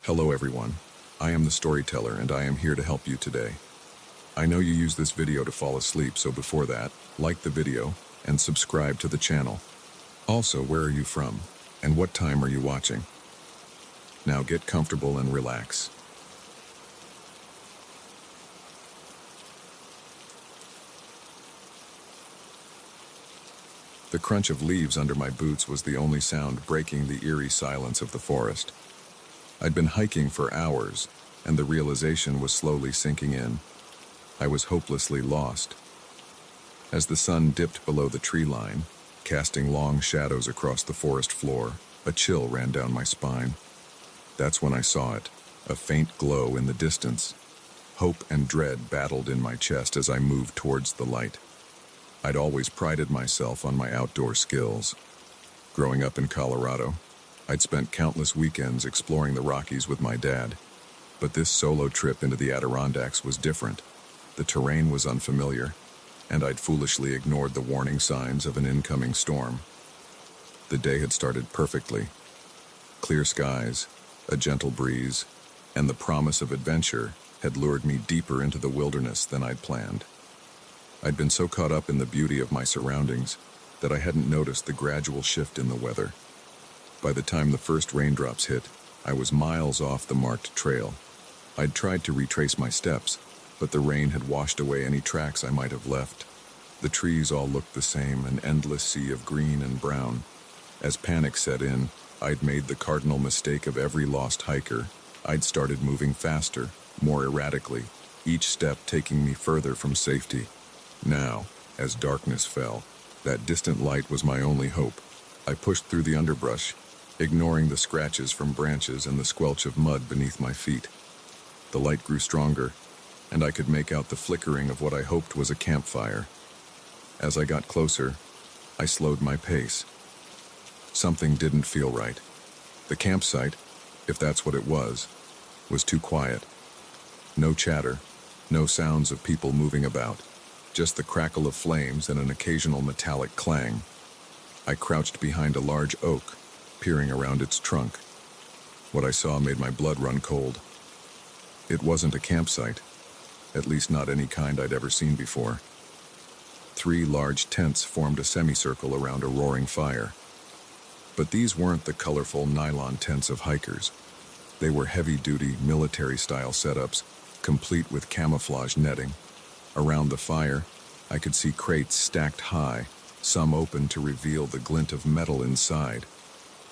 Hello everyone, I am the storyteller and I am here to help you today. I know you use this video to fall asleep, so before that, like the video and subscribe to the channel. Also, where are you from and what time are you watching? Now get comfortable and relax. The crunch of leaves under my boots was the only sound breaking the eerie silence of the forest. I'd been hiking for hours, and the realization was slowly sinking in. I was hopelessly lost. As the sun dipped below the tree line, casting long shadows across the forest floor, a chill ran down my spine. That's when I saw it, a faint glow in the distance. Hope and dread battled in my chest as I moved towards the light. I'd always prided myself on my outdoor skills. Growing up in Colorado, I'd spent countless weekends exploring the Rockies with my dad. But this solo trip into the Adirondacks was different. The terrain was unfamiliar, and I'd foolishly ignored the warning signs of an incoming storm. The day had started perfectly. Clear skies, a gentle breeze, and the promise of adventure had lured me deeper into the wilderness than I'd planned. I'd been so caught up in the beauty of my surroundings that I hadn't noticed the gradual shift in the weather. By the time the first raindrops hit, I was miles off the marked trail. I'd tried to retrace my steps, but the rain had washed away any tracks I might have left. The trees all looked the same, an endless sea of green and brown. As panic set in, I'd made the cardinal mistake of every lost hiker. I'd started moving faster, more erratically, each step taking me further from safety. Now, as darkness fell, that distant light was my only hope. I pushed through the underbrush, ignoring the scratches from branches and the squelch of mud beneath my feet. The light grew stronger, and I could make out the flickering of what I hoped was a campfire. As I got closer, I slowed my pace. Something didn't feel right. The campsite, if that's what it was too quiet. No chatter, no sounds of people moving about, just the crackle of flames and an occasional metallic clang. I crouched behind a large oak, peering around its trunk. What I saw made my blood run cold. It wasn't a campsite, at least not any kind I'd ever seen before. 3 large tents formed a semicircle around a roaring fire. But these weren't the colorful nylon tents of hikers. They were heavy-duty, military-style setups, complete with camouflage netting. Around the fire, I could see crates stacked high, some open to reveal the glint of metal inside.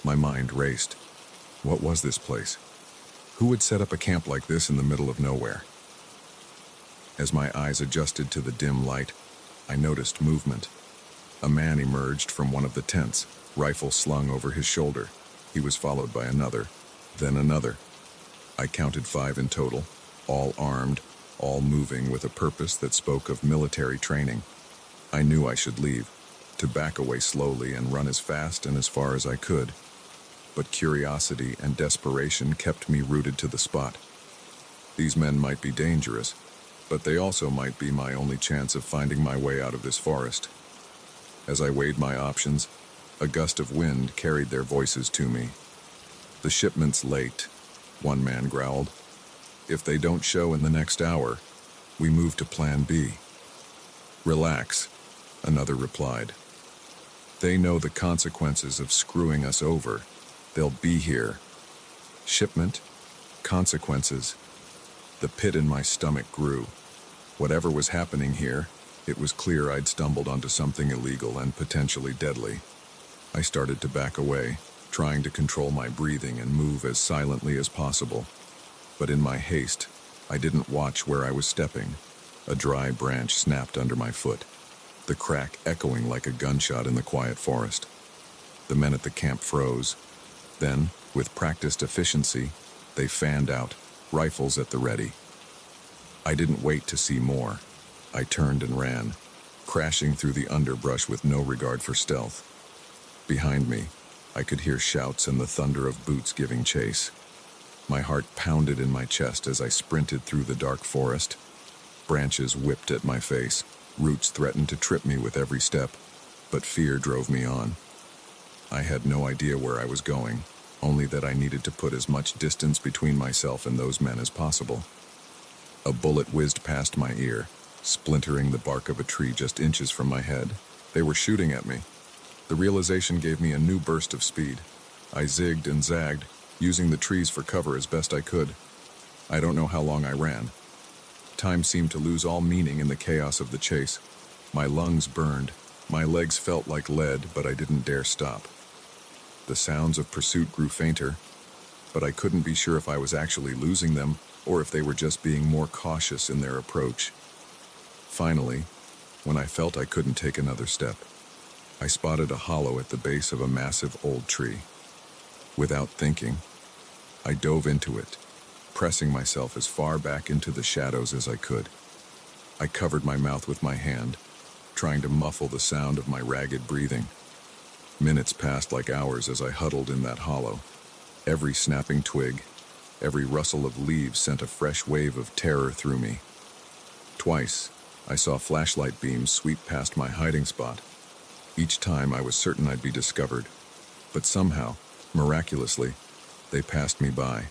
My mind raced. What was this place? Who would set up a camp like this in the middle of nowhere? As my eyes adjusted to the dim light, I noticed movement. A man emerged from one of the tents, rifle slung over his shoulder. He was followed by another, then another. I counted 5 in total, all armed, all moving with a purpose that spoke of military training. I knew I should leave, to back away slowly and run as fast and as far as I could. But curiosity and desperation kept me rooted to the spot. These men might be dangerous, but they also might be my only chance of finding my way out of this forest. As I weighed my options, a gust of wind carried their voices to me. "The shipment's late," one man growled. "If they don't show in the next hour, we move to Plan B." "Relax," another replied. "They know the consequences of screwing us over. They'll be here." Shipment? Consequences? The pit in my stomach grew. Whatever was happening here, it was clear I'd stumbled onto something illegal and potentially deadly. I started to back away, trying to control my breathing and move as silently as possible. But in my haste, I didn't watch where I was stepping. A dry branch snapped under my foot, the crack echoing like a gunshot in the quiet forest. The men at the camp froze. Then, with practiced efficiency, they fanned out, rifles at the ready. I didn't wait to see more. I turned and ran, crashing through the underbrush with no regard for stealth. Behind me, I could hear shouts and the thunder of boots giving chase. My heart pounded in my chest as I sprinted through the dark forest. Branches whipped at my face, roots threatened to trip me with every step, but fear drove me on. I had no idea where I was going, only that I needed to put as much distance between myself and those men as possible. A bullet whizzed past my ear, splintering the bark of a tree just inches from my head. They were shooting at me. The realization gave me a new burst of speed. I zigged and zagged, using the trees for cover as best I could. I don't know how long I ran. Time seemed to lose all meaning in the chaos of the chase. My lungs burned. My legs felt like lead, but I didn't dare stop. The sounds of pursuit grew fainter, but I couldn't be sure if I was actually losing them or if they were just being more cautious in their approach. Finally, when I felt I couldn't take another step, I spotted a hollow at the base of a massive old tree. Without thinking, I dove into it, pressing myself as far back into the shadows as I could. I covered my mouth with my hand, trying to muffle the sound of my ragged breathing. Minutes passed like hours as I huddled in that hollow. Every snapping twig, every rustle of leaves sent a fresh wave of terror through me. Twice, I saw flashlight beams sweep past my hiding spot. Each time I was certain I'd be discovered, but somehow, miraculously, they passed me by.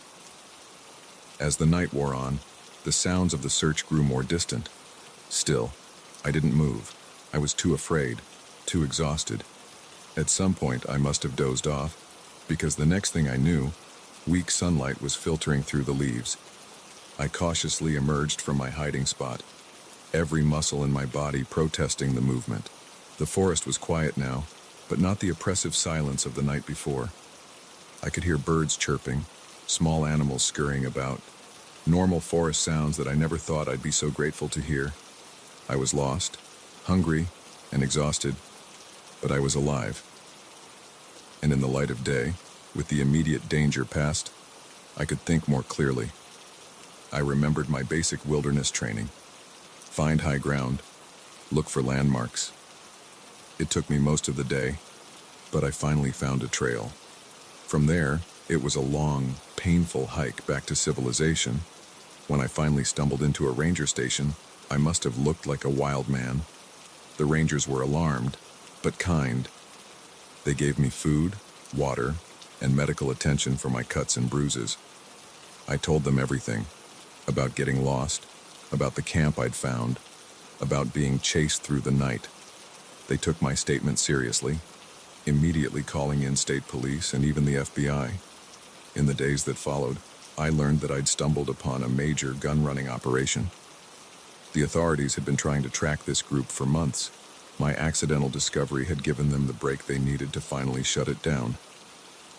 As the night wore on, the sounds of the search grew more distant. Still, I didn't move. I was too afraid, too exhausted. At some point, I must have dozed off, because the next thing I knew, weak sunlight was filtering through the leaves. I cautiously emerged from my hiding spot, every muscle in my body protesting the movement. The forest was quiet now, but not the oppressive silence of the night before. I could hear birds chirping, small animals scurrying about, normal forest sounds that I never thought I'd be so grateful to hear. I was lost, hungry, and exhausted, but I was alive. And in the light of day, with the immediate danger past, I could think more clearly. I remembered my basic wilderness training. Find high ground, look for landmarks. It took me most of the day, but I finally found a trail. From there, it was a long, painful hike back to civilization. When I finally stumbled into a ranger station, I must have looked like a wild man. The rangers were alarmed, but kind. They gave me food, water, and medical attention for my cuts and bruises. I told them everything, about getting lost, about the camp I'd found, about being chased through the night. They took my statement seriously, immediately calling in state police and even the FBI. In the days that followed, I learned that I'd stumbled upon a major gun-running operation. The authorities had been trying to track this group for months. My accidental discovery had given them the break they needed to finally shut it down.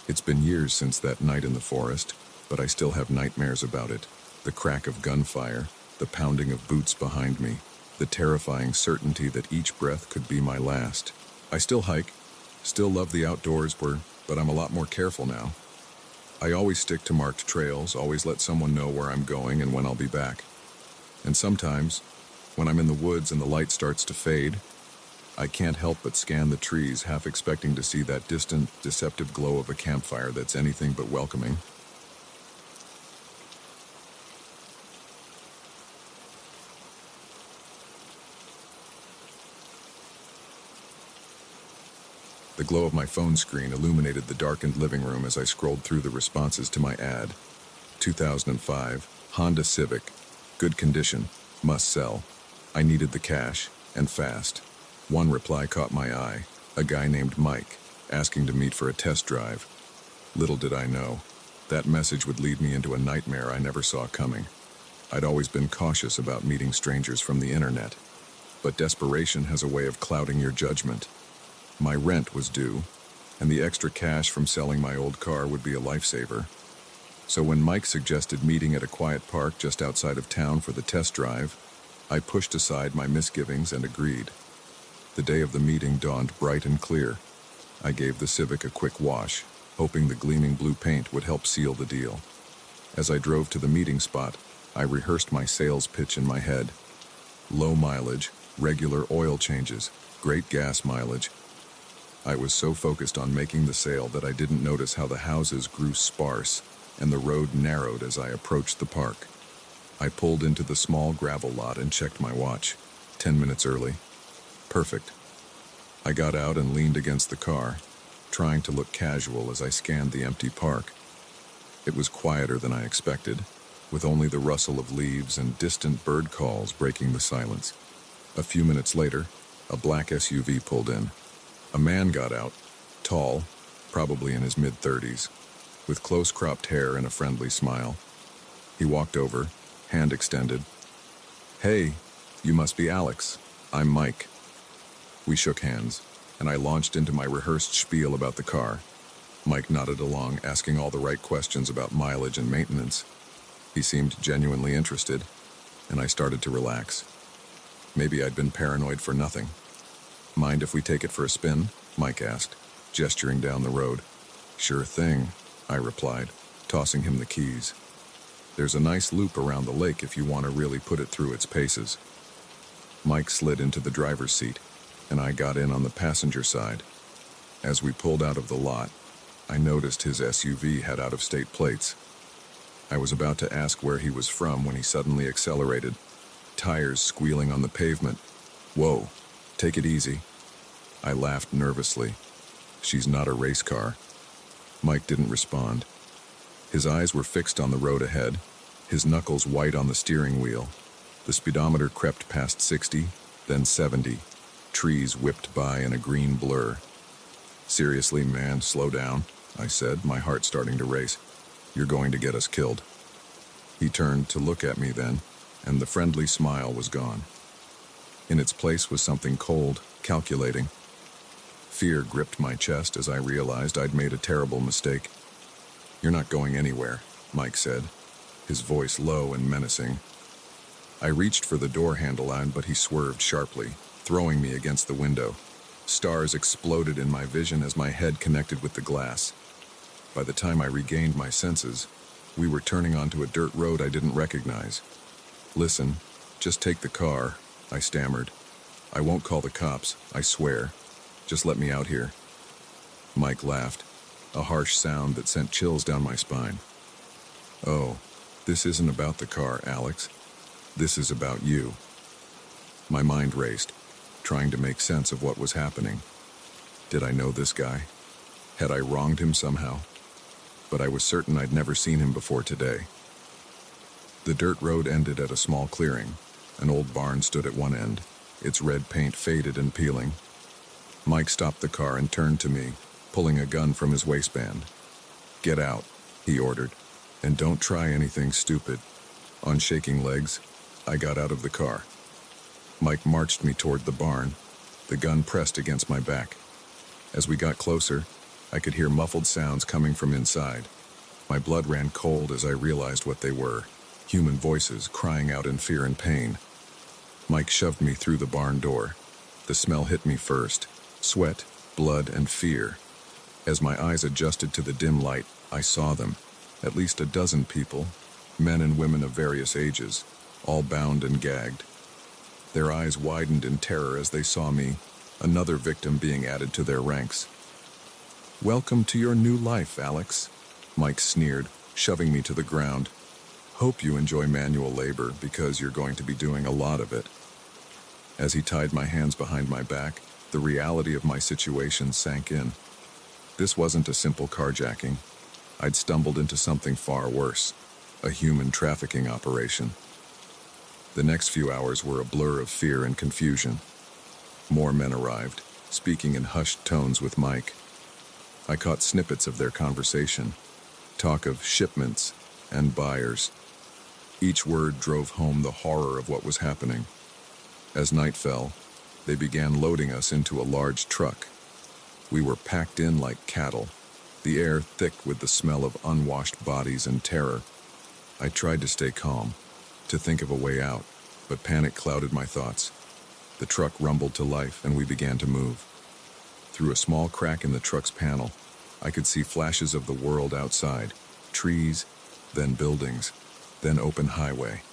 It's been years since that night in the forest, but I still have nightmares about it. The crack of gunfire, the pounding of boots behind me, the terrifying certainty that each breath could be my last. I still hike, still love the outdoors, but I'm a lot more careful now. I always stick to marked trails, always let someone know where I'm going and when I'll be back. And sometimes, when I'm in the woods and the light starts to fade, I can't help but scan the trees, half expecting to see that distant, deceptive glow of a campfire that's anything but welcoming. The glow of my phone screen illuminated the darkened living room as I scrolled through the responses to my ad. 2005, Honda Civic, good condition, must sell. I needed the cash, and fast. One reply caught my eye, a guy named Mike, asking to meet for a test drive. Little did I know, that message would lead me into a nightmare I never saw coming. I'd always been cautious about meeting strangers from the internet, but desperation has a way of clouding your judgment. My rent was due, and the extra cash from selling my old car would be a lifesaver. So when Mike suggested meeting at a quiet park just outside of town for the test drive, I pushed aside my misgivings and agreed. The day of the meeting dawned bright and clear. I gave the Civic a quick wash, hoping the gleaming blue paint would help seal the deal. As I drove to the meeting spot, I rehearsed my sales pitch in my head. Low mileage, regular oil changes, great gas mileage. I was so focused on making the sale that I didn't notice how the houses grew sparse and the road narrowed as I approached the park. I pulled into the small gravel lot and checked my watch. 10 minutes early. Perfect. I got out and leaned against the car, trying to look casual as I scanned the empty park. It was quieter than I expected, with only the rustle of leaves and distant bird calls breaking the silence. A few minutes later, a black SUV pulled in. A man got out, tall, probably in his mid-30s, with close-cropped hair and a friendly smile. He walked over, hand extended. "Hey, you must be Alex. I'm Mike." We shook hands, and I launched into my rehearsed spiel about the car. Mike nodded along, asking all the right questions about mileage and maintenance. He seemed genuinely interested, and I started to relax. Maybe I'd been paranoid for nothing. "Mind if we take it for a spin?" Mike asked, gesturing down the road. "Sure thing," I replied, tossing him the keys. "There's a nice loop around the lake if you want to really put it through its paces." Mike slid into the driver's seat, and I got in on the passenger side. As we pulled out of the lot, I noticed his SUV had out-of-state plates. I was about to ask where he was from when he suddenly accelerated, tires squealing on the pavement. "Whoa, take it easy." I laughed nervously. "She's not a race car." Mike didn't respond. His eyes were fixed on the road ahead, his knuckles white on the steering wheel. The speedometer crept past 60, then 70. Trees whipped by in a green blur. "Seriously, man, slow down," I said, my heart starting to race. "You're going to get us killed." He turned to look at me then, and the friendly smile was gone. In its place was something cold, calculating. Fear gripped my chest as I realized I'd made a terrible mistake. "You're not going anywhere," Mike said, his voice low and menacing. I reached for the door handle, but he swerved sharply, throwing me against the window. Stars exploded in my vision as my head connected with the glass. By the time I regained my senses, we were turning onto a dirt road I didn't recognize. "Listen, just take the car," I stammered. "I won't call the cops, I swear. Just let me out here." Mike laughed, a harsh sound that sent chills down my spine. "Oh, this isn't about the car, Alex. This is about you." My mind raced, trying to make sense of what was happening. Did I know this guy? Had I wronged him somehow? But I was certain I'd never seen him before today. The dirt road ended at a small clearing. An old barn stood at one end, its red paint faded and peeling. Mike stopped the car and turned to me, pulling a gun from his waistband. "Get out," he ordered, "and don't try anything stupid." On shaking legs, I got out of the car. Mike marched me toward the barn, the gun pressed against my back. As we got closer, I could hear muffled sounds coming from inside. My blood ran cold as I realized what they were, human voices crying out in fear and pain. Mike shoved me through the barn door. The smell hit me first, sweat, blood, and fear. As my eyes adjusted to the dim light, I saw them, at least a dozen people, men and women of various ages, all bound and gagged. Their eyes widened in terror as they saw me, another victim being added to their ranks. "Welcome to your new life, Alex," Mike sneered, shoving me to the ground. "Hope you enjoy manual labor because you're going to be doing a lot of it." As he tied my hands behind my back, the reality of my situation sank in. This wasn't a simple carjacking. I'd stumbled into something far worse, a human trafficking operation. The next few hours were a blur of fear and confusion. More men arrived, speaking in hushed tones with Mike. I caught snippets of their conversation, talk of shipments and buyers. Each word drove home the horror of what was happening. As night fell, they began loading us into a large truck. We were packed in like cattle, the air thick with the smell of unwashed bodies and terror. I tried to stay calm, to think of a way out, but panic clouded my thoughts. The truck rumbled to life and we began to move. Through a small crack in the truck's panel, I could see flashes of the world outside, trees, then buildings, then open highway.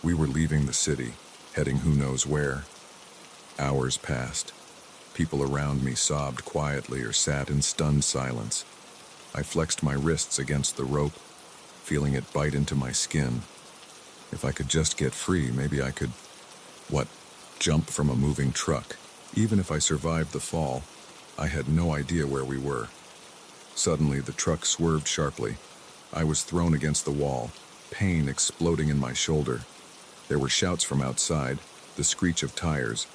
We were leaving the city, heading who knows where. Hours passed. People around me sobbed quietly or sat in stunned silence. I flexed my wrists against the rope, feeling it bite into my skin. If I could just get free, maybe I could, jump from a moving truck. Even if I survived the fall, I had no idea where we were. Suddenly, the truck swerved sharply. I was thrown against the wall, pain exploding in my shoulder. There were shouts from outside, the screech of tires.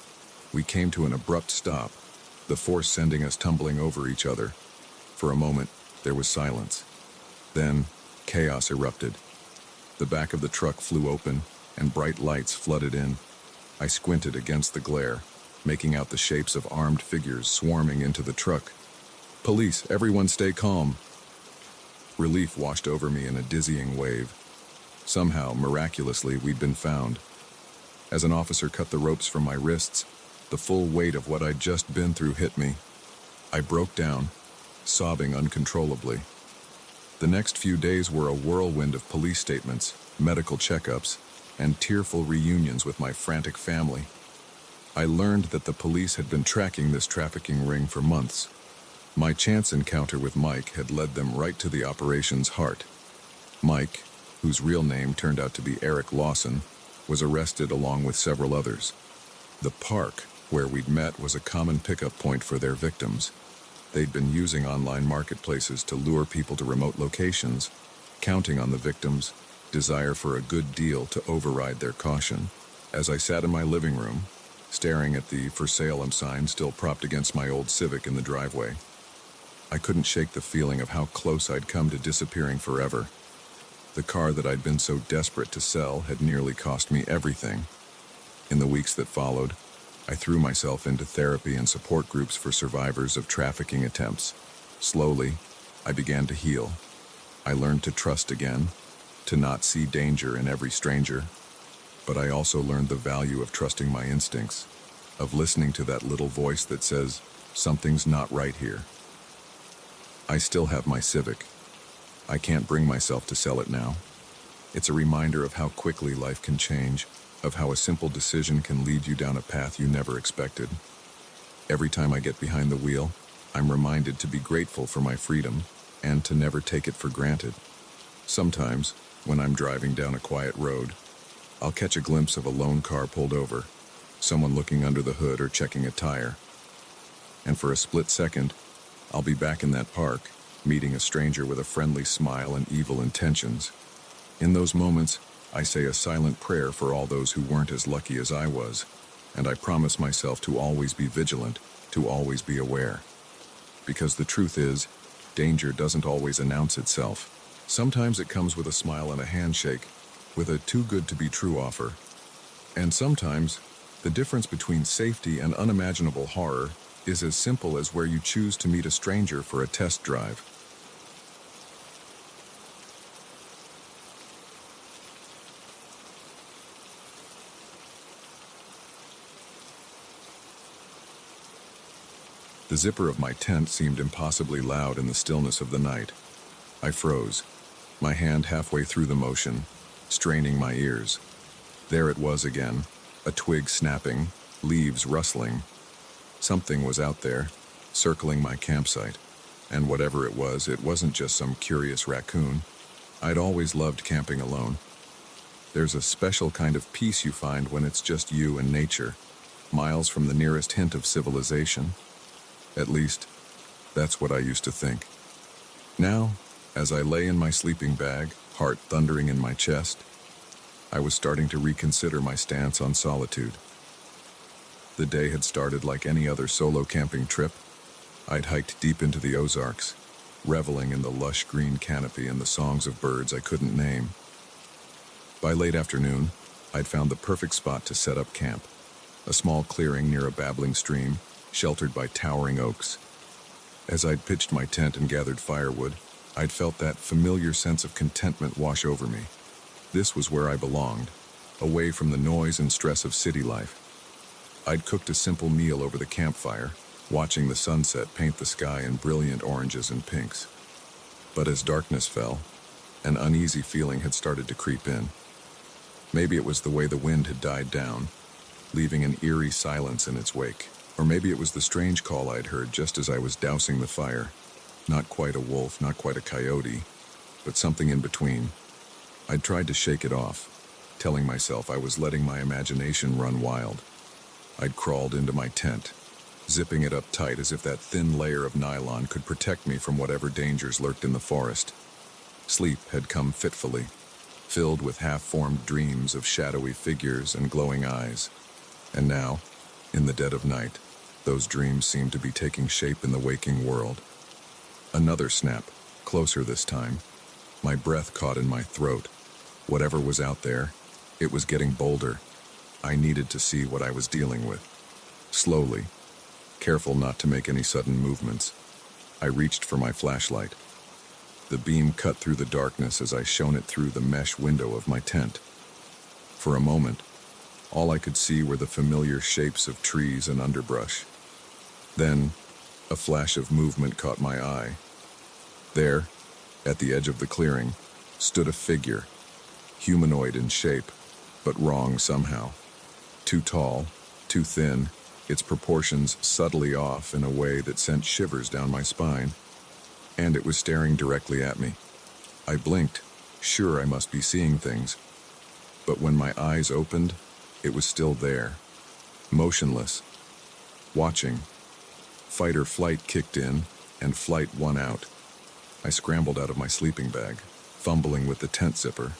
We came to an abrupt stop, the force sending us tumbling over each other. For a moment, there was silence. Then, chaos erupted. The back of the truck flew open, and bright lights flooded in. I squinted against the glare, making out the shapes of armed figures swarming into the truck. "Police, everyone stay calm." Relief washed over me in a dizzying wave. Somehow, miraculously, we'd been found. As an officer cut the ropes from my wrists, the full weight of what I'd just been through hit me. I broke down, sobbing uncontrollably. The next few days were a whirlwind of police statements, medical checkups, and tearful reunions with my frantic family. I learned that the police had been tracking this trafficking ring for months. My chance encounter with Mike had led them right to the operation's heart. Mike, whose real name turned out to be Eric Lawson, was arrested along with several others. The park where we'd met was a common pickup point for their victims. They'd been using online marketplaces to lure people to remote locations, counting on the victims' desire for a good deal to override their caution. As I sat in my living room, staring at the "For Sale" sign still propped against my old Civic in the driveway, I couldn't shake the feeling of how close I'd come to disappearing forever. The car that I'd been so desperate to sell had nearly cost me everything. In the weeks that followed, I threw myself into therapy and support groups for survivors of trafficking attempts. Slowly, I began to heal. I learned to trust again, to not see danger in every stranger. But I also learned the value of trusting my instincts, of listening to that little voice that says, "Something's not right here." I still have my Civic. I can't bring myself to sell it now. It's a reminder of how quickly life can change, of how a simple decision can lead you down a path you never expected. Every time I get behind the wheel, I'm reminded to be grateful for my freedom and to never take it for granted. Sometimes, when I'm driving down a quiet road, I'll catch a glimpse of a lone car pulled over, someone looking under the hood or checking a tire. And for a split second, I'll be back in that park, meeting a stranger with a friendly smile and evil intentions. In those moments, I say a silent prayer for all those who weren't as lucky as I was, and I promise myself to always be vigilant, to always be aware. Because the truth is, danger doesn't always announce itself. Sometimes it comes with a smile and a handshake, with a too-good-to-be-true offer. And sometimes, the difference between safety and unimaginable horror is as simple as where you choose to meet a stranger for a test drive. The zipper of my tent seemed impossibly loud in the stillness of the night. I froze, my hand halfway through the motion, straining my ears. There it was again, a twig snapping, leaves rustling. Something was out there, circling my campsite. And whatever it wasn't just some curious raccoon. I'd always loved camping alone. There's a special kind of peace you find when it's just you and nature, miles from the nearest hint of civilization. At least, that's what I used to think. Now, as I lay in my sleeping bag, heart thundering in my chest, I was starting to reconsider my stance on solitude. The day had started like any other solo camping trip. I'd hiked deep into the Ozarks, reveling in the lush green canopy and the songs of birds I couldn't name. By late afternoon, I'd found the perfect spot to set up camp, a small clearing near a babbling stream, sheltered by towering oaks. As I'd pitched my tent and gathered firewood, I'd felt that familiar sense of contentment wash over me. This was where I belonged, away from the noise and stress of city life. I'd cooked a simple meal over the campfire, watching the sunset paint the sky in brilliant oranges and pinks. But as darkness fell, an uneasy feeling had started to creep in. Maybe it was the way the wind had died down, leaving an eerie silence in its wake. Or maybe it was the strange call I'd heard just as I was dousing the fire. Not quite a wolf, not quite a coyote, but something in between. I'd tried to shake it off, telling myself I was letting my imagination run wild. I'd crawled into my tent, zipping it up tight as if that thin layer of nylon could protect me from whatever dangers lurked in the forest. Sleep had come fitfully, filled with half-formed dreams of shadowy figures and glowing eyes. And now, in the dead of night, those dreams seemed to be taking shape in the waking world. Another snap, closer this time. My breath caught in my throat. Whatever was out there, it was getting bolder. I needed to see what I was dealing with. Slowly, careful not to make any sudden movements, I reached for my flashlight. The beam cut through the darkness as I shone it through the mesh window of my tent. For a moment, all I could see were the familiar shapes of trees and underbrush. Then, a flash of movement caught my eye. There, at the edge of the clearing, stood a figure, humanoid in shape, but wrong somehow. Too tall, too thin, its proportions subtly off in a way that sent shivers down my spine. And it was staring directly at me. I blinked, sure I must be seeing things. But when my eyes opened, it was still there, motionless, watching. Fight or flight kicked in, and flight won out. I scrambled out of my sleeping bag, fumbling with the tent zipper.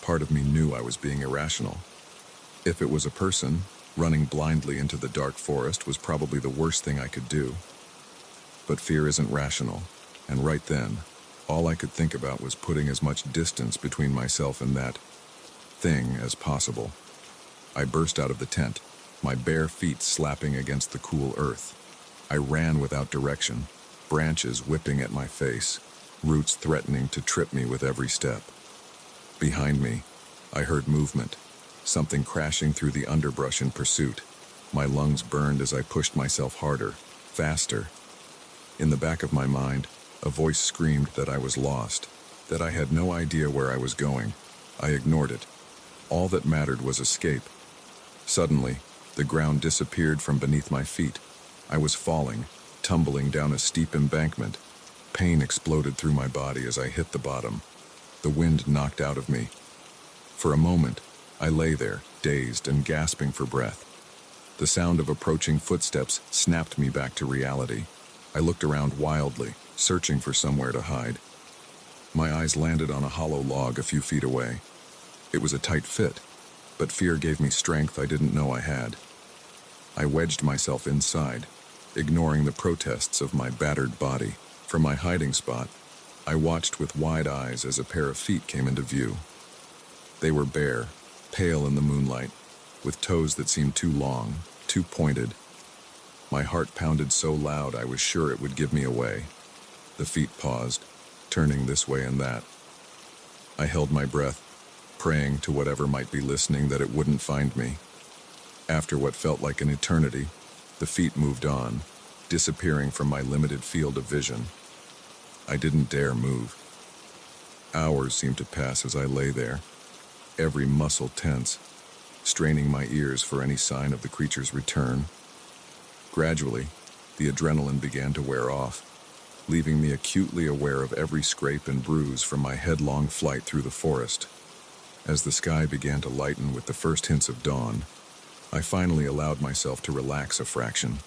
Part of me knew I was being irrational. If it was a person, running blindly into the dark forest was probably the worst thing I could do. But fear isn't rational, and right then, all I could think about was putting as much distance between myself and that thing as possible. I burst out of the tent, my bare feet slapping against the cool earth. I ran without direction, branches whipping at my face, roots threatening to trip me with every step. Behind me, I heard movement, something crashing through the underbrush in pursuit. My lungs burned as I pushed myself harder, faster. In the back of my mind, a voice screamed that I was lost, that I had no idea where I was going. I ignored it. All that mattered was escape. Suddenly, the ground disappeared from beneath my feet. I was falling, tumbling down a steep embankment. Pain exploded through my body as I hit the bottom. The wind knocked out of me. For a moment, I lay there, dazed and gasping for breath. The sound of approaching footsteps snapped me back to reality. I looked around wildly, searching for somewhere to hide. My eyes landed on a hollow log a few feet away. It was a tight fit, but fear gave me strength I didn't know I had. I wedged myself inside, ignoring the protests of my battered body. From my hiding spot, I watched with wide eyes as a pair of feet came into view. They were bare, pale in the moonlight, with toes that seemed too long, too pointed. My heart pounded so loud I was sure it would give me away. The feet paused, turning this way and that. I held my breath, praying to whatever might be listening that it wouldn't find me. After what felt like an eternity, the feet moved on, disappearing from my limited field of vision. I didn't dare move. Hours seemed to pass as I lay there, every muscle tense, straining my ears for any sign of the creature's return. Gradually, the adrenaline began to wear off, leaving me acutely aware of every scrape and bruise from my headlong flight through the forest. As the sky began to lighten with the first hints of dawn, I finally allowed myself to relax a fraction.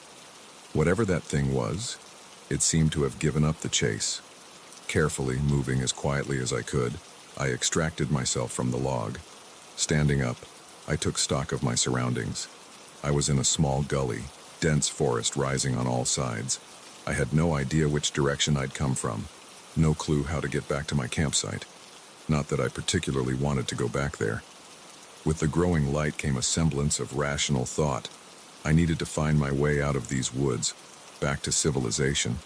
Whatever that thing was, it seemed to have given up the chase. Carefully, moving as quietly as I could, I extracted myself from the log. Standing up, I took stock of my surroundings. I was in a small gully, dense forest rising on all sides. I had no idea which direction I'd come from, no clue how to get back to my campsite. Not that I particularly wanted to go back there. With the growing light came a semblance of rational thought. I needed to find my way out of these woods, back to civilization.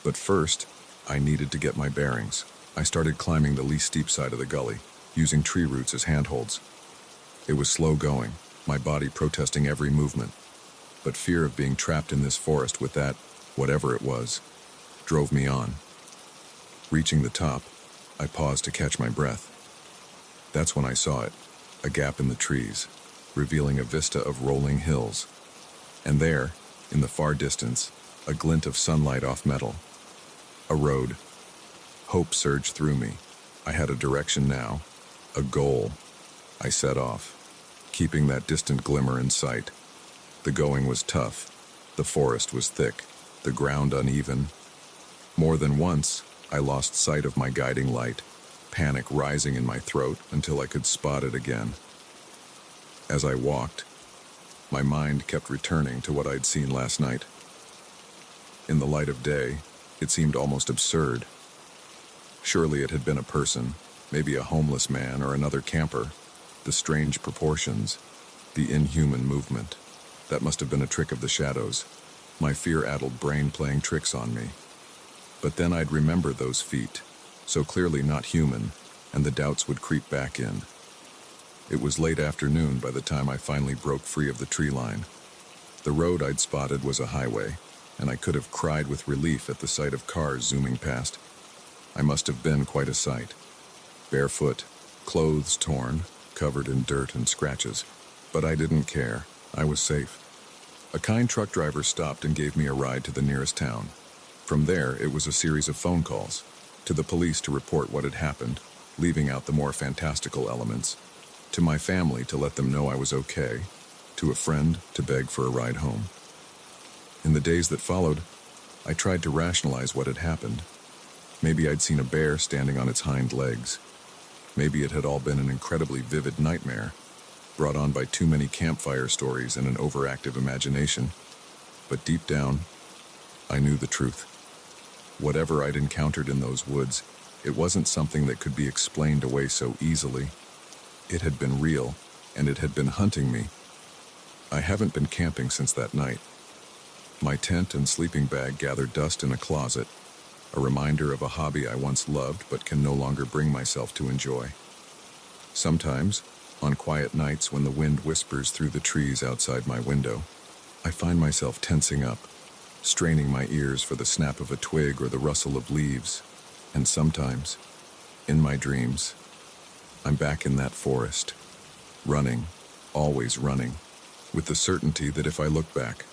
But first, I needed to get my bearings. I started climbing the least steep side of the gully, using tree roots as handholds. It was slow going, my body protesting every movement. But fear of being trapped in this forest with that, whatever it was, drove me on. Reaching the top, I paused to catch my breath. That's when I saw it, a gap in the trees, revealing a vista of rolling hills. And there, in the far distance, a glint of sunlight off metal. A road. Hope surged through me. I had a direction now, a goal. I set off, keeping that distant glimmer in sight. The going was tough, The forest was thick, the ground uneven. More than once, I lost sight of my guiding light, panic rising in my throat until I could spot it again. As I walked, my mind kept returning to what I'd seen last night. In the light of day, it seemed almost absurd. Surely it had been a person, maybe a homeless man or another camper. The strange proportions, the inhuman movement. That must have been a trick of the shadows, my fear-addled brain playing tricks on me. But then I'd remember those feet, so clearly not human, and the doubts would creep back in. It was late afternoon by the time I finally broke free of the tree line. The road I'd spotted was a highway, and I could have cried with relief at the sight of cars zooming past. I must have been quite a sight. Barefoot, clothes torn, covered in dirt and scratches. But I didn't care. I was safe. A kind truck driver stopped and gave me a ride to the nearest town. From there, it was a series of phone calls to the police to report what had happened, leaving out the more fantastical elements, to my family to let them know I was okay, to a friend to beg for a ride home. In the days that followed, I tried to rationalize what had happened. Maybe I'd seen a bear standing on its hind legs. Maybe it had all been an incredibly vivid nightmare, brought on by too many campfire stories and an overactive imagination. But deep down, I knew the truth. Whatever I'd encountered in those woods, it wasn't something that could be explained away so easily. It had been real, and it had been hunting me. I haven't been camping since that night. My tent and sleeping bag gathered dust in a closet, a reminder of a hobby I once loved but can no longer bring myself to enjoy. Sometimes, on quiet nights when the wind whispers through the trees outside my window, I find myself tensing up, straining my ears for the snap of a twig or the rustle of leaves. And sometimes, in my dreams, I'm back in that forest, running, always running, with the certainty that if I look back,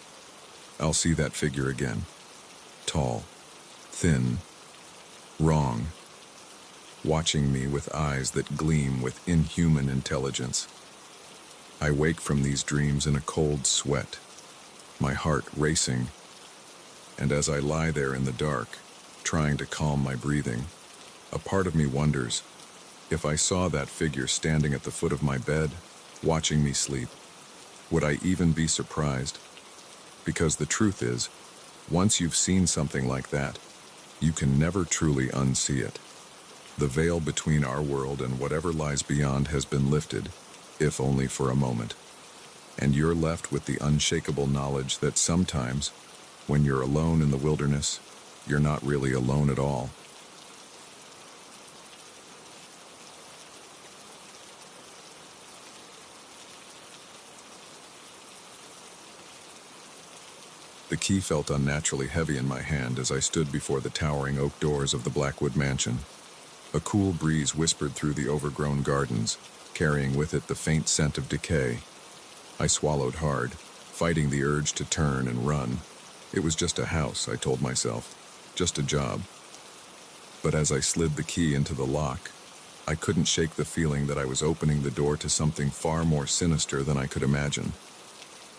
I'll see that figure again. Tall, thin, wrong, watching me with eyes that gleam with inhuman intelligence. I wake from these dreams in a cold sweat, my heart racing, and as I lie there in the dark, trying to calm my breathing, a part of me wonders, if I saw that figure standing at the foot of my bed, watching me sleep, would I even be surprised? Because the truth is, once you've seen something like that, you can never truly unsee it. The veil between our world and whatever lies beyond has been lifted, if only for a moment. And you're left with the unshakable knowledge that sometimes, when you're alone in the wilderness, you're not really alone at all. The key felt unnaturally heavy in my hand as I stood before the towering oak doors of the Blackwood mansion. A cool breeze whispered through the overgrown gardens, carrying with it the faint scent of decay. I swallowed hard, fighting the urge to turn and run. It was just a house, I told myself, just a job. But as I slid the key into the lock, I couldn't shake the feeling that I was opening the door to something far more sinister than I could imagine.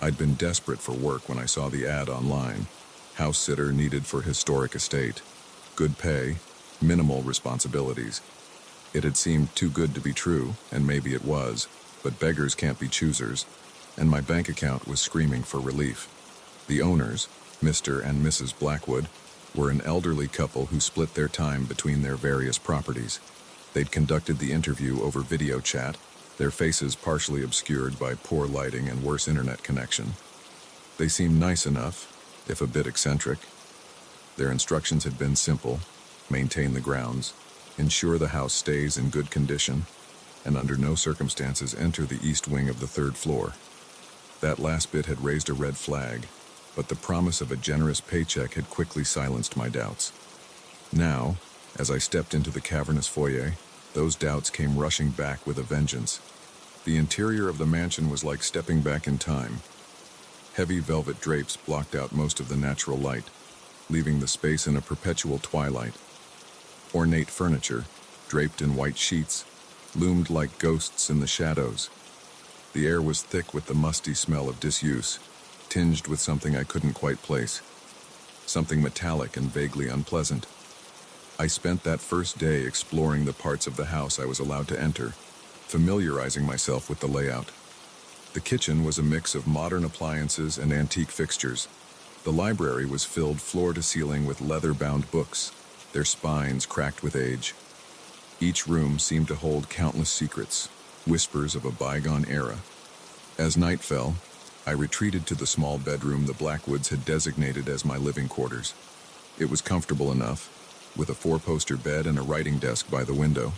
I'd been desperate for work when I saw the ad online. House sitter needed for historic estate. Good pay, minimal responsibilities. It had seemed too good to be true, and maybe it was, but beggars can't be choosers, and my bank account was screaming for relief. The owners, Mr. and Mrs. Blackwood, were an elderly couple who split their time between their various properties. They'd conducted the interview over video chat, their faces partially obscured by poor lighting and worse internet connection. They seemed nice enough, if a bit eccentric. Their instructions had been simple: maintain the grounds, ensure the house stays in good condition, and under no circumstances enter the east wing of the third floor. That last bit had raised a red flag, but the promise of a generous paycheck had quickly silenced my doubts. Now, as I stepped into the cavernous foyer, those doubts came rushing back with a vengeance. The interior of the mansion was like stepping back in time. Heavy velvet drapes blocked out most of the natural light, leaving the space in a perpetual twilight. Ornate furniture, draped in white sheets, loomed like ghosts in the shadows. The air was thick with the musty smell of disuse, tinged with something I couldn't quite place, something metallic and vaguely unpleasant. I spent that first day exploring the parts of the house I was allowed to enter, familiarizing myself with the layout. The kitchen was a mix of modern appliances and antique fixtures. The library was filled floor to ceiling with leather-bound books, their spines cracked with age. Each room seemed to hold countless secrets, whispers of a bygone era. As night fell, I retreated to the small bedroom the Blackwoods had designated as my living quarters. It was comfortable enough, with a four-poster bed and a writing desk by the window.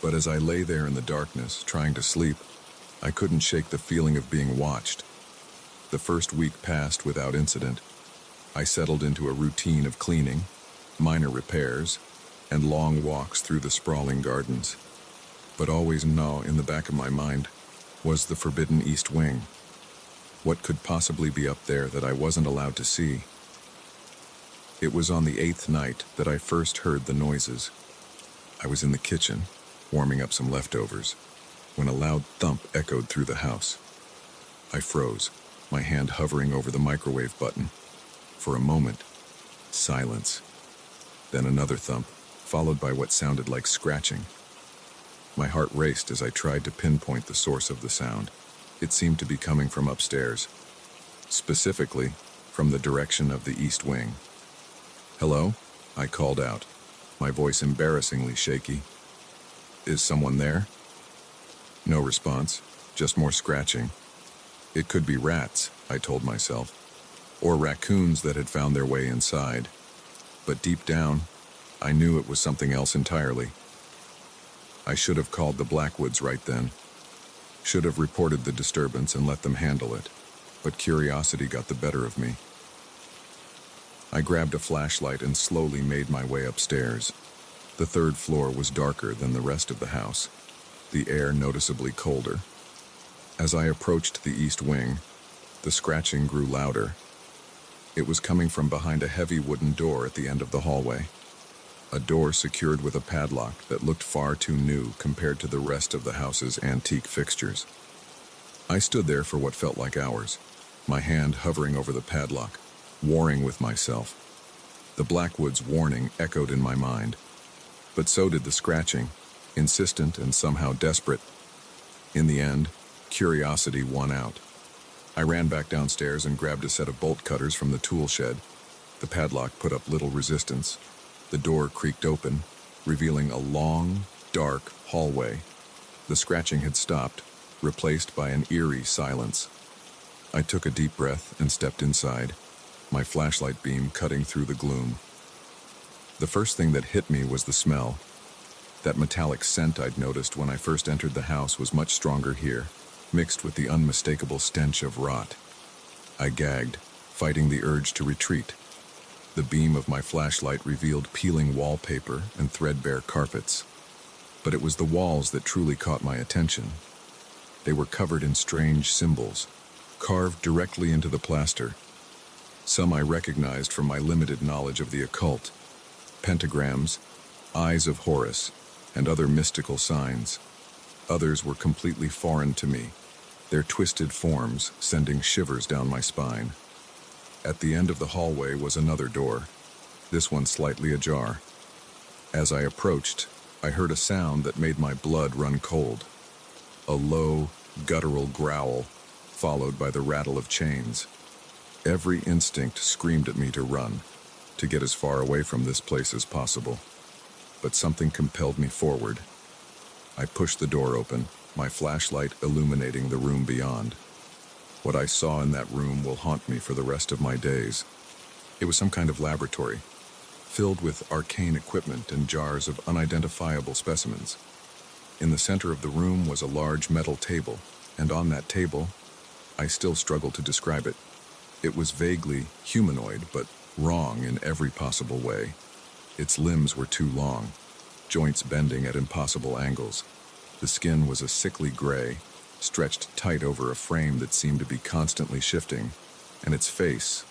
But as I lay there in the darkness, trying to sleep, I couldn't shake the feeling of being watched. The first week passed without incident. I settled into a routine of cleaning, minor repairs, and long walks through the sprawling gardens. But always gnaw in the back of my mind was the forbidden East Wing. What could possibly be up there that I wasn't allowed to see? It was on the 8th night that I first heard the noises. I was in the kitchen, warming up some leftovers, when a loud thump echoed through the house. I froze, my hand hovering over the microwave button. For a moment, silence. Then another thump, followed by what sounded like scratching. My heart raced as I tried to pinpoint the source of the sound. It seemed to be coming from upstairs, specifically from the direction of the East Wing. "Hello?" I called out, my voice embarrassingly shaky. "Is someone there?" No response, just more scratching. It could be rats, I told myself, or raccoons that had found their way inside. But deep down, I knew it was something else entirely. I should have called the Blackwoods right then. Should have reported the disturbance and let them handle it. But curiosity got the better of me. I grabbed a flashlight and slowly made my way upstairs. The third floor was darker than the rest of the house, the air noticeably colder. As I approached the East Wing, the scratching grew louder. It was coming from behind a heavy wooden door at the end of the hallway. A door secured with a padlock that looked far too new compared to the rest of the house's antique fixtures. I stood there for what felt like hours, my hand hovering over the padlock, warring with myself. The Blackwoods' warning echoed in my mind, but so did the scratching, insistent and somehow desperate. In the end, curiosity won out. I ran back downstairs and grabbed a set of bolt cutters from the tool shed. The padlock put up little resistance. The door creaked open, revealing a long, dark hallway. The scratching had stopped, replaced by an eerie silence. I took a deep breath and stepped inside, my flashlight beam cutting through the gloom. The first thing that hit me was the smell. That metallic scent I'd noticed when I first entered the house was much stronger here, mixed with the unmistakable stench of rot. I gagged, fighting the urge to retreat. The beam of my flashlight revealed peeling wallpaper and threadbare carpets. But it was the walls that truly caught my attention. They were covered in strange symbols, carved directly into the plaster. Some I recognized from my limited knowledge of the occult: pentagrams, eyes of Horus, and other mystical signs. Others were completely foreign to me, their twisted forms sending shivers down my spine. At the end of the hallway was another door, this one slightly ajar. As I approached, I heard a sound that made my blood run cold. A low, guttural growl, followed by the rattle of chains. Every instinct screamed at me to run, to get as far away from this place as possible. But something compelled me forward. I pushed the door open, my flashlight illuminating the room beyond. What I saw in that room will haunt me for the rest of my days. It was some kind of laboratory, filled with arcane equipment and jars of unidentifiable specimens. In the center of the room was a large metal table, and on that table, I still struggle to describe it. It was vaguely humanoid, but wrong in every possible way. Its limbs were too long, joints bending at impossible angles. The skin was a sickly gray, stretched tight over a frame that seemed to be constantly shifting, and its face,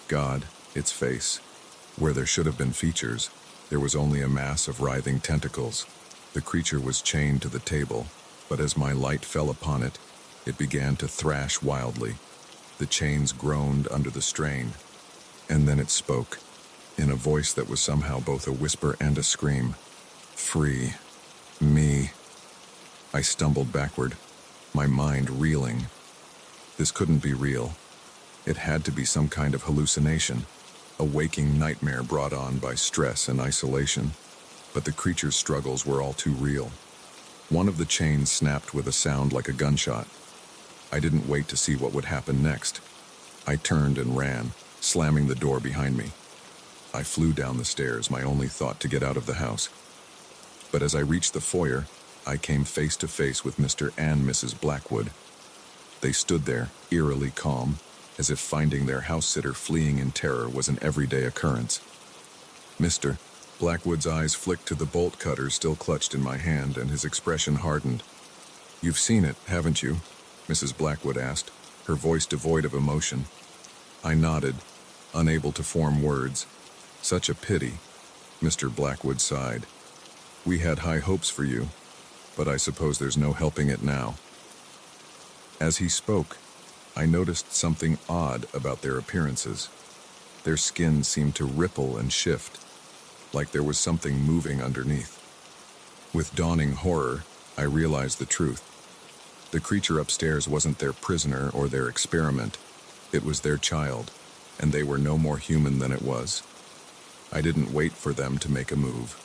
God, its face, where there should have been features, there was only a mass of writhing tentacles. The creature was chained to the table, but as my light fell upon it, it began to thrash wildly. The chains groaned under the strain, and then it spoke, in a voice that was somehow both a whisper and a scream. Free. Me. I stumbled backward, my mind reeling. This couldn't be real. It had to be some kind of hallucination, a waking nightmare brought on by stress and isolation. But the creature's struggles were all too real. One of the chains snapped with a sound like a gunshot. I didn't wait to see what would happen next. I turned and ran, slamming the door behind me. I flew down the stairs, my only thought to get out of the house. But as I reached the foyer, I came face to face with Mr. and Mrs. Blackwood. They stood there, eerily calm, as if finding their house sitter fleeing in terror was an everyday occurrence. Mr. Blackwood's eyes flicked to the bolt cutter still clutched in my hand, and his expression hardened. "You've seen it, haven't you?" Mrs. Blackwood asked, her voice devoid of emotion. I nodded, unable to form words. "Such a pity," Mr. Blackwood sighed. "We had high hopes for you, but I suppose there's no helping it now." As he spoke, I noticed something odd about their appearances. Their skin seemed to ripple and shift, like there was something moving underneath. With dawning horror, I realized the truth. The creature upstairs wasn't their prisoner or their experiment. It was their child, and they were no more human than it was. I didn't wait for them to make a move.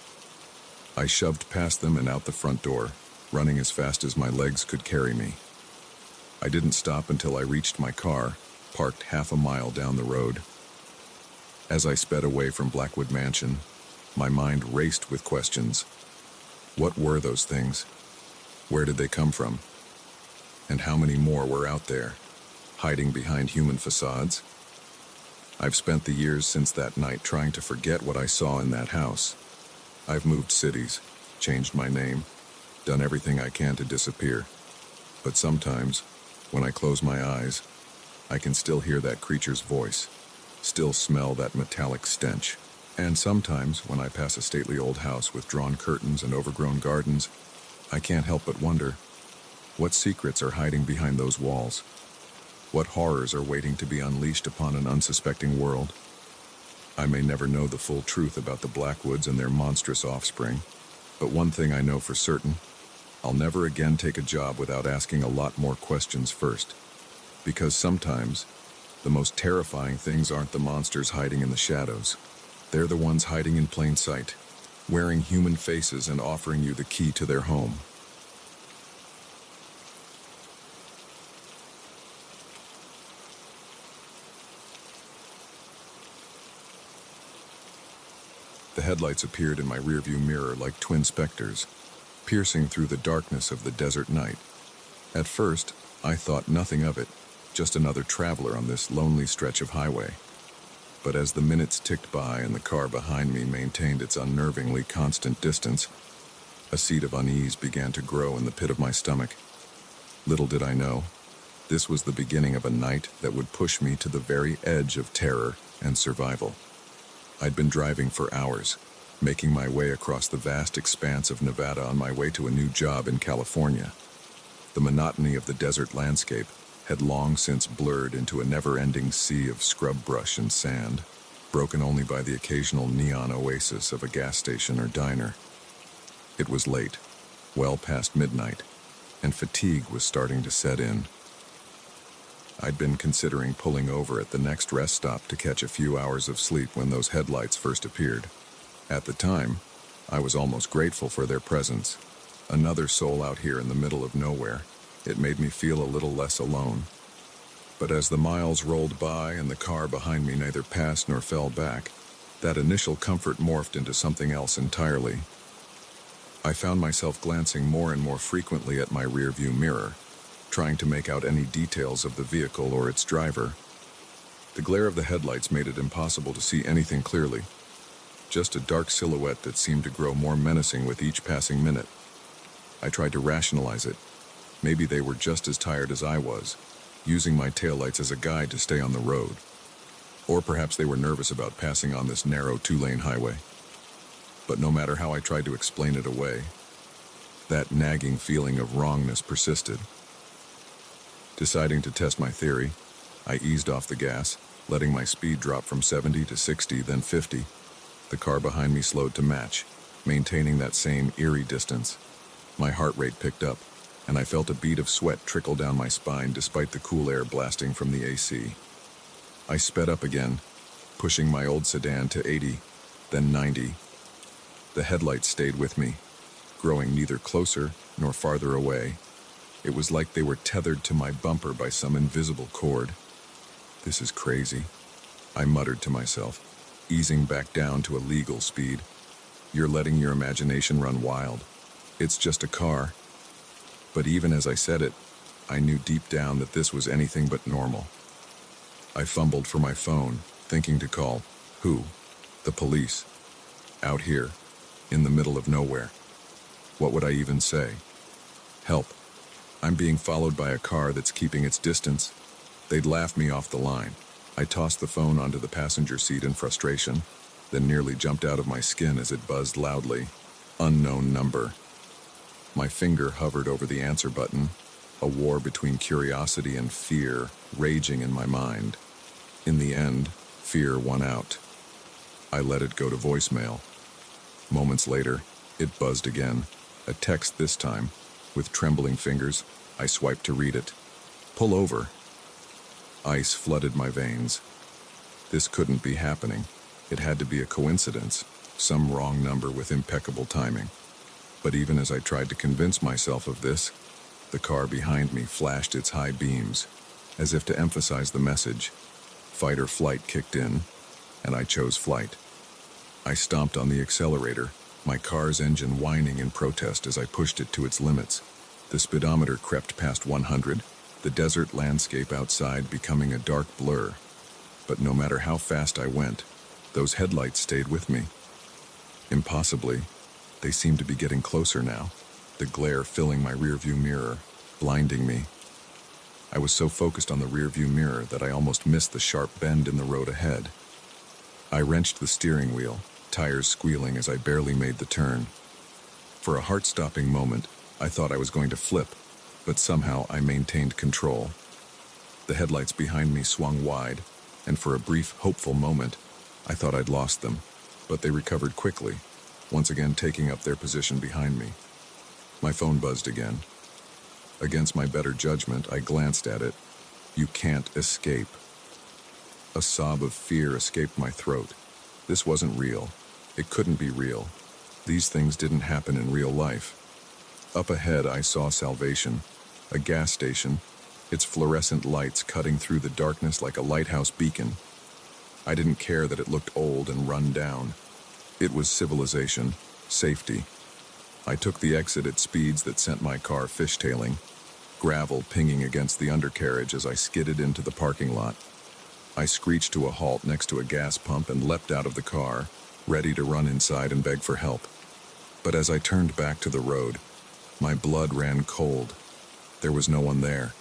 I shoved past them and out the front door, running as fast as my legs could carry me. I didn't stop until I reached my car, parked half a mile down the road. As I sped away from Blackwood Mansion, my mind raced with questions. What were those things? Where did they come from? And how many more were out there, hiding behind human facades? I've spent the years since that night trying to forget what I saw in that house. I've moved cities, changed my name, done everything I can to disappear. But sometimes, when I close my eyes, I can still hear that creature's voice, still smell that metallic stench. And sometimes, when I pass a stately old house with drawn curtains and overgrown gardens, I can't help but wonder, what secrets are hiding behind those walls? What horrors are waiting to be unleashed upon an unsuspecting world? I may never know the full truth about the Blackwoods and their monstrous offspring, but one thing I know for certain, I'll never again take a job without asking a lot more questions first. Because sometimes, the most terrifying things aren't the monsters hiding in the shadows. They're the ones hiding in plain sight, wearing human faces and offering you the key to their home. The headlights appeared in my rearview mirror like twin specters, piercing through the darkness of the desert night. At first, I thought nothing of it, just another traveler on this lonely stretch of highway. But as the minutes ticked by and the car behind me maintained its unnervingly constant distance, a seed of unease began to grow in the pit of my stomach. Little did I know, this was the beginning of a night that would push me to the very edge of terror and survival. I'd been driving for hours, making my way across the vast expanse of Nevada on my way to a new job in California. The monotony of the desert landscape had long since blurred into a never-ending sea of scrub brush and sand, broken only by the occasional neon oasis of a gas station or diner. It was late, well past midnight, and fatigue was starting to set in. I'd been considering pulling over at the next rest stop to catch a few hours of sleep when those headlights first appeared. At the time, I was almost grateful for their presence. Another soul out here in the middle of nowhere. It made me feel a little less alone. But as the miles rolled by and the car behind me neither passed nor fell back, that initial comfort morphed into something else entirely. I found myself glancing more and more frequently at my rearview mirror, trying to make out any details of the vehicle or its driver. The glare of the headlights made it impossible to see anything clearly, just a dark silhouette that seemed to grow more menacing with each passing minute. I tried to rationalize it. Maybe they were just as tired as I was, using my taillights as a guide to stay on the road. Or perhaps they were nervous about passing on this narrow two-lane highway. But no matter how I tried to explain it away, that nagging feeling of wrongness persisted. Deciding to test my theory, I eased off the gas, letting my speed drop from 70 to 60, then 50. The car behind me slowed to match, maintaining that same eerie distance. My heart rate picked up, and I felt a bead of sweat trickle down my spine despite the cool air blasting from the AC. I sped up again, pushing my old sedan to 80, then 90. The headlights stayed with me, growing neither closer nor farther away. It was like they were tethered to my bumper by some invisible cord. This is crazy, I muttered to myself, easing back down to a legal speed. You're letting your imagination run wild. It's just a car. But even as I said it, I knew deep down that this was anything but normal. I fumbled for my phone, thinking to call, who? The police. Out here, in the middle of nowhere. What would I even say? Help. I'm being followed by a car that's keeping its distance. They'd laugh me off the line. I tossed the phone onto the passenger seat in frustration, then nearly jumped out of my skin as it buzzed loudly. Unknown number. My finger hovered over the answer button, a war between curiosity and fear raging in my mind. In the end, fear won out. I let it go to voicemail. Moments later, it buzzed again, a text this time. With trembling fingers, I swiped to read it. Pull over. Ice flooded my veins. This couldn't be happening. It had to be a coincidence, some wrong number with impeccable timing. But even as I tried to convince myself of this, the car behind me flashed its high beams, as if to emphasize the message. Fight or flight kicked in, and I chose flight. I stomped on the accelerator, my car's engine whining in protest as I pushed it to its limits. The speedometer crept past 100, the desert landscape outside becoming a dark blur. But no matter how fast I went, those headlights stayed with me. Impossibly, they seemed to be getting closer now, the glare filling my rearview mirror, blinding me. I was so focused on the rearview mirror that I almost missed the sharp bend in the road ahead. I wrenched the steering wheel, tires squealing as I barely made the turn. For a heart-stopping moment, I thought I was going to flip, but somehow I maintained control. The headlights behind me swung wide, and for a brief, hopeful moment, I thought I'd lost them, but they recovered quickly, once again taking up their position behind me. My phone buzzed again. Against my better judgment, I glanced at it. You can't escape. A sob of fear escaped my throat. This wasn't real. It couldn't be real. These things didn't happen in real life. Up ahead, I saw salvation, a gas station, its fluorescent lights cutting through the darkness like a lighthouse beacon. I didn't care that it looked old and run down. It was civilization, safety. I took the exit at speeds that sent my car fishtailing, gravel pinging against the undercarriage as I skidded into the parking lot. I screeched to a halt next to a gas pump and leapt out of the car, ready to run inside and beg for help. But as I turned back to the road, my blood ran cold. There was no one there.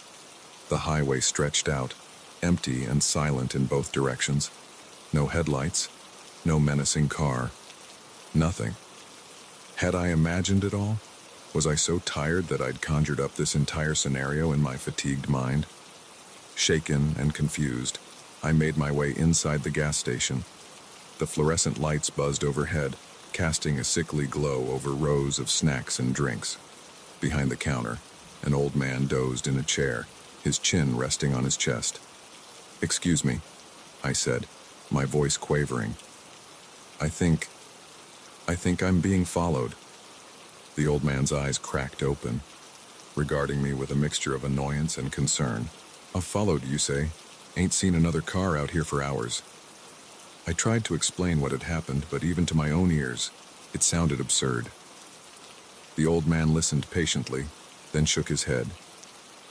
The highway stretched out, empty and silent in both directions. No headlights, no menacing car, nothing. Had I imagined it all? Was I so tired that I'd conjured up this entire scenario in my fatigued mind? Shaken and confused, I made my way inside the gas station. The fluorescent lights buzzed overhead, casting a sickly glow over rows of snacks and drinks. Behind the counter, an old man dozed in a chair, his chin resting on his chest. "Excuse me," I said, my voice quavering. I think I'm being followed." The old man's eyes cracked open, regarding me with a mixture of annoyance and concern. "Followed, you say? Ain't seen another car out here for hours." I tried to explain what had happened, but even to my own ears, it sounded absurd. The old man listened patiently, then shook his head.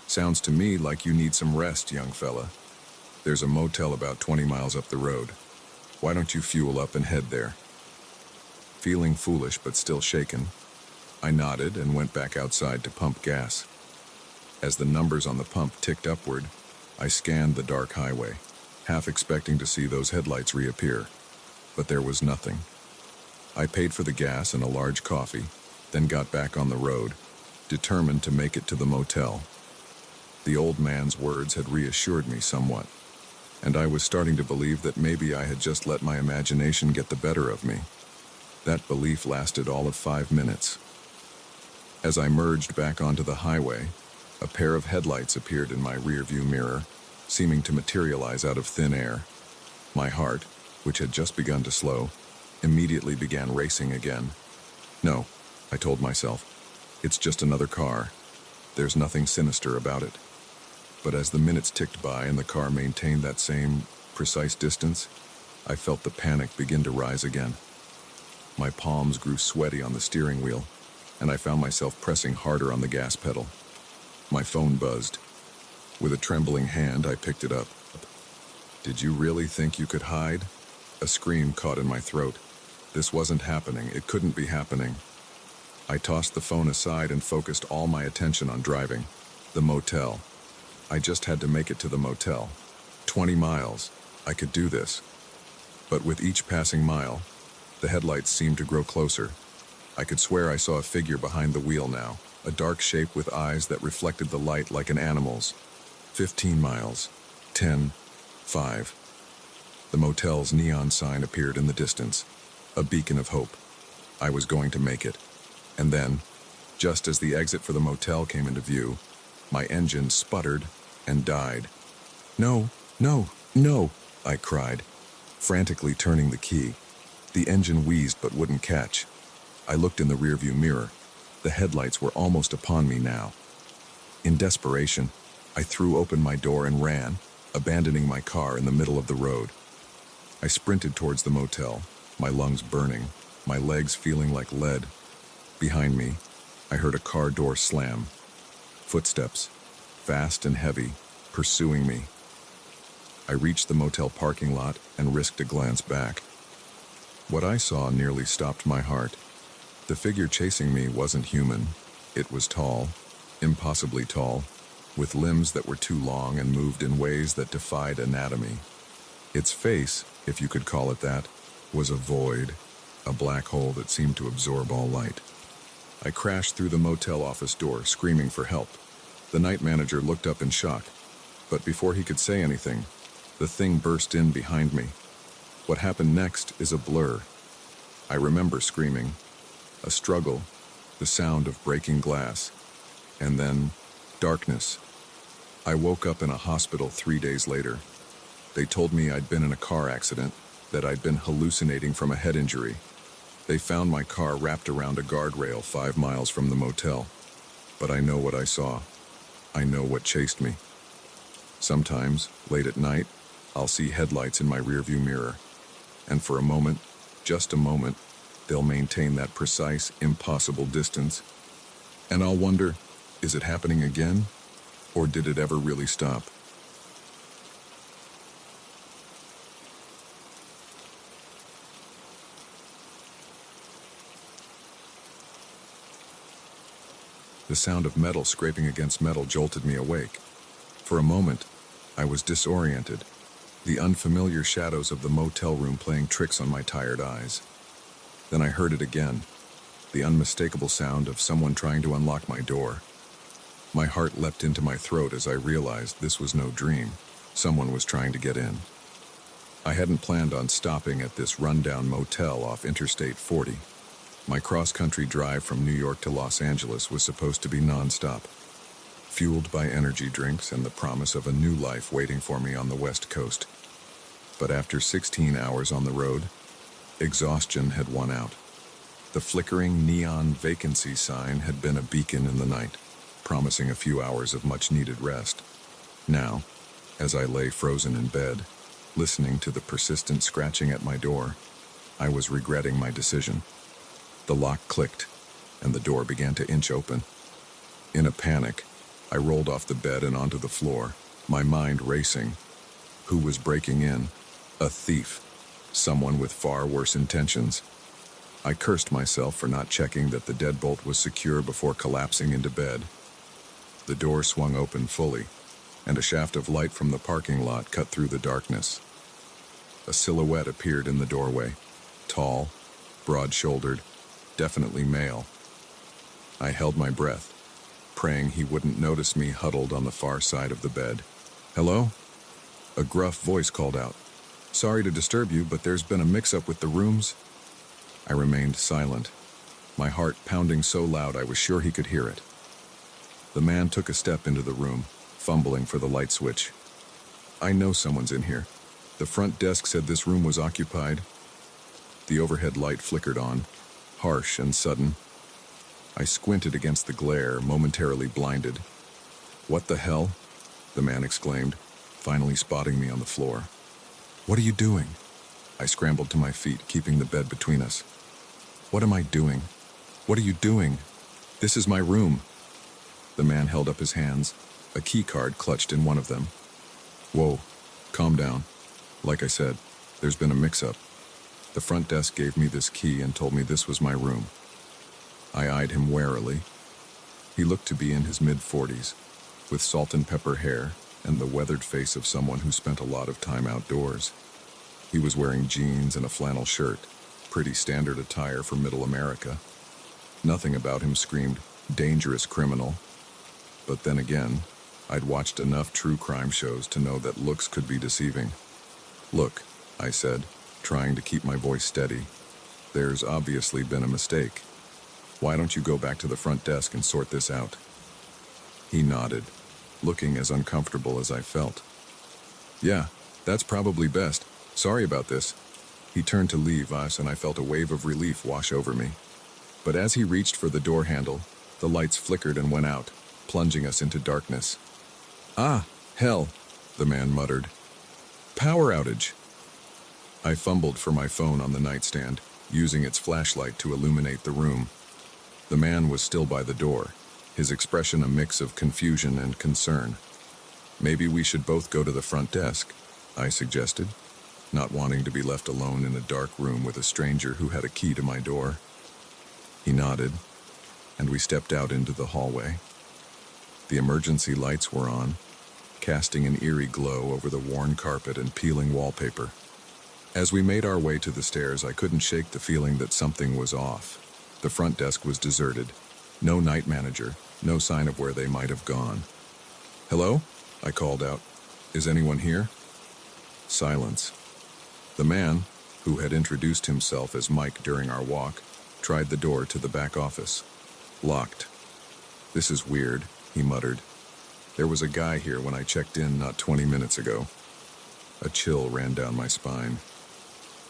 "Sounds to me like you need some rest, young fella. There's a motel about 20 miles up the road. Why don't you fuel up and head there?" Feeling foolish but still shaken, I nodded and went back outside to pump gas. As the numbers on the pump ticked upward, I scanned the dark highway, half expecting to see those headlights reappear. But there was nothing. I paid for the gas and a large coffee, then got back on the road, determined to make it to the motel. The old man's words had reassured me somewhat. and I was starting to believe that maybe I had just let my imagination get the better of me. That belief lasted all of 5 minutes. As I merged back onto the highway, a pair of headlights appeared in my rearview mirror, seeming to materialize out of thin air. My heart, which had just begun to slow, immediately began racing again. No, I told myself, it's just another car. There's nothing sinister about it. But as the minutes ticked by and the car maintained that same precise distance, I felt the panic begin to rise again. My palms grew sweaty on the steering wheel, and I found myself pressing harder on the gas pedal. My phone buzzed. With a trembling hand, I picked it up. Did you really think you could hide? A scream caught in my throat. This wasn't happening. It couldn't be happening. I tossed the phone aside and focused all my attention on driving. The motel. I just had to make it to the motel. 20 miles. I could do this. But with each passing mile, the headlights seemed to grow closer. I could swear I saw a figure behind the wheel now, a dark shape with eyes that reflected the light like an animal's. 15 miles. 10. 5. The motel's neon sign appeared in the distance, a beacon of hope. I was going to make it. And then, just as the exit for the motel came into view, my engine sputtered and died. No, no, no, I cried, frantically turning the key. The engine wheezed but wouldn't catch. I looked in the rearview mirror. The headlights were almost upon me now. In desperation, I threw open my door and ran, abandoning my car in the middle of the road. I sprinted towards the motel, my lungs burning, my legs feeling like lead. Behind me, I heard a car door slam. Footsteps, fast and heavy, pursuing me. I reached the motel parking lot and risked a glance back. What I saw nearly stopped my heart. The figure chasing me wasn't human. It was tall, impossibly tall, with limbs that were too long and moved in ways that defied anatomy. Its face, if you could call it that, was a void, a black hole that seemed to absorb all light. I crashed through the motel office door, screaming for help. The night manager looked up in shock, but before he could say anything, the thing burst in behind me. What happened next is a blur. I remember screaming, a struggle, the sound of breaking glass, and then darkness. I woke up in a hospital 3 days later. They told me I'd been in a car accident, that I'd been hallucinating from a head injury. They found my car wrapped around a guardrail 5 miles from the motel. But I know what I saw. I know what chased me. Sometimes, late at night, I'll see headlights in my rearview mirror. And for a moment, just a moment, they'll maintain that precise, impossible distance. And I'll wonder, is it happening again? Or did it ever really stop? The sound of metal scraping against metal jolted me awake. For a moment, I was disoriented, the unfamiliar shadows of the motel room playing tricks on my tired eyes. Then I heard it again, the unmistakable sound of someone trying to unlock my door. My heart leapt into my throat as I realized this was no dream. Someone was trying to get in. I hadn't planned on stopping at this rundown motel off Interstate 40. My cross-country drive from New York to Los Angeles was supposed to be non-stop, fueled by energy drinks and the promise of a new life waiting for me on the West Coast. But after 16 hours on the road, exhaustion had won out. The flickering neon vacancy sign had been a beacon in the night, promising a few hours of much-needed rest. Now, as I lay frozen in bed, listening to the persistent scratching at my door, I was regretting my decision. The lock clicked, and the door began to inch open. In a panic, I rolled off the bed and onto the floor, my mind racing. Who was breaking in? A thief. Someone with far worse intentions. I cursed myself for not checking that the deadbolt was secure before collapsing into bed. The door swung open fully, and a shaft of light from the parking lot cut through the darkness. A silhouette appeared in the doorway, tall, broad-shouldered, definitely male. I held my breath, praying he wouldn't notice me huddled on the far side of the bed. "Hello?" A gruff voice called out, "Sorry to disturb you, but there's been a mix-up with the rooms." I remained silent, my heart pounding so loud I was sure he could hear it. The man took a step into the room, fumbling for the light switch. "I know someone's in here. The front desk said this room was occupied." The overhead light flickered on, harsh and sudden. I squinted against the glare, momentarily blinded. "What the hell?" the man exclaimed, finally spotting me on the floor. "What are you doing?" I scrambled to my feet, keeping the bed between us. "What am I doing? What are you doing? This is my room." The man held up his hands, a key card clutched in one of them. "Whoa, calm down. Like I said, there's been a mix-up. The front desk gave me this key and told me this was my room." I eyed him warily. He looked to be in his mid-40s, with salt and pepper hair and the weathered face of someone who spent a lot of time outdoors. He was wearing jeans and a flannel shirt, pretty standard attire for Middle America. Nothing about him screamed dangerous criminal. But then again, I'd watched enough true crime shows to know that looks could be deceiving. "Look," I said, trying to keep my voice steady. "There's obviously been a mistake. Why don't you go back to the front desk and sort this out?" He nodded, looking as uncomfortable as I felt. "Yeah, that's probably best. Sorry about this." He turned to leave us, and I felt a wave of relief wash over me. But as he reached for the door handle, the lights flickered and went out, plunging us into darkness. "Ah, hell," the man muttered. "Power outage." I fumbled for my phone on the nightstand, using its flashlight to illuminate the room. The man was still by the door, his expression a mix of confusion and concern. "Maybe we should both go to the front desk," I suggested, not wanting to be left alone in a dark room with a stranger who had a key to my door. He nodded, and we stepped out into the hallway. The emergency lights were on, casting an eerie glow over the worn carpet and peeling wallpaper. As we made our way to the stairs, I couldn't shake the feeling that something was off. The front desk was deserted. No night manager, no sign of where they might have gone. "Hello?" I called out. "Is anyone here?" Silence. The man, who had introduced himself as Mike during our walk, tried the door to the back office. Locked. "This is weird," he muttered. "There was a guy here when I checked in not 20 minutes ago." A chill ran down my spine.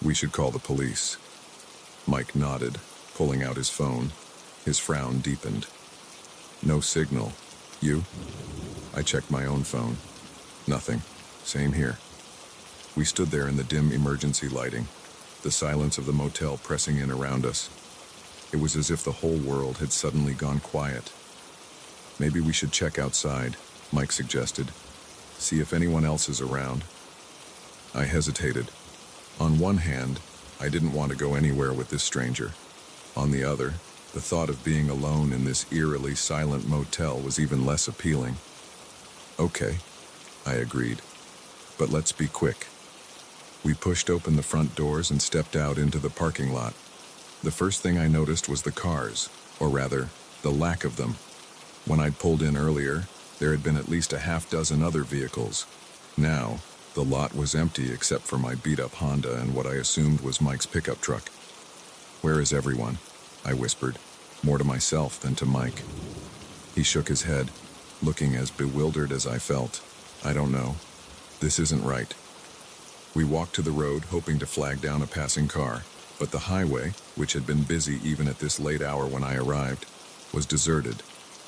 "We should call the police." Mike nodded, pulling out his phone. His frown deepened. "No signal. You?" I checked my own phone. "Nothing. Same here." We stood there in the dim emergency lighting, the silence of the motel pressing in around us. It was as if the whole world had suddenly gone quiet. "Maybe we should check outside," Mike suggested. "See if anyone else is around." I hesitated. On one hand, I didn't want to go anywhere with this stranger. On the other, the thought of being alone in this eerily silent motel was even less appealing. "Okay," I agreed. "But let's be quick." We pushed open the front doors and stepped out into the parking lot. The first thing I noticed was the cars, or rather, the lack of them. When I'd pulled in earlier, there had been at least a half dozen other vehicles. Now, the lot was empty except for my beat-up Honda and what I assumed was Mike's pickup truck. "Where is everyone?" I whispered, more to myself than to Mike. He shook his head, looking as bewildered as I felt. "I don't know. This isn't right." We walked to the road, hoping to flag down a passing car, but the highway, which had been busy even at this late hour when I arrived, was deserted.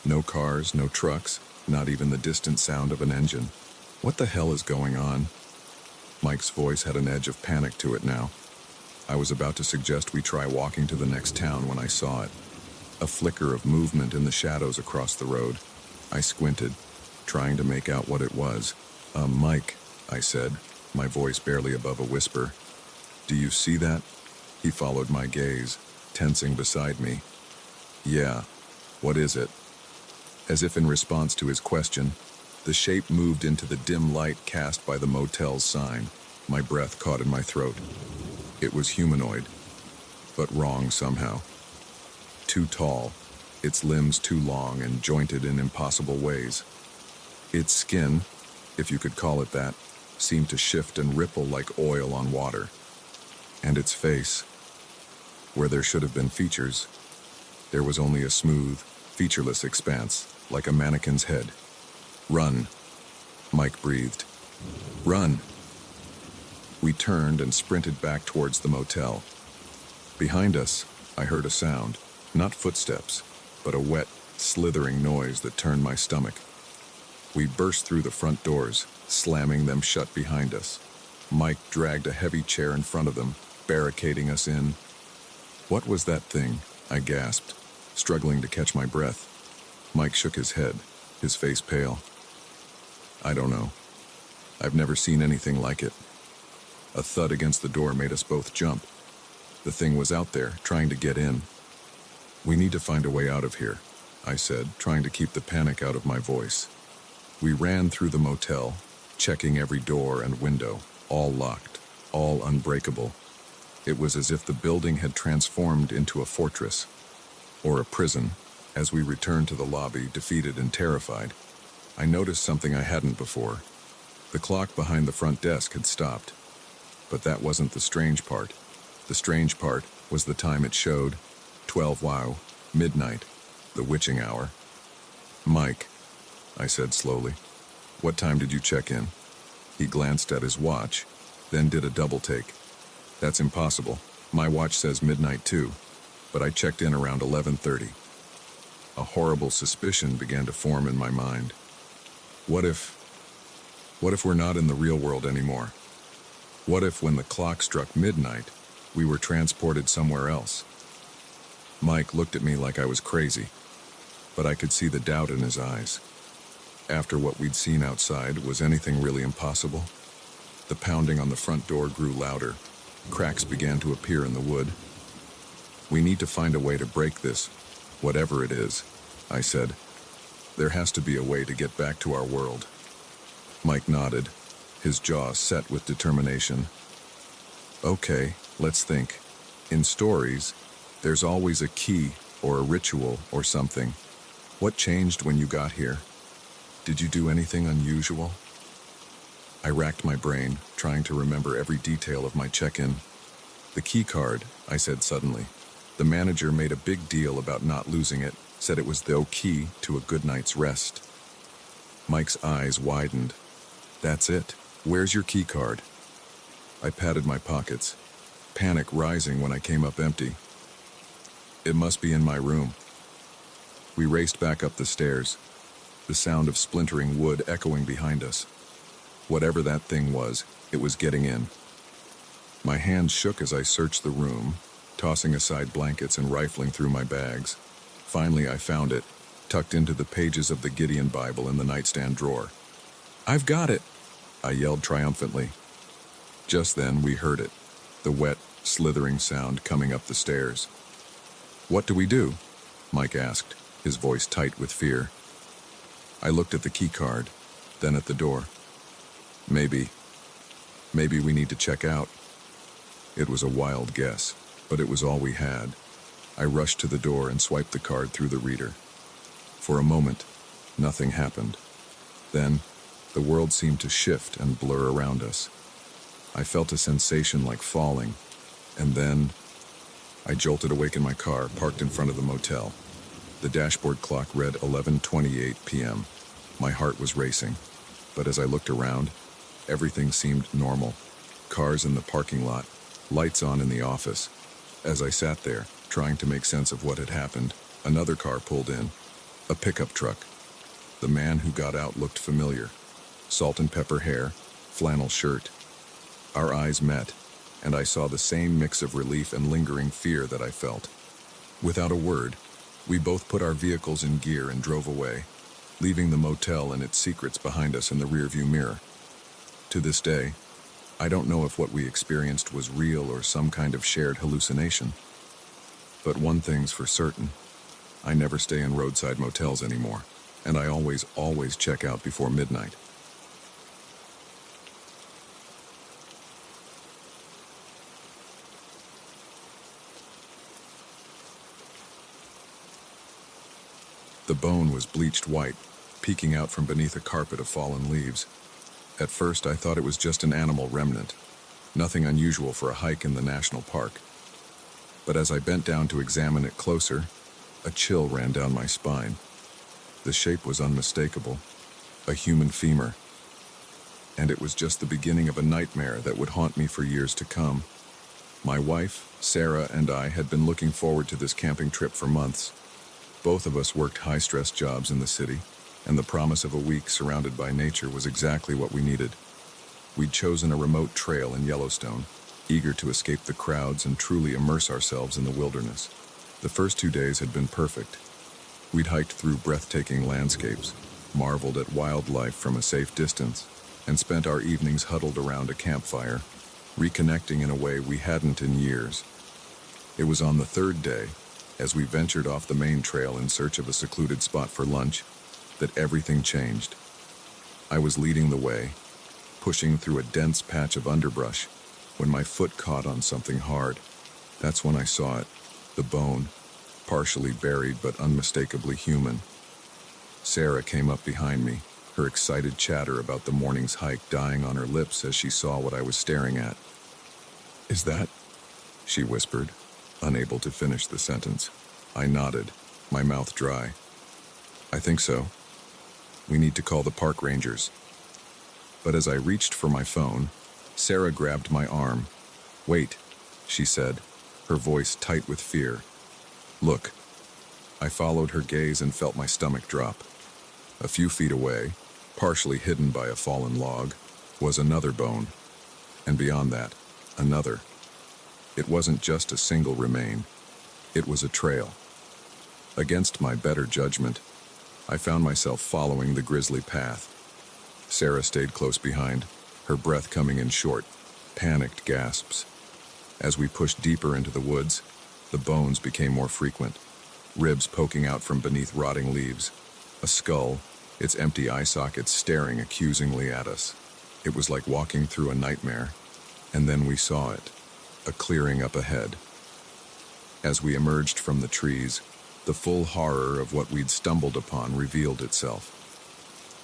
No cars, no trucks, not even the distant sound of an engine. What the hell is going on? Mike's voice had an edge of panic to it now. I was about to suggest we try walking to the next town when I saw it. A flicker of movement in the shadows across the road. I squinted, trying to make out what it was. Mike," I said, my voice barely above a whisper. "Do you see that?" He followed my gaze, tensing beside me. "Yeah. What is it?" As if in response to his question, the shape moved into the dim light cast by the motel's sign. My breath caught in my throat. It was humanoid, but wrong somehow. Too tall, its limbs too long and jointed in impossible ways. Its skin, if you could call it that, seemed to shift and ripple like oil on water. And its face, where there should have been features, there was only a smooth, featureless expanse, like a mannequin's head. "Run," Mike breathed. "Run!" We turned and sprinted back towards the motel. Behind us, I heard a sound, not footsteps, but a wet, slithering noise that turned my stomach. We burst through the front doors, slamming them shut behind us. Mike dragged a heavy chair in front of them, barricading us in. "What was that thing?" I gasped, struggling to catch my breath. Mike shook his head, his face pale. "I don't know. I've never seen anything like it." A thud against the door made us both jump. The thing was out there, trying to get in. "We need to find a way out of here," I said, trying to keep the panic out of my voice. We ran through the motel, checking every door and window, all locked, all unbreakable. It was as if the building had transformed into a fortress, or a prison. As we returned to the lobby, defeated and terrified, I noticed something I hadn't before. The clock behind the front desk had stopped. But that wasn't the strange part. The strange part was the time it showed. 12 wow, midnight, the witching hour. "Mike," I said slowly, "what time did you check in?" He glanced at his watch, then did a double take. "That's impossible. My watch says midnight too, but I checked in around 11:30. A horrible suspicion began to form in my mind. What if we're not in the real world anymore? What if when the clock struck midnight, we were transported somewhere else? Mike looked at me like I was crazy, but I could see the doubt in his eyes. After what we'd seen outside, was anything really impossible? The pounding on the front door grew louder. Cracks began to appear in the wood. "We need to find a way to break this, whatever it is," I said. "There has to be a way to get back to our world." Mike nodded, his jaw set with determination. "Okay, let's think. In stories, there's always a key or a ritual or something. What changed when you got here? Did you do anything unusual?" I racked my brain, trying to remember every detail of my check-in. "The key card," I said suddenly. "The manager made a big deal about not losing it, said it was the key to a good night's rest." Mike's eyes widened. "That's it. Where's your key card?" I patted my pockets, panic rising when I came up empty. "It must be in my room." We raced back up the stairs, the sound of splintering wood echoing behind us. Whatever that thing was, it was getting in. My hands shook as I searched the room, tossing aside blankets and rifling through my bags. Finally, I found it, tucked into the pages of the Gideon Bible in the nightstand drawer. "I've got it!" I yelled triumphantly. Just then, we heard it, the wet, slithering sound coming up the stairs. "What do we do?" Mike asked, his voice tight with fear. I looked at the key card, then at the door. Maybe we need to check out." It was a wild guess, but it was all we had. I rushed to the door and swiped the card through the reader. For a moment, nothing happened. Then, the world seemed to shift and blur around us. I felt a sensation like falling, and then I jolted awake in my car, parked in front of the motel. The dashboard clock read 11:28 p.m. My heart was racing, but as I looked around, everything seemed normal. Cars in the parking lot, lights on in the office. As I sat there, trying to make sense of what had happened, another car pulled in. A pickup truck. The man who got out looked familiar. Salt and pepper hair, flannel shirt. Our eyes met, and I saw the same mix of relief and lingering fear that I felt. Without a word, we both put our vehicles in gear and drove away, leaving the motel and its secrets behind us in the rearview mirror. To this day, I don't know if what we experienced was real or some kind of shared hallucination. But one thing's for certain. I never stay in roadside motels anymore, and I always check out before midnight. The bone was bleached white, peeking out from beneath a carpet of fallen leaves. At first, I thought it was just an animal remnant, nothing unusual for a hike in the national park. But as I bent down to examine it closer, a chill ran down my spine. The shape was unmistakable, a human femur. And it was just the beginning of a nightmare that would haunt me for years to come. My wife, Sarah, and I had been looking forward to this camping trip for months. Both of us worked high-stress jobs in the city, and the promise of a week surrounded by nature was exactly what we needed. We'd chosen a remote trail in Yellowstone, eager to escape the crowds and truly immerse ourselves in the wilderness. The first 2 days had been perfect. We'd hiked through breathtaking landscapes, marveled at wildlife from a safe distance, and spent our evenings huddled around a campfire, reconnecting in a way we hadn't in years. It was on the third day, as we ventured off the main trail in search of a secluded spot for lunch, that everything changed. I was leading the way, pushing through a dense patch of underbrush, when my foot caught on something hard. That's when I saw it, the bone, partially buried but unmistakably human. Sarah came up behind me, her excited chatter about the morning's hike dying on her lips as she saw what I was staring at. "Is that?" she whispered, unable to finish the sentence. I nodded, my mouth dry. "I think so. We need to call the park rangers." But as I reached for my phone, Sarah grabbed my arm. "Wait," she said, her voice tight with fear. "Look." I followed her gaze and felt my stomach drop. A few feet away, partially hidden by a fallen log, was another bone. And beyond that, another. It wasn't just a single remain. It was a trail. Against my better judgment, I found myself following the grisly path. Sarah stayed close behind, her breath coming in short, panicked gasps. As we pushed deeper into the woods, the bones became more frequent, ribs poking out from beneath rotting leaves, a skull, its empty eye sockets staring accusingly at us. It was like walking through a nightmare, and then we saw it, a clearing up ahead. As we emerged from the trees, the full horror of what we'd stumbled upon revealed itself.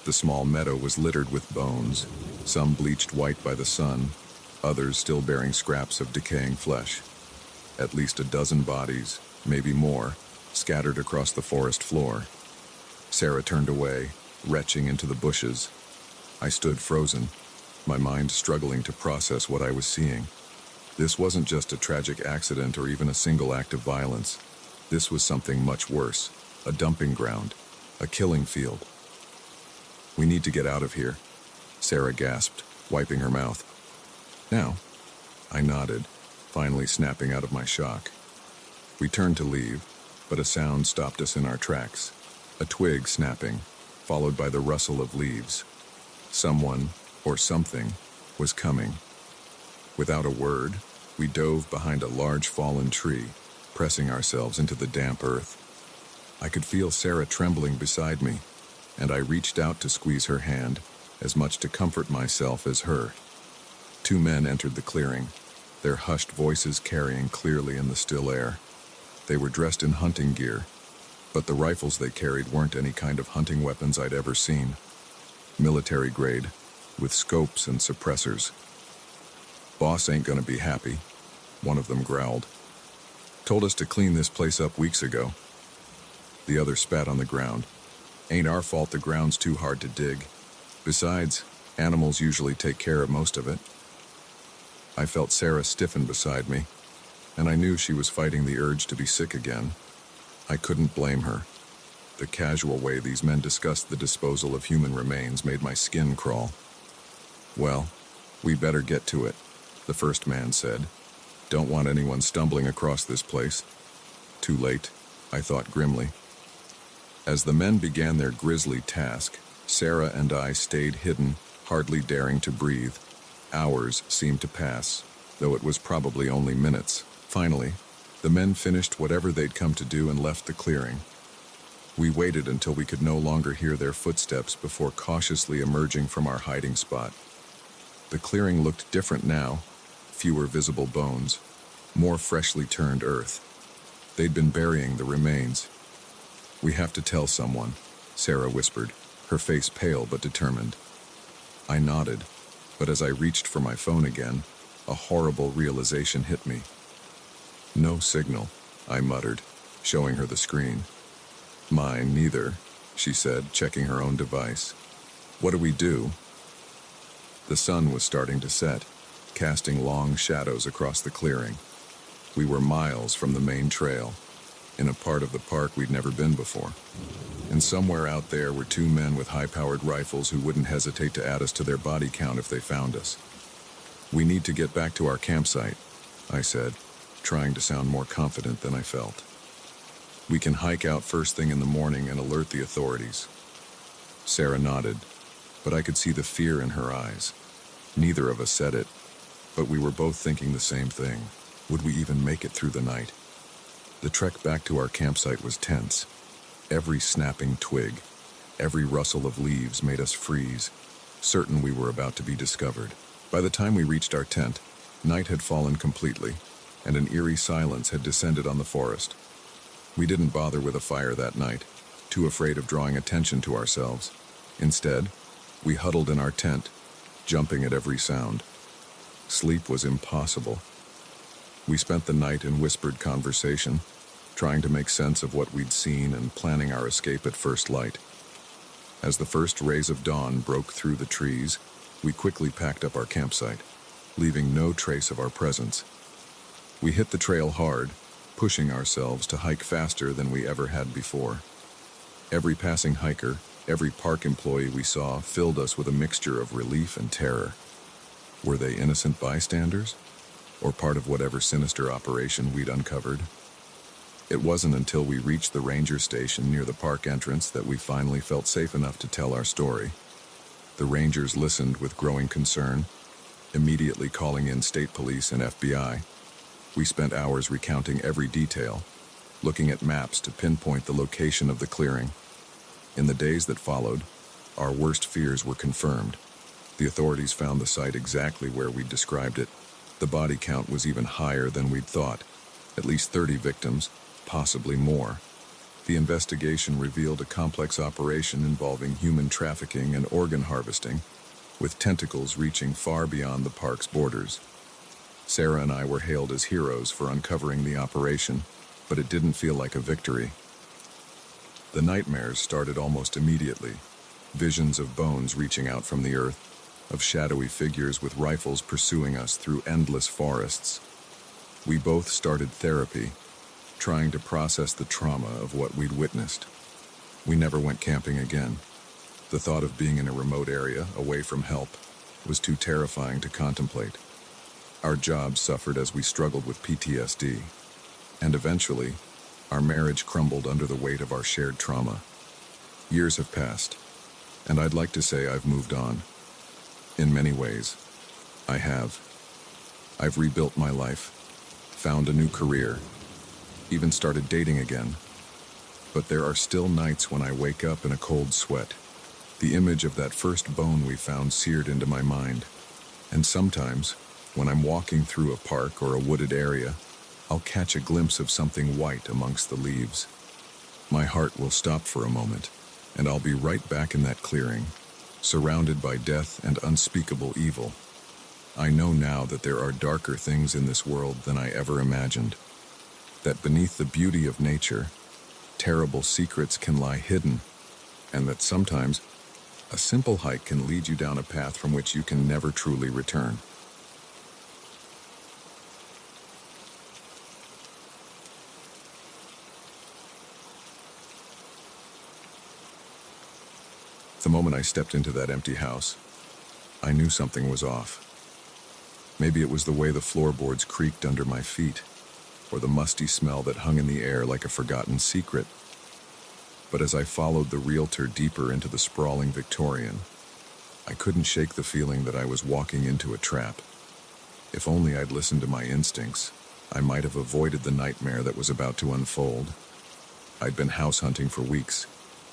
The small meadow was littered with bones, some bleached white by the sun, others still bearing scraps of decaying flesh. At least a dozen bodies, maybe more, scattered across the forest floor. Sarah turned away, retching into the bushes. I stood frozen, my mind struggling to process what I was seeing. This wasn't just a tragic accident or even a single act of violence. This was something much worse, a dumping ground, a killing field. "We need to get out of here," Sarah gasped, wiping her mouth. "Now?" I nodded, finally snapping out of my shock. We turned to leave, but a sound stopped us in our tracks, a twig snapping, followed by the rustle of leaves. Someone, or something, was coming. Without a word, we dove behind a large fallen tree, pressing ourselves into the damp earth. I could feel Sarah trembling beside me, and I reached out to squeeze her hand, as much to comfort myself as her. 2 men entered the clearing, their hushed voices carrying clearly in the still air. They were dressed in hunting gear, but the rifles they carried weren't any kind of hunting weapons I'd ever seen. Military grade, with scopes and suppressors. "Boss ain't gonna be happy," one of them growled. "Told us to clean this place up weeks ago." The other spat on the ground. "Ain't our fault the ground's too hard to dig. Besides, animals usually take care of most of it." I felt Sarah stiffen beside me, and I knew she was fighting the urge to be sick again. I couldn't blame her. The casual way these men discussed the disposal of human remains made my skin crawl. "Well, we better get to it," the first man said. "Don't want anyone stumbling across this place." Too late, I thought grimly. As the men began their grisly task, Sarah and I stayed hidden, hardly daring to breathe. Hours seemed to pass, though it was probably only minutes. Finally, the men finished whatever they'd come to do and left the clearing. We waited until we could no longer hear their footsteps before cautiously emerging from our hiding spot. The clearing looked different now, fewer visible bones, more freshly turned earth. They'd been burying the remains. "We have to tell someone," Sarah whispered, her face pale but determined. I nodded, but as I reached for my phone again, a horrible realization hit me. No signal, I muttered, showing her the screen. Mine neither, she said, checking her own device. What do we do? The sun was starting to set, casting long shadows across the clearing. We were miles from the main trail, in a part of the park we'd never been before. And somewhere out there were two men with high-powered rifles who wouldn't hesitate to add us to their body count if they found us. We need to get back to our campsite, I said, trying to sound more confident than I felt. We can hike out first thing in the morning and alert the authorities. Sarah nodded, but I could see the fear in her eyes. Neither of us said it, but we were both thinking the same thing. Would we even make it through the night? The trek back to our campsite was tense. Every snapping twig, every rustle of leaves made us freeze, certain we were about to be discovered. By the time we reached our tent, night had fallen completely, and an eerie silence had descended on the forest. We didn't bother with a fire that night, too afraid of drawing attention to ourselves. Instead, we huddled in our tent, jumping at every sound. Sleep was impossible. We spent the night in whispered conversation, trying to make sense of what we'd seen and planning our escape at first light. As the first rays of dawn broke through the trees, we quickly packed up our campsite, leaving no trace of our presence. We hit the trail hard, pushing ourselves to hike faster than we ever had before. Every passing hiker, every park employee we saw filled us with a mixture of relief and terror. Were they innocent bystanders, or part of whatever sinister operation we'd uncovered? It wasn't until we reached the ranger station near the park entrance that we finally felt safe enough to tell our story. The rangers listened with growing concern, immediately calling in state police and FBI. We spent hours recounting every detail, looking at maps to pinpoint the location of the clearing. In the days that followed, our worst fears were confirmed. The authorities found the site exactly where we'd described it. The body count was even higher than we'd thought, at least 30 victims, possibly more. The investigation revealed a complex operation involving human trafficking and organ harvesting, with tentacles reaching far beyond the park's borders. Sarah and I were hailed as heroes for uncovering the operation, but it didn't feel like a victory. The nightmares started almost immediately, visions of bones reaching out from the earth, of shadowy figures with rifles pursuing us through endless forests. We both started therapy, trying to process the trauma of what we'd witnessed. We never went camping again. The thought of being in a remote area, away from help, was too terrifying to contemplate. Our jobs suffered as we struggled with PTSD, and eventually, our marriage crumbled under the weight of our shared trauma. Years have passed, and I'd like to say I've moved on. In many ways, I have. I've rebuilt my life, found a new career, even started dating again. But there are still nights when I wake up in a cold sweat, the image of that first bone we found seared into my mind. And sometimes, when I'm walking through a park or a wooded area, I'll catch a glimpse of something white amongst the leaves. My heart will stop for a moment, and I'll be right back in that clearing, surrounded by death and unspeakable evil. I know now that there are darker things in this world than I ever imagined. That beneath the beauty of nature, terrible secrets can lie hidden, and that sometimes a simple hike can lead you down a path from which you can never truly return. The moment I stepped into that empty house, I knew something was off. Maybe it was the way the floorboards creaked under my feet, or the musty smell that hung in the air like a forgotten secret. But as I followed the realtor deeper into the sprawling Victorian, I couldn't shake the feeling that I was walking into a trap. If only I'd listened to my instincts, I might have avoided the nightmare that was about to unfold. I'd been house hunting for weeks,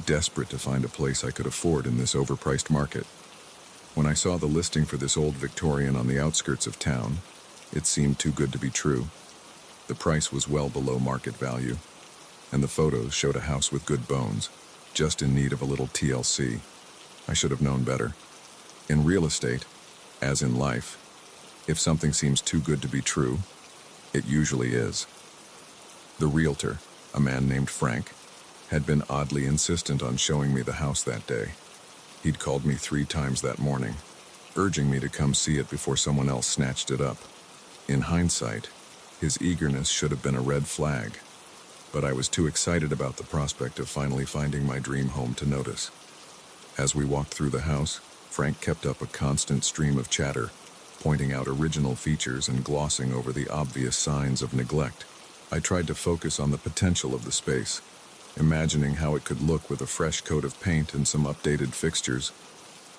desperate to find a place I could afford in this overpriced market. When I saw the listing for this old Victorian on the outskirts of town, it seemed too good to be true. The price was well below market value, and the photos showed a house with good bones, just in need of a little TLC. I should have known better. In real estate, as in life, if something seems too good to be true, it usually is. The realtor, a man named Frank, had been oddly insistent on showing me the house that day. He'd called me 3 times that morning, urging me to come see it before someone else snatched it up. In hindsight, his eagerness should have been a red flag, but I was too excited about the prospect of finally finding my dream home to notice. As we walked through the house, Frank kept up a constant stream of chatter, pointing out original features and glossing over the obvious signs of neglect. I tried to focus on the potential of the space, imagining how it could look with a fresh coat of paint and some updated fixtures,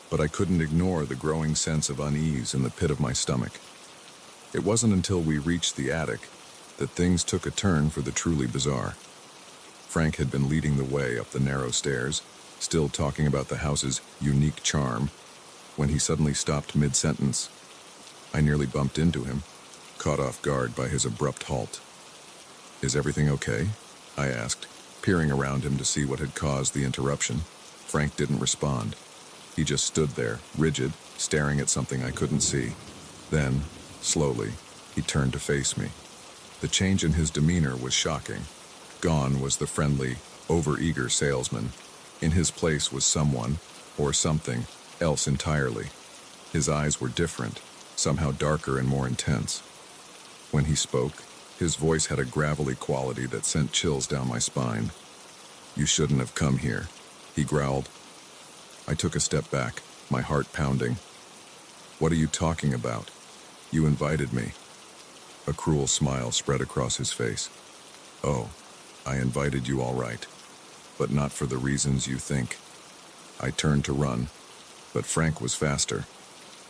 but I couldn't ignore the growing sense of unease in the pit of my stomach. It wasn't until we reached the attic that things took a turn for the truly bizarre. Frank had been leading the way up the narrow stairs, still talking about the house's unique charm, when he suddenly stopped mid-sentence. I nearly bumped into him, caught off guard by his abrupt halt. "Is everything okay?" I asked, peering around him to see what had caused the interruption. Frank didn't respond. He just stood there, rigid, staring at something I couldn't see. Then, slowly, he turned to face me. The change in his demeanor was shocking. Gone was the friendly, over-eager salesman. In his place was someone, or something, else entirely. His eyes were different, somehow darker and more intense. When he spoke, his voice had a gravelly quality that sent chills down my spine. "You shouldn't have come here," he growled. I took a step back, my heart pounding. "What are you talking about? You invited me." A cruel smile spread across his face. "Oh, I invited you all right, but not for the reasons you think." I turned to run, but Frank was faster.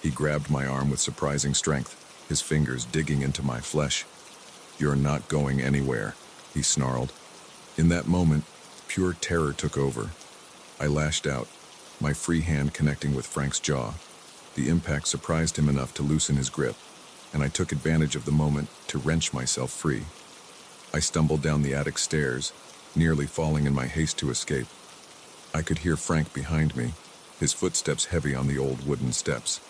He grabbed my arm with surprising strength, his fingers digging into my flesh. "You're not going anywhere," he snarled. In that moment, pure terror took over. I lashed out, my free hand connecting with Frank's jaw. The impact surprised him enough to loosen his grip, and I took advantage of the moment to wrench myself free. I stumbled down the attic stairs, nearly falling in my haste to escape. I could hear Frank behind me, his footsteps heavy on the old wooden steps.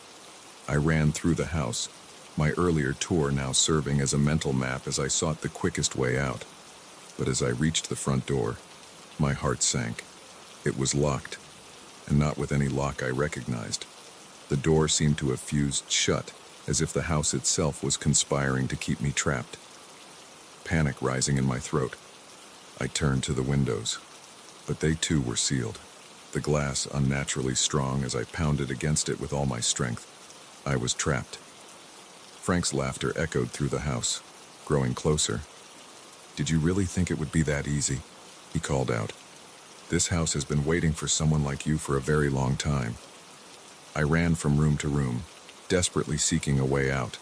I ran through the house, my earlier tour now serving as a mental map as I sought the quickest way out. But as I reached the front door, my heart sank. It was locked, and not with any lock I recognized. The door seemed to have fused shut, as if the house itself was conspiring to keep me trapped. Panic rising in my throat, I turned to the windows, but they too were sealed, the glass unnaturally strong as I pounded against it with all my strength. I was trapped. Frank's laughter echoed through the house, growing closer. "Did you really think it would be that easy?" he called out. "This house has been waiting for someone like you for a very long time." I ran from room to room, desperately seeking a way out.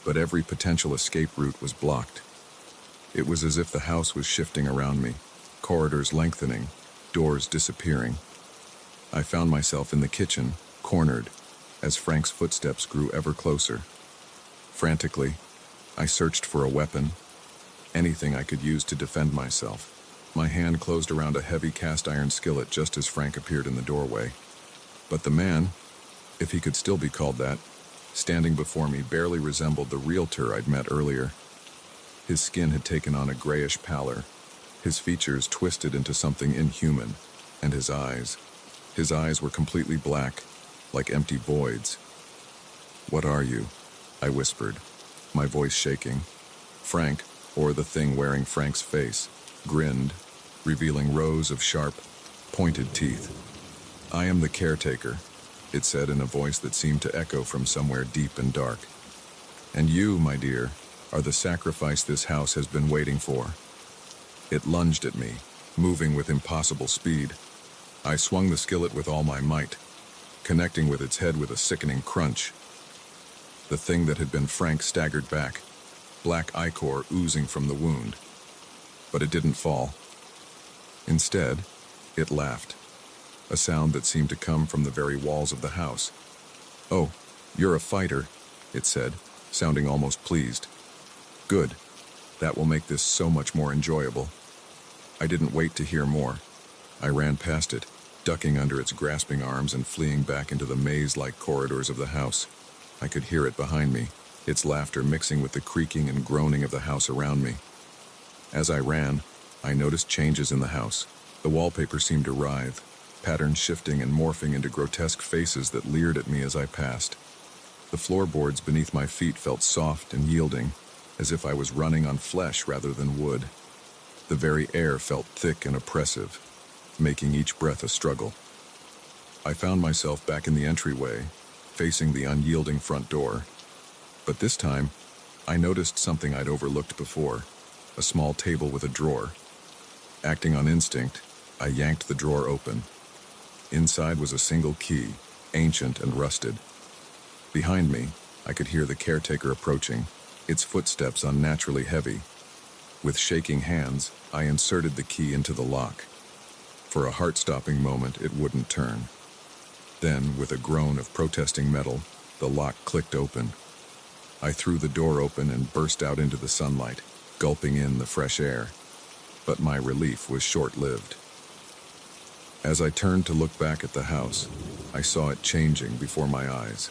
But every potential escape route was blocked. It was as if the house was shifting around me, corridors lengthening, doors disappearing. I found myself in the kitchen, cornered, as Frank's footsteps grew ever closer. Frantically, I searched for a weapon, anything I could use to defend myself. My hand closed around a heavy cast-iron skillet just as Frank appeared in the doorway. But the man, if he could still be called that, standing before me barely resembled the realtor I'd met earlier. His skin had taken on a grayish pallor, his features twisted into something inhuman, and his eyes were completely black, like empty voids. "What are you?" I whispered, my voice shaking. Frank, or the thing wearing Frank's face, grinned, revealing rows of sharp, pointed teeth. "I am the caretaker," it said in a voice that seemed to echo from somewhere deep and dark. "And you, my dear, are the sacrifice this house has been waiting for." It lunged at me, moving with impossible speed. I swung the skillet with all my might, connecting with its head with a sickening crunch. The thing that had been Frank staggered back, black ichor oozing from the wound. But it didn't fall. Instead, it laughed, a sound that seemed to come from the very walls of the house. "Oh, you're a fighter," it said, sounding almost pleased. "Good. That will make this so much more enjoyable." I didn't wait to hear more. I ran past it, ducking under its grasping arms and fleeing back into the maze-like corridors of the house. I could hear it behind me, its laughter mixing with the creaking and groaning of the house around me. As I ran, I noticed changes in the house. The wallpaper seemed to writhe, patterns shifting and morphing into grotesque faces that leered at me as I passed. The floorboards beneath my feet felt soft and yielding, as if I was running on flesh rather than wood. The very air felt thick and oppressive, making each breath a struggle. I found myself back in the entryway, facing the unyielding front door. But this time, I noticed something I'd overlooked before, a small table with a drawer. Acting on instinct, I yanked the drawer open. Inside was a single key, ancient and rusted. Behind me, I could hear the caretaker approaching, its footsteps unnaturally heavy. With shaking hands, I inserted the key into the lock. For a heart-stopping moment, it wouldn't turn. Then, with a groan of protesting metal, the lock clicked open. I threw the door open and burst out into the sunlight, gulping in the fresh air. But my relief was short-lived. As I turned to look back at the house, I saw it changing before my eyes.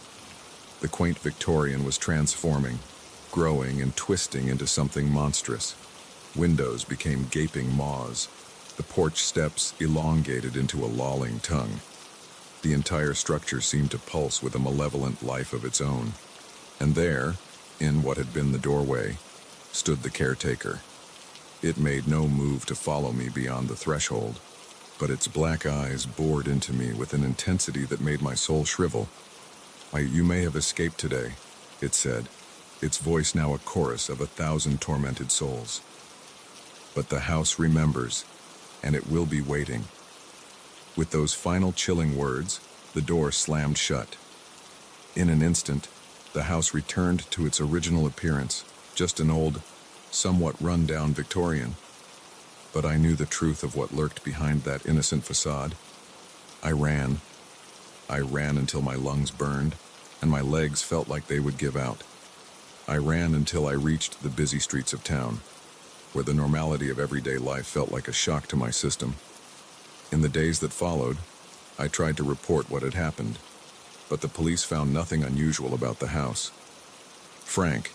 The quaint Victorian was transforming, growing and twisting into something monstrous. Windows became gaping maws. The porch steps elongated into a lolling tongue. The entire structure seemed to pulse with a malevolent life of its own. And there, in what had been the doorway, stood the caretaker. It made no move to follow me beyond the threshold, but its black eyes bored into me with an intensity that made my soul shrivel. "You may have escaped today," it said, its voice now a chorus of 1,000 tormented souls. "But the house remembers, and it will be waiting." With those final chilling words, the door slammed shut. In an instant, the house returned to its original appearance, just an old, somewhat run-down Victorian. But I knew the truth of what lurked behind that innocent facade. I ran. I ran until my lungs burned, and my legs felt like they would give out. I ran until I reached the busy streets of town, where the normality of everyday life felt like a shock to my system. In the days that followed, I tried to report what had happened, but the police found nothing unusual about the house. Frank,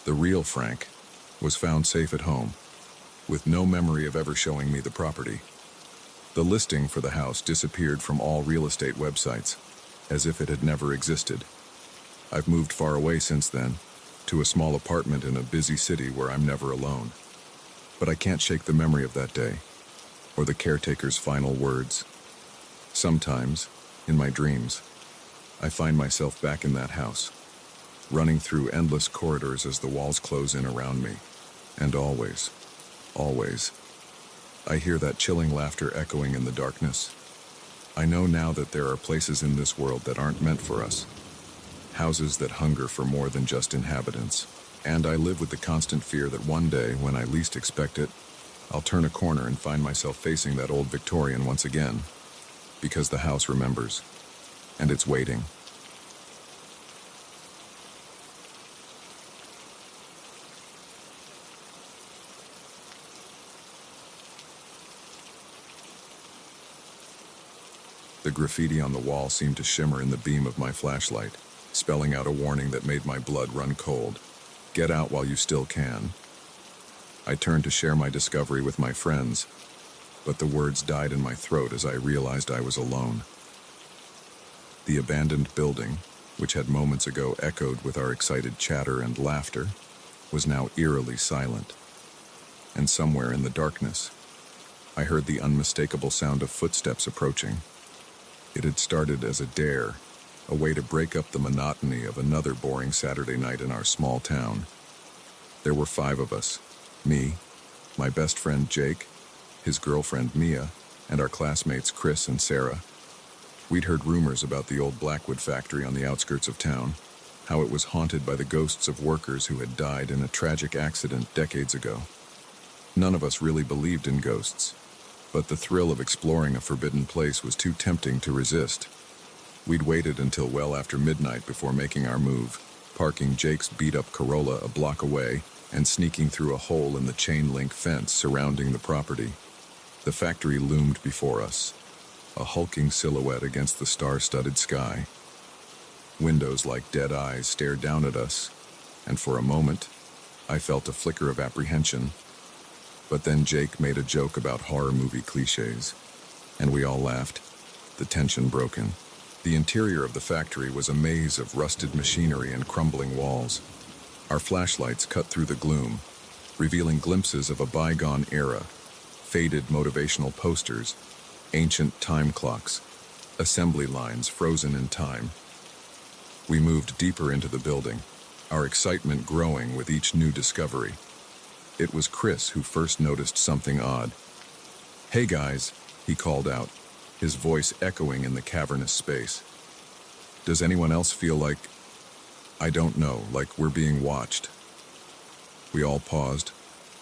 the real Frank, was found safe at home, with no memory of ever showing me the property. The listing for the house disappeared from all real estate websites, as if it had never existed. I've moved far away since then, to a small apartment in a busy city where I'm never alone. But I can't shake the memory of that day, or the caretaker's final words. Sometimes, in my dreams, I find myself back in that house, running through endless corridors as the walls close in around me. And always, I hear that chilling laughter echoing in the darkness. I know now that there are places in this world that aren't meant for us, houses that hunger for more than just inhabitants. And I live with the constant fear that one day, when I least expect it, I'll turn a corner and find myself facing that old Victorian once again, because the house remembers, and it's waiting. The graffiti on the wall seemed to shimmer in the beam of my flashlight, spelling out a warning that made my blood run cold. "Get out while you still can." I turned to share my discovery with my friends, but the words died in my throat as I realized I was alone. The abandoned building, which had moments ago echoed with our excited chatter and laughter, was now eerily silent. And somewhere in the darkness, I heard the unmistakable sound of footsteps approaching. It had started as a dare, a way to break up the monotony of another boring Saturday night in our small town. There were 5 of us, me, my best friend Jake, his girlfriend Mia, and our classmates Chris and Sarah. We'd heard rumors about the old Blackwood factory on the outskirts of town, how it was haunted by the ghosts of workers who had died in a tragic accident decades ago. None of us really believed in ghosts, but the thrill of exploring a forbidden place was too tempting to resist. We'd waited until well after midnight before making our move, parking Jake's beat-up Corolla a block away and sneaking through a hole in the chain-link fence surrounding the property. The factory loomed before us, a hulking silhouette against the star-studded sky. Windows like dead eyes stared down at us, and for a moment, I felt a flicker of apprehension. But then Jake made a joke about horror movie cliches, and we all laughed, the tension broken. The interior of the factory was a maze of rusted machinery and crumbling walls. Our flashlights cut through the gloom, revealing glimpses of a bygone era, faded motivational posters, ancient time clocks, assembly lines frozen in time. We moved deeper into the building, our excitement growing with each new discovery. It was Chris who first noticed something odd. "Hey guys," he called out, his voice echoing in the cavernous space. "Does anyone else feel like, I don't know, like we're being watched?" We all paused,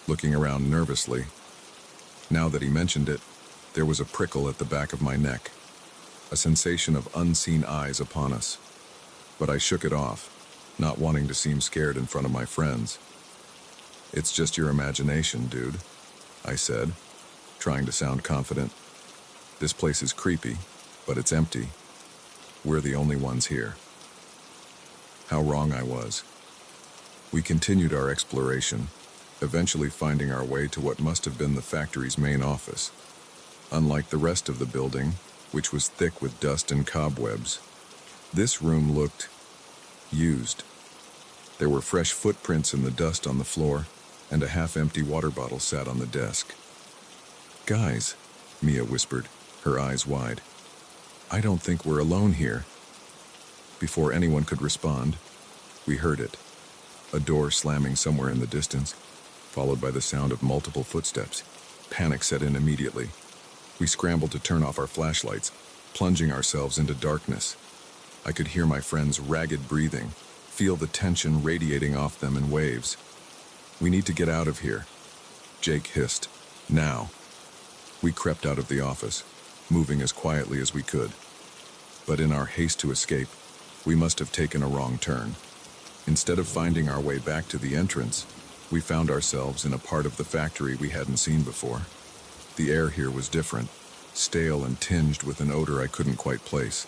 looking around nervously. Now that he mentioned it, there was a prickle at the back of my neck, a sensation of unseen eyes upon us. But I shook it off, not wanting to seem scared in front of my friends. "It's just your imagination, dude," I said, trying to sound confident. "This place is creepy, but it's empty. We're the only ones here." How wrong I was. We continued our exploration, eventually finding our way to what must have been the factory's main office. Unlike the rest of the building, which was thick with dust and cobwebs, this room looked used. There were fresh footprints in the dust on the floor, and a half-empty water bottle sat on the desk. "Guys," Mia whispered, her eyes wide, "I don't think we're alone here." Before anyone could respond, we heard it, a door slamming somewhere in the distance, followed by the sound of multiple footsteps. Panic set in immediately. We scrambled to turn off our flashlights, plunging ourselves into darkness. I could hear my friends' ragged breathing, feel the tension radiating off them in waves. "We need to get out of here," Jake hissed. "Now." We crept out of the office, moving as quietly as we could. But in our haste to escape, we must have taken a wrong turn. Instead of finding our way back to the entrance, we found ourselves in a part of the factory we hadn't seen before. The air here was different, stale and tinged with an odor I couldn't quite place.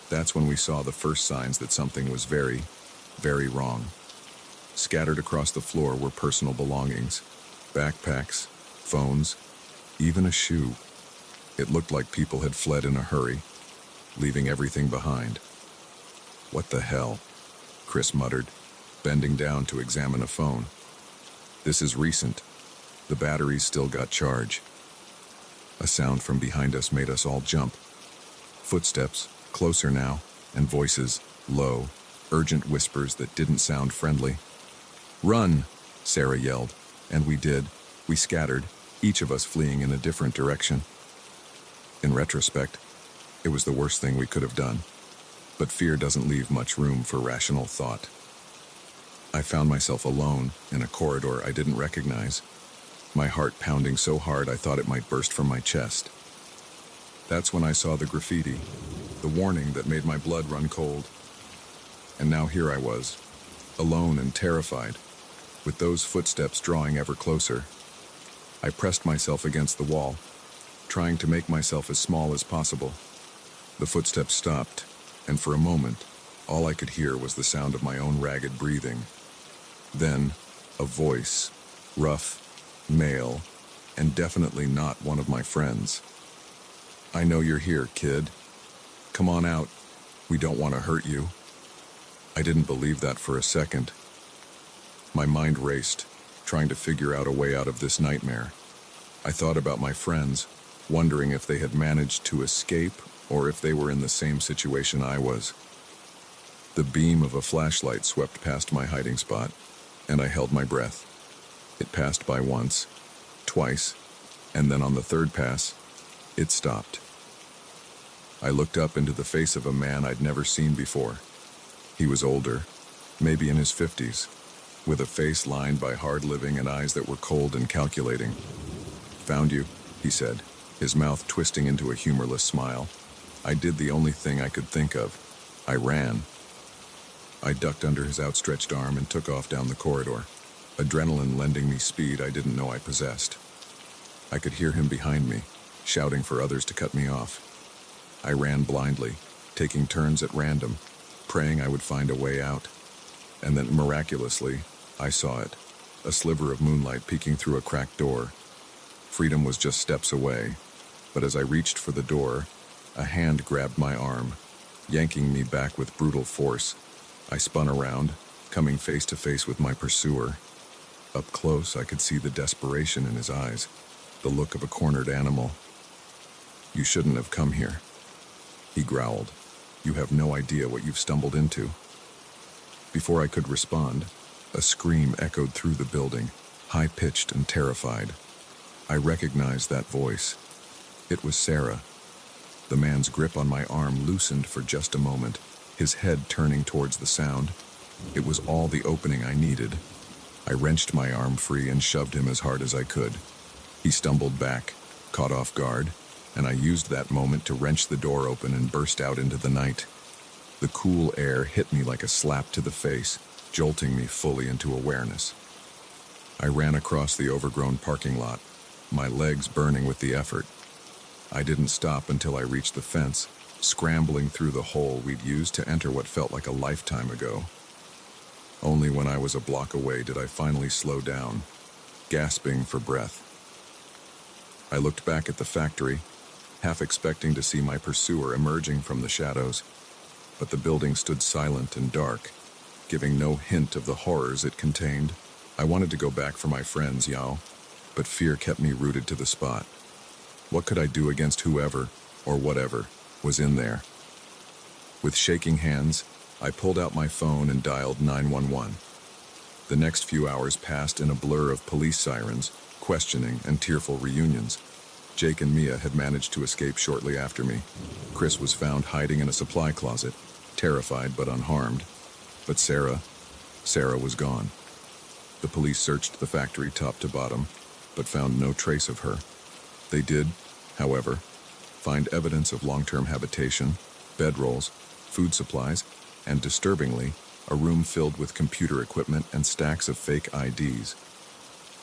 That's when we saw the first signs that something was very, very wrong. Scattered across the floor were personal belongings, backpacks, phones, even a shoe. It looked like people had fled in a hurry, leaving everything behind. "What the hell?" Chris muttered, bending down to examine a phone. "This is recent. The batteries still got charge." A sound from behind us made us all jump. Footsteps, closer now, and voices, low, urgent whispers that didn't sound friendly. "Run!" Sarah yelled, and we did. We scattered, each of us fleeing in a different direction. In retrospect, it was the worst thing we could have done. But fear doesn't leave much room for rational thought. I found myself alone in a corridor I didn't recognize, my heart pounding so hard I thought it might burst from my chest. That's when I saw the graffiti, the warning that made my blood run cold. And now here I was, alone and terrified, with those footsteps drawing ever closer. I pressed myself against the wall, trying to make myself as small as possible. The footsteps stopped, and for a moment, all I could hear was the sound of my own ragged breathing. Then, a voice, rough, male, and definitely not one of my friends. "I know you're here, kid. Come on out. We don't want to hurt you." I didn't believe that for a second. My mind raced, trying to figure out a way out of this nightmare. I thought about my friends, wondering if they had managed to escape or if they were in the same situation I was. The beam of a flashlight swept past my hiding spot, and I held my breath. It passed by once, twice, and then on the third pass, it stopped. I looked up into the face of a man I'd never seen before. He was older, maybe in his 50s, with a face lined by hard living and eyes that were cold and calculating. "Found you," he said, his mouth twisting into a humorless smile. I did the only thing I could think of. I ran. I ducked under his outstretched arm and took off down the corridor, adrenaline lending me speed I didn't know I possessed. I could hear him behind me, shouting for others to cut me off. I ran blindly, taking turns at random, praying I would find a way out. And then, miraculously, I saw it, a sliver of moonlight peeking through a cracked door. Freedom was just steps away, but as I reached for the door, a hand grabbed my arm, yanking me back with brutal force. I spun around, coming face to face with my pursuer. Up close, I could see the desperation in his eyes, the look of a cornered animal. "You shouldn't have come here," he growled. "You have no idea what you've stumbled into." Before I could respond, a scream echoed through the building, high-pitched and terrified. I recognized that voice. It was Sarah. The man's grip on my arm loosened for just a moment, his head turning towards the sound. It was all the opening I needed. I wrenched my arm free and shoved him as hard as I could. He stumbled back, caught off guard, and I used that moment to wrench the door open and burst out into the night. The cool air hit me like a slap to the face, jolting me fully into awareness. I ran across the overgrown parking lot, my legs burning with the effort. I didn't stop until I reached the fence, scrambling through the hole we'd used to enter what felt like a lifetime ago. Only when I was a block away did I finally slow down, gasping for breath. I looked back at the factory, half expecting to see my pursuer emerging from the shadows, but the building stood silent and dark, giving no hint of the horrors it contained. I wanted to go back for my friends, Yao, but fear kept me rooted to the spot. What could I do against whoever, or whatever, was in there? With shaking hands, I pulled out my phone and dialed 911. The next few hours passed in a blur of police sirens, questioning, and tearful reunions. Jake and Mia had managed to escape shortly after me. Chris was found hiding in a supply closet, terrified but unharmed. But Sarah was gone. The police searched the factory top to bottom, but found no trace of her. They did, however, find evidence of long-term habitation, bedrolls, food supplies, and disturbingly, a room filled with computer equipment and stacks of fake IDs.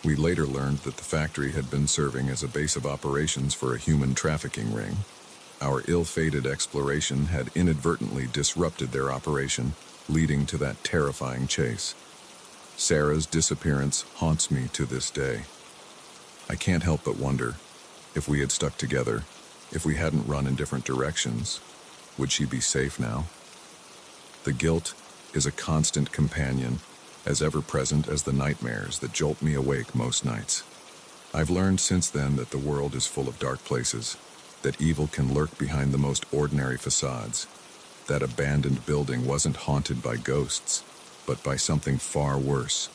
We later learned that the factory had been serving as a base of operations for a human trafficking ring. Our ill-fated exploration had inadvertently disrupted their operation, leading to that terrifying chase. Sarah's disappearance haunts me to this day. I can't help but wonder, if we had stuck together, if we hadn't run in different directions, would she be safe now? The guilt is a constant companion, as ever-present as the nightmares that jolt me awake most nights. I've learned since then that the world is full of dark places, that evil can lurk behind the most ordinary facades. That abandoned building wasn't haunted by ghosts, but by something far worse,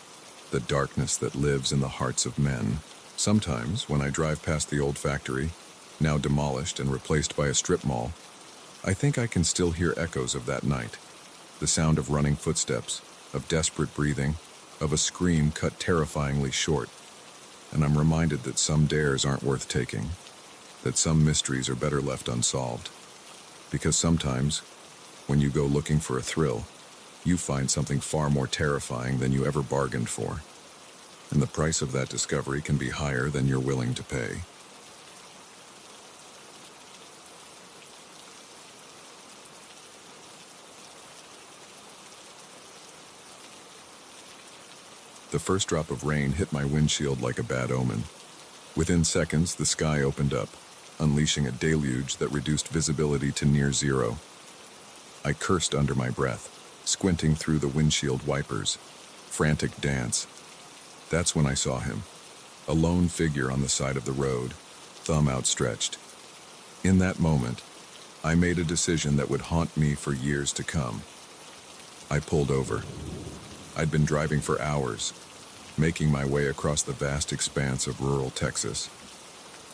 the darkness that lives in the hearts of men. Sometimes, when I drive past the old factory, now demolished and replaced by a strip mall, I think I can still hear echoes of that night. The sound of running footsteps, of desperate breathing, of a scream cut terrifyingly short. And I'm reminded that some dares aren't worth taking, that some mysteries are better left unsolved. Because sometimes, when you go looking for a thrill, you find something far more terrifying than you ever bargained for. And the price of that discovery can be higher than you're willing to pay. The first drop of rain hit my windshield like a bad omen. Within seconds, the sky opened up, unleashing a deluge that reduced visibility to near zero. I cursed under my breath, squinting through the windshield wipers. Frantic dance. That's when I saw him, a lone figure on the side of the road, thumb outstretched. In that moment, I made a decision that would haunt me for years to come. I pulled over. I'd been driving for hours, making my way across the vast expanse of rural Texas.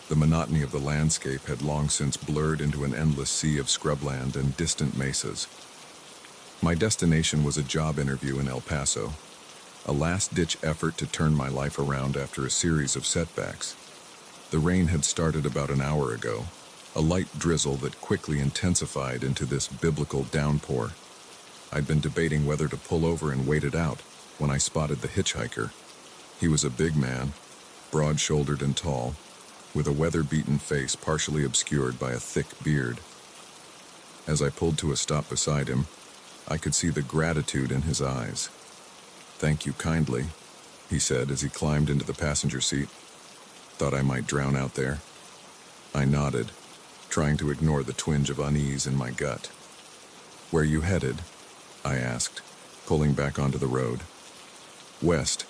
The monotony of the landscape had long since blurred into an endless sea of scrubland and distant mesas. My destination was a job interview in El Paso, a last-ditch effort to turn my life around after a series of setbacks. The rain had started about an hour ago, a light drizzle that quickly intensified into this biblical downpour. I'd been debating whether to pull over and wait it out when I spotted the hitchhiker. He was a big man, broad-shouldered and tall, with a weather-beaten face partially obscured by a thick beard. As I pulled to a stop beside him, I could see the gratitude in his eyes. "Thank you kindly," he said as he climbed into the passenger seat. "Thought I might drown out there." I nodded, trying to ignore the twinge of unease in my gut. "Where you headed?" I asked, pulling back onto the road. "West,"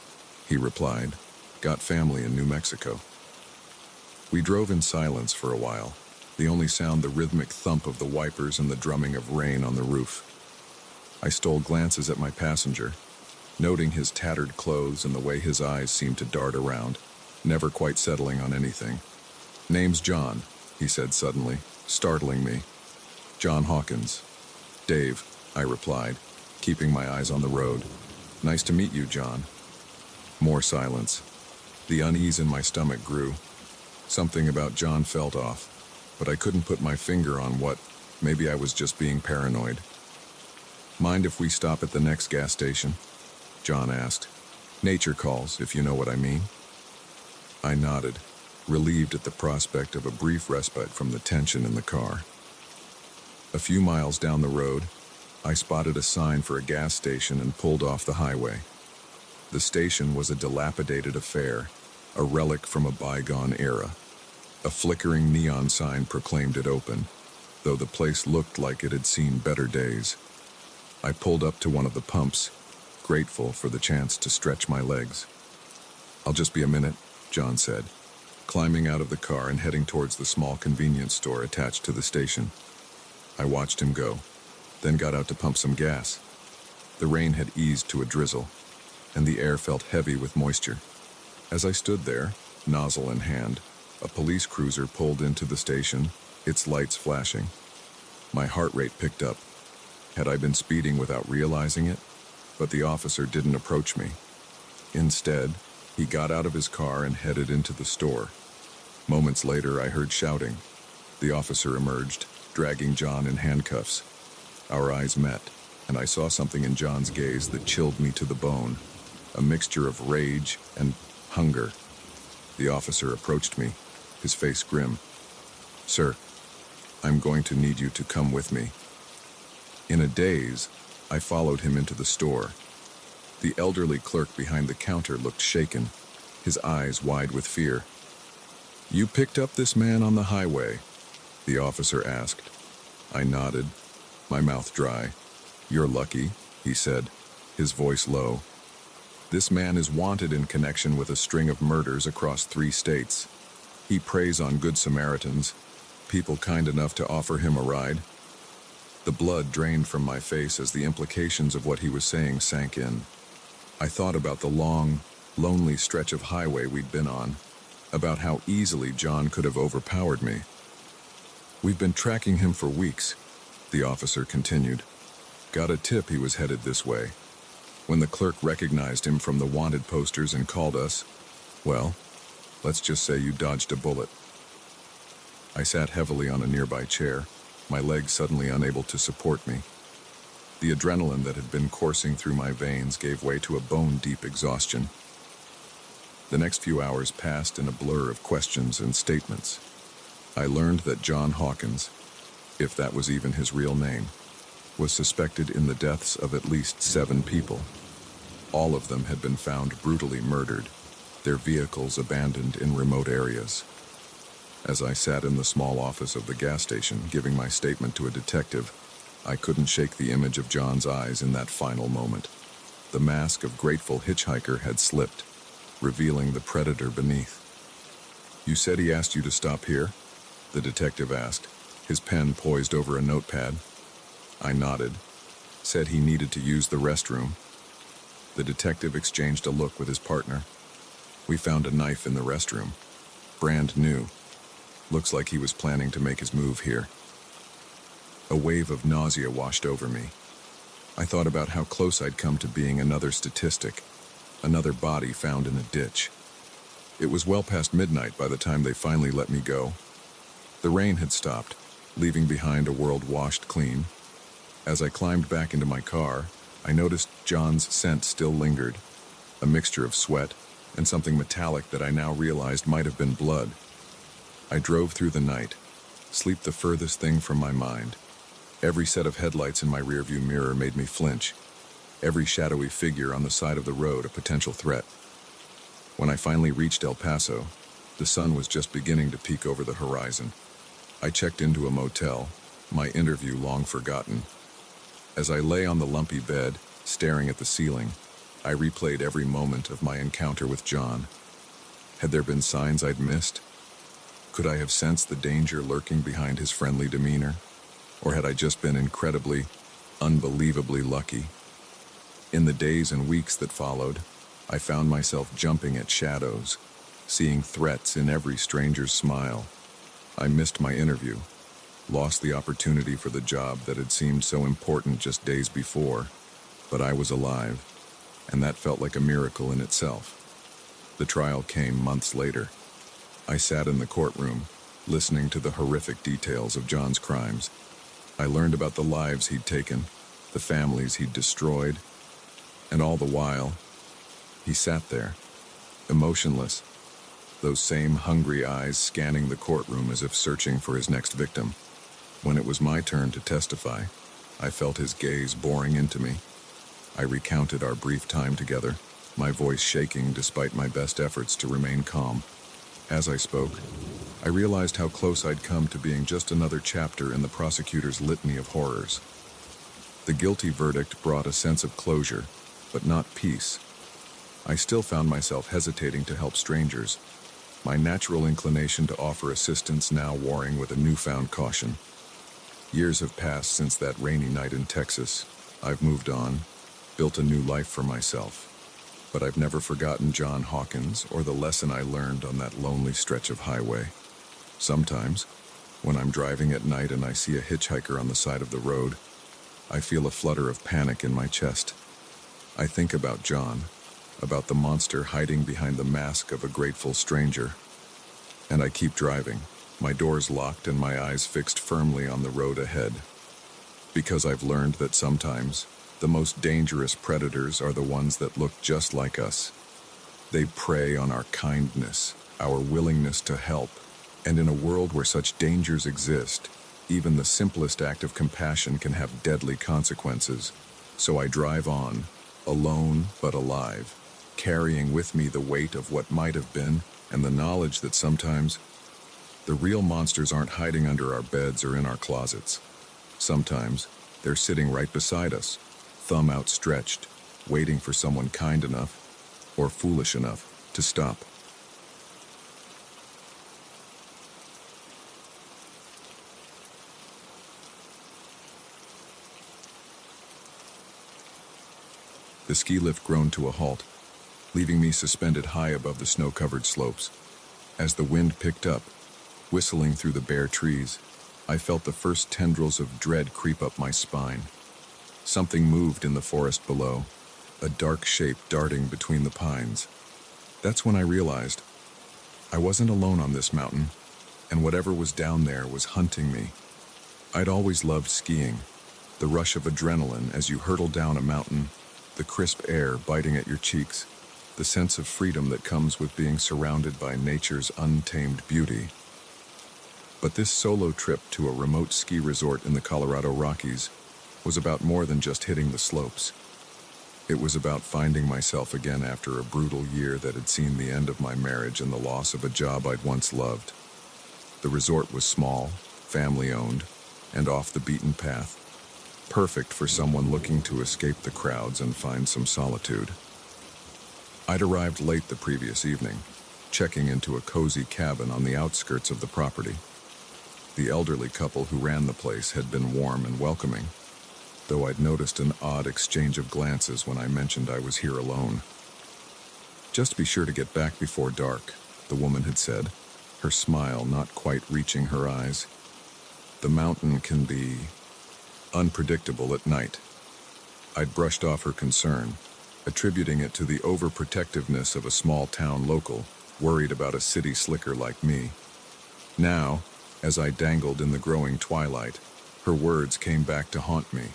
he replied. "Got family in New Mexico." We drove in silence for a while, the only sound the rhythmic thump of the wipers and the drumming of rain on the roof. I stole glances at my passenger, noting his tattered clothes and the way his eyes seemed to dart around, never quite settling on anything. "Name's John," he said suddenly, startling me. "John Hawkins." "Dave," I replied, keeping my eyes on the road. "Nice to meet you, John." More silence. The unease in my stomach grew. Something about John felt off, but I couldn't put my finger on what. Maybe I was just being paranoid. "Mind if we stop at the next gas station?" John asked. "Nature calls, if you know what I mean." I nodded, relieved at the prospect of a brief respite from the tension in the car. A few miles down the road, I spotted a sign for a gas station and pulled off the highway. The station was a dilapidated affair, a relic from a bygone era. A flickering neon sign proclaimed it open, though the place looked like it had seen better days. I pulled up to one of the pumps, grateful for the chance to stretch my legs. "I'll just be a minute," John said, climbing out of the car and heading towards the small convenience store attached to the station. I watched him go, then got out to pump some gas. The rain had eased to a drizzle, and the air felt heavy with moisture. As I stood there, nozzle in hand, a police cruiser pulled into the station, its lights flashing. My heart rate picked up. Had I been speeding without realizing it? But the officer didn't approach me. Instead, he got out of his car and headed into the store. Moments later, I heard shouting. The officer emerged, dragging John in handcuffs. Our eyes met, and I saw something in John's gaze that chilled me to the bone, a mixture of rage and hunger. The officer approached me, his face grim. "Sir, I'm going to need you to come with me." In a daze, I followed him into the store. The elderly clerk behind the counter looked shaken, his eyes wide with fear. "You picked up this man on the highway?" the officer asked. I nodded, my mouth dry. "You're lucky," he said, his voice low. "This man is wanted in connection with a string of murders across 3 states. He preys on good Samaritans, people kind enough to offer him a ride." The blood drained from my face as the implications of what he was saying sank in. I thought about the long, lonely stretch of highway we'd been on, about how easily John could have overpowered me. "We've been tracking him for weeks," the officer continued. "Got a tip he was headed this way. When the clerk recognized him from the wanted posters and called us, well, let's just say you dodged a bullet." I sat heavily on a nearby chair, my legs suddenly unable to support me. The adrenaline that had been coursing through my veins gave way to a bone-deep exhaustion. The next few hours passed in a blur of questions and statements. I learned that John Hawkins, if that was even his real name, was suspected in the deaths of at least 7 people. All of them had been found brutally murdered, their vehicles abandoned in remote areas. As I sat in the small office of the gas station giving my statement to a detective, I couldn't shake the image of John's eyes in that final moment. The mask of grateful hitchhiker had slipped, revealing the predator beneath. "You said he asked you to stop here?" the detective asked, his pen poised over a notepad. I nodded. "Said he needed to use the restroom." The detective exchanged a look with his partner. "We found a knife in the restroom. Brand new. Looks like he was planning to make his move here." A wave of nausea washed over me. I thought about how close I'd come to being another statistic, another body found in a ditch. It was well past midnight by the time they finally let me go. The rain had stopped, leaving behind a world washed clean. As I climbed back into my car, I noticed John's scent still lingered, a mixture of sweat and something metallic that I now realized might have been blood. I drove through the night, sleep the furthest thing from my mind. Every set of headlights in my rearview mirror made me flinch, every shadowy figure on the side of the road a potential threat. When I finally reached El Paso, the sun was just beginning to peek over the horizon. I checked into a motel, my interview long forgotten. As I lay on the lumpy bed, staring at the ceiling, I replayed every moment of my encounter with John. Had there been signs I'd missed? Could I have sensed the danger lurking behind his friendly demeanor? Or had I just been incredibly, unbelievably lucky? In the days and weeks that followed, I found myself jumping at shadows, seeing threats in every stranger's smile. I missed my interview, lost the opportunity for the job that had seemed so important just days before, but I was alive, and that felt like a miracle in itself. The trial came months later. I sat in the courtroom, listening to the horrific details of John's crimes. I learned about the lives he'd taken, the families he'd destroyed, and all the while, he sat there, emotionless, those same hungry eyes scanning the courtroom as if searching for his next victim. When it was my turn to testify, I felt his gaze boring into me. I recounted our brief time together, my voice shaking despite my best efforts to remain calm. As I spoke, I realized how close I'd come to being just another chapter in the prosecutor's litany of horrors. The guilty verdict brought a sense of closure, but not peace. I still found myself hesitating to help strangers, my natural inclination to offer assistance now warring with a newfound caution. Years have passed since that rainy night in Texas. I've moved on, built a new life for myself. But I've never forgotten John Hawkins or the lesson I learned on that lonely stretch of highway. Sometimes, when I'm driving at night and I see a hitchhiker on the side of the road, I feel a flutter of panic in my chest. I think about John, about the monster hiding behind the mask of a grateful stranger. And I keep driving, my doors locked and my eyes fixed firmly on the road ahead. Because I've learned that sometimes, the most dangerous predators are the ones that look just like us. They prey on our kindness, our willingness to help, and in a world where such dangers exist, even the simplest act of compassion can have deadly consequences. So I drive on, alone but alive, carrying with me the weight of what might have been and the knowledge that sometimes the real monsters aren't hiding under our beds or in our closets. Sometimes they're sitting right beside us, thumb outstretched, waiting for someone kind enough or foolish enough to stop. The ski lift groaned to a halt, leaving me suspended high above the snow-covered slopes. As the wind picked up, whistling through the bare trees, I felt the first tendrils of dread creep up my spine. Something moved in the forest below, a dark shape darting between the pines. That's when I realized I wasn't alone on this mountain, and whatever was down there was hunting me. I'd always loved skiing, the rush of adrenaline as you hurtle down a mountain, the crisp air biting at your cheeks, the sense of freedom that comes with being surrounded by nature's untamed beauty. But this solo trip to a remote ski resort in the Colorado Rockies was about more than just hitting the slopes. It was about finding myself again after a brutal year that had seen the end of my marriage and the loss of a job I'd once loved. The resort was small, family-owned, and off the beaten path, perfect for someone looking to escape the crowds and find some solitude. I'd arrived late the previous evening, checking into a cozy cabin on the outskirts of the property. The elderly couple who ran the place had been warm and welcoming, though I'd noticed an odd exchange of glances when I mentioned I was here alone. "Just be sure to get back before dark," the woman had said, her smile not quite reaching her eyes. "The mountain can be unpredictable at night." I'd brushed off her concern, attributing it to the overprotectiveness of a small-town local, worried about a city slicker like me. Now, as I dangled in the growing twilight, her words came back to haunt me.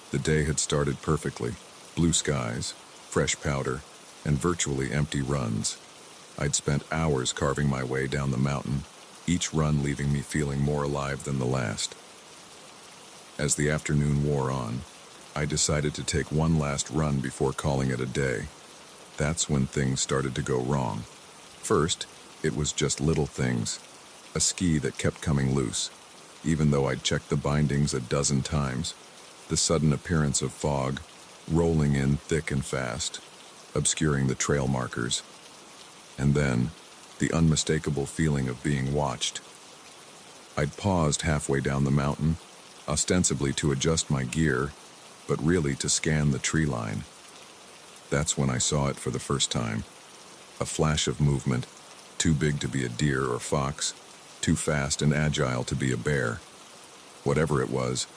The day had started perfectly, blue skies, fresh powder, and virtually empty runs. I'd spent hours carving my way down the mountain, each run leaving me feeling more alive than the last. As the afternoon wore on, I decided to take one last run before calling it a day. That's when things started to go wrong. First, it was just little things. A ski that kept coming loose, even though I'd checked the bindings a dozen times. The sudden appearance of fog, rolling in thick and fast, obscuring the trail markers. And then, the unmistakable feeling of being watched. I'd paused halfway down the mountain, ostensibly to adjust my gear, but really to scan the tree line. That's when I saw it for the first time. A flash of movement, too big to be a deer or fox, too fast and agile to be a bear. Whatever it was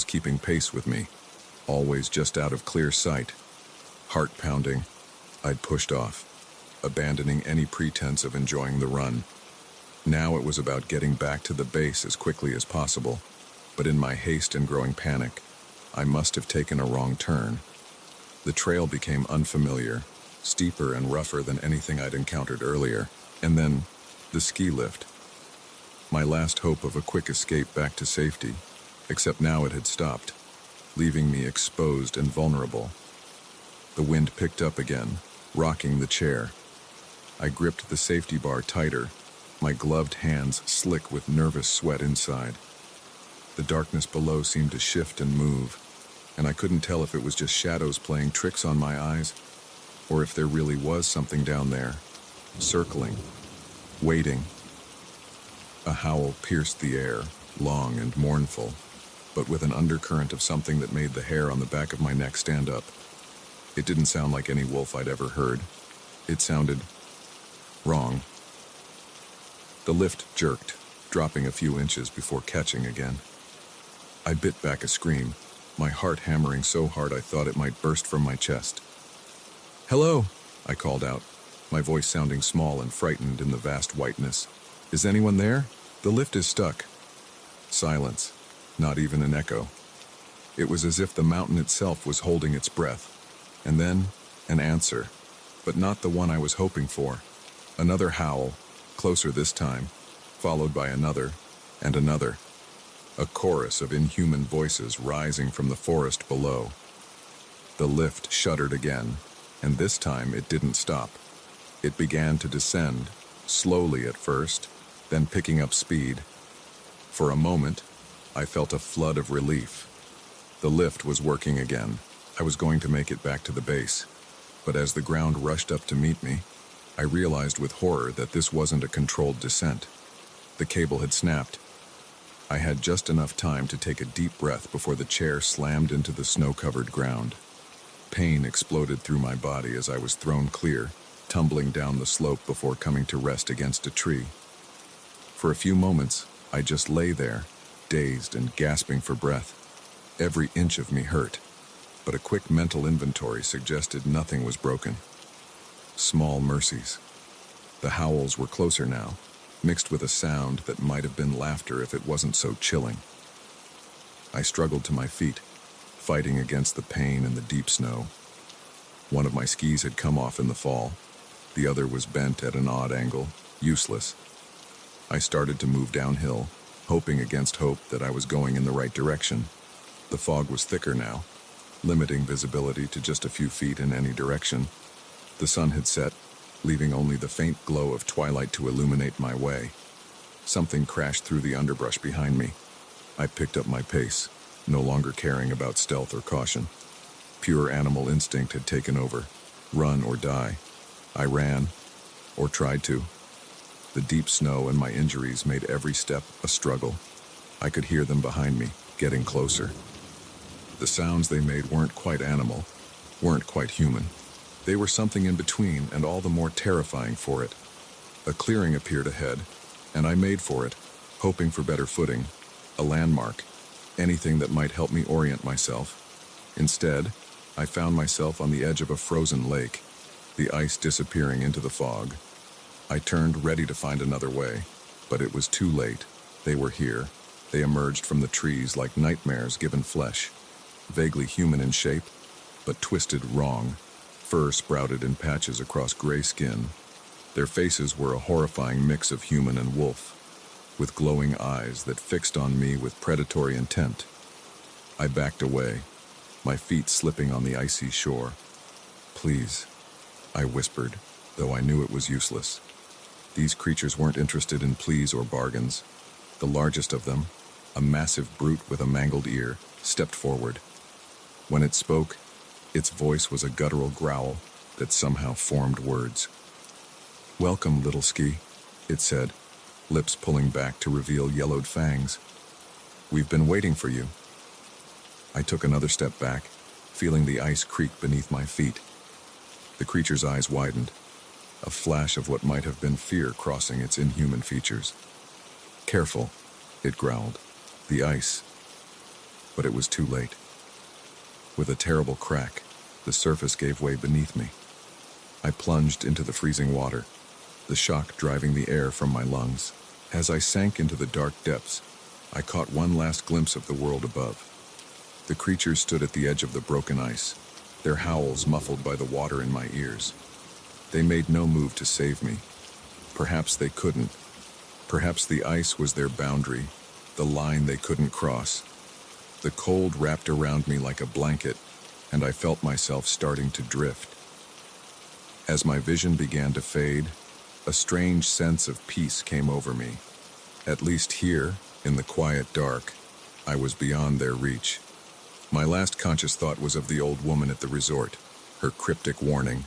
keeping pace with me, always just out of clear sight. Heart pounding, I'd pushed off, abandoning any pretense of enjoying the run. Now it was about getting back to the base as quickly as possible, but in my haste and growing panic, I must have taken a wrong turn. The trail became unfamiliar, steeper and rougher than anything I'd encountered earlier, and then the ski lift. My last hope of a quick escape back to safety, except now it had stopped, leaving me exposed and vulnerable. The wind picked up again, rocking the chair. I gripped the safety bar tighter, my gloved hands slick with nervous sweat inside. The darkness below seemed to shift and move, and I couldn't tell if it was just shadows playing tricks on my eyes, or if there really was something down there, circling, waiting. A howl pierced the air, long and mournful, but with an undercurrent of something that made the hair on the back of my neck stand up. It didn't sound like any wolf I'd ever heard. It sounded wrong. The lift jerked, dropping a few inches before catching again. I bit back a scream, my heart hammering so hard I thought it might burst from my chest. "Hello," I called out, my voice sounding small and frightened in the vast whiteness. "Is anyone there? The lift is stuck." Silence, not even an echo. It was as if the mountain itself was holding its breath. And then, an answer, but not the one I was hoping for. Another howl, closer this time, followed by another, and another. A chorus of inhuman voices rising from the forest below. The lift shuddered again, and this time it didn't stop. It began to descend, slowly at first, then picking up speed. For a moment, I felt a flood of relief. The lift was working again. I was going to make it back to the base. But as the ground rushed up to meet me, I realized with horror that this wasn't a controlled descent. The cable had snapped. I had just enough time to take a deep breath before the chair slammed into the snow-covered ground. Pain exploded through my body as I was thrown clear, tumbling down the slope before coming to rest against a tree. For a few moments, I just lay there, dazed and gasping for breath. Every inch of me hurt, but a quick mental inventory suggested nothing was broken. Small mercies. The howls were closer now, mixed with a sound that might have been laughter if it wasn't so chilling. I struggled to my feet, fighting against the pain and the deep snow. One of my skis had come off in the fall. The other was bent at an odd angle, useless. I started to move downhill, hoping against hope that I was going in the right direction. The fog was thicker now, limiting visibility to just a few feet in any direction. The sun had set, leaving only the faint glow of twilight to illuminate my way. Something crashed through the underbrush behind me. I picked up my pace, no longer caring about stealth or caution. Pure animal instinct had taken over. Run or die. I ran, or tried to. The deep snow and my injuries made every step a struggle. I could hear them behind me, getting closer. The sounds they made weren't quite animal, weren't quite human. They were something in between, and all the more terrifying for it. A clearing appeared ahead, and I made for it, hoping for better footing, a landmark, anything that might help me orient myself. Instead, I found myself on the edge of a frozen lake, the ice disappearing into the fog. I turned, ready to find another way, but it was too late. They were here. They emerged from the trees like nightmares given flesh, vaguely human in shape, but twisted wrong. Fur sprouted in patches across gray skin. Their faces were a horrifying mix of human and wolf, with glowing eyes that fixed on me with predatory intent. I backed away, my feet slipping on the icy shore. "Please," I whispered, though I knew it was useless. These creatures weren't interested in pleas or bargains. The largest of them, a massive brute with a mangled ear, stepped forward. When it spoke, its voice was a guttural growl that somehow formed words. "Welcome, little ski," it said, lips pulling back to reveal yellowed fangs. "We've been waiting for you." I took another step back, feeling the ice creak beneath my feet. The creature's eyes widened, a flash of what might have been fear crossing its inhuman features. "Careful," it growled. "The ice." But it was too late. With a terrible crack, the surface gave way beneath me. I plunged into the freezing water, the shock driving the air from my lungs. As I sank into the dark depths, I caught one last glimpse of the world above. The creatures stood at the edge of the broken ice, their howls muffled by the water in my ears. They made no move to save me. Perhaps they couldn't. Perhaps the ice was their boundary, the line they couldn't cross. The cold wrapped around me like a blanket, and I felt myself starting to drift. As my vision began to fade, a strange sense of peace came over me. At least here, in the quiet dark, I was beyond their reach. My last conscious thought was of the old woman at the resort, her cryptic warning,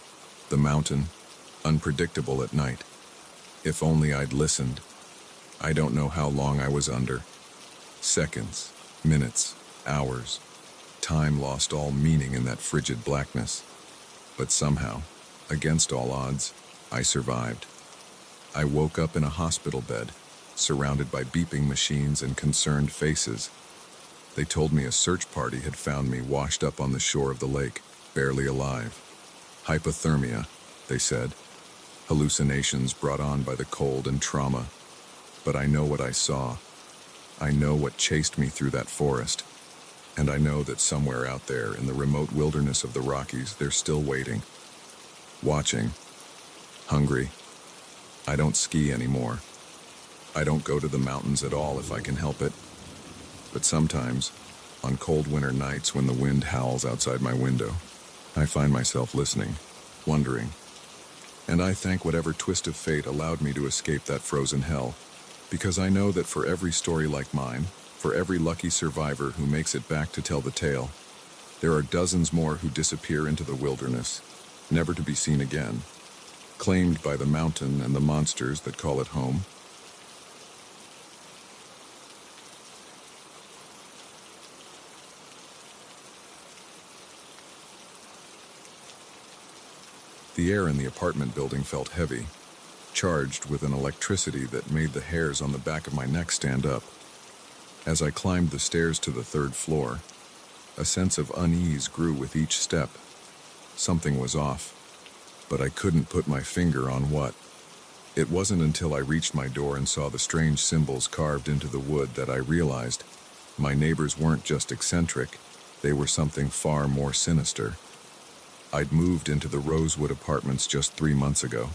the mountain, unpredictable at night. If only I'd listened. I don't know how long I was under. Seconds, minutes, hours. Time lost all meaning in that frigid blackness. But somehow, against all odds, I survived. I woke up in a hospital bed, surrounded by beeping machines and concerned faces. They told me a search party had found me washed up on the shore of the lake, barely alive. Hypothermia, they said. Hallucinations brought on by the cold and trauma. But I know what I saw. I know what chased me through that forest. And I know that somewhere out there in the remote wilderness of the Rockies, they're still waiting. Watching. Hungry. I don't ski anymore. I don't go to the mountains at all if I can help it. But sometimes, on cold winter nights when the wind howls outside my window, I find myself listening, wondering. And I thank whatever twist of fate allowed me to escape that frozen hell, because I know that for every story like mine, for every lucky survivor who makes it back to tell the tale, there are dozens more who disappear into the wilderness, never to be seen again, claimed by the mountain and the monsters that call it home. The air in the apartment building felt heavy, charged with an electricity that made the hairs on the back of my neck stand up. As I climbed the stairs to the third floor, a sense of unease grew with each step. Something was off, but I couldn't put my finger on what. It wasn't until I reached my door and saw the strange symbols carved into the wood that I realized my neighbors weren't just eccentric, they were something far more sinister. I'd moved into the Rosewood Apartments just 3 months ago,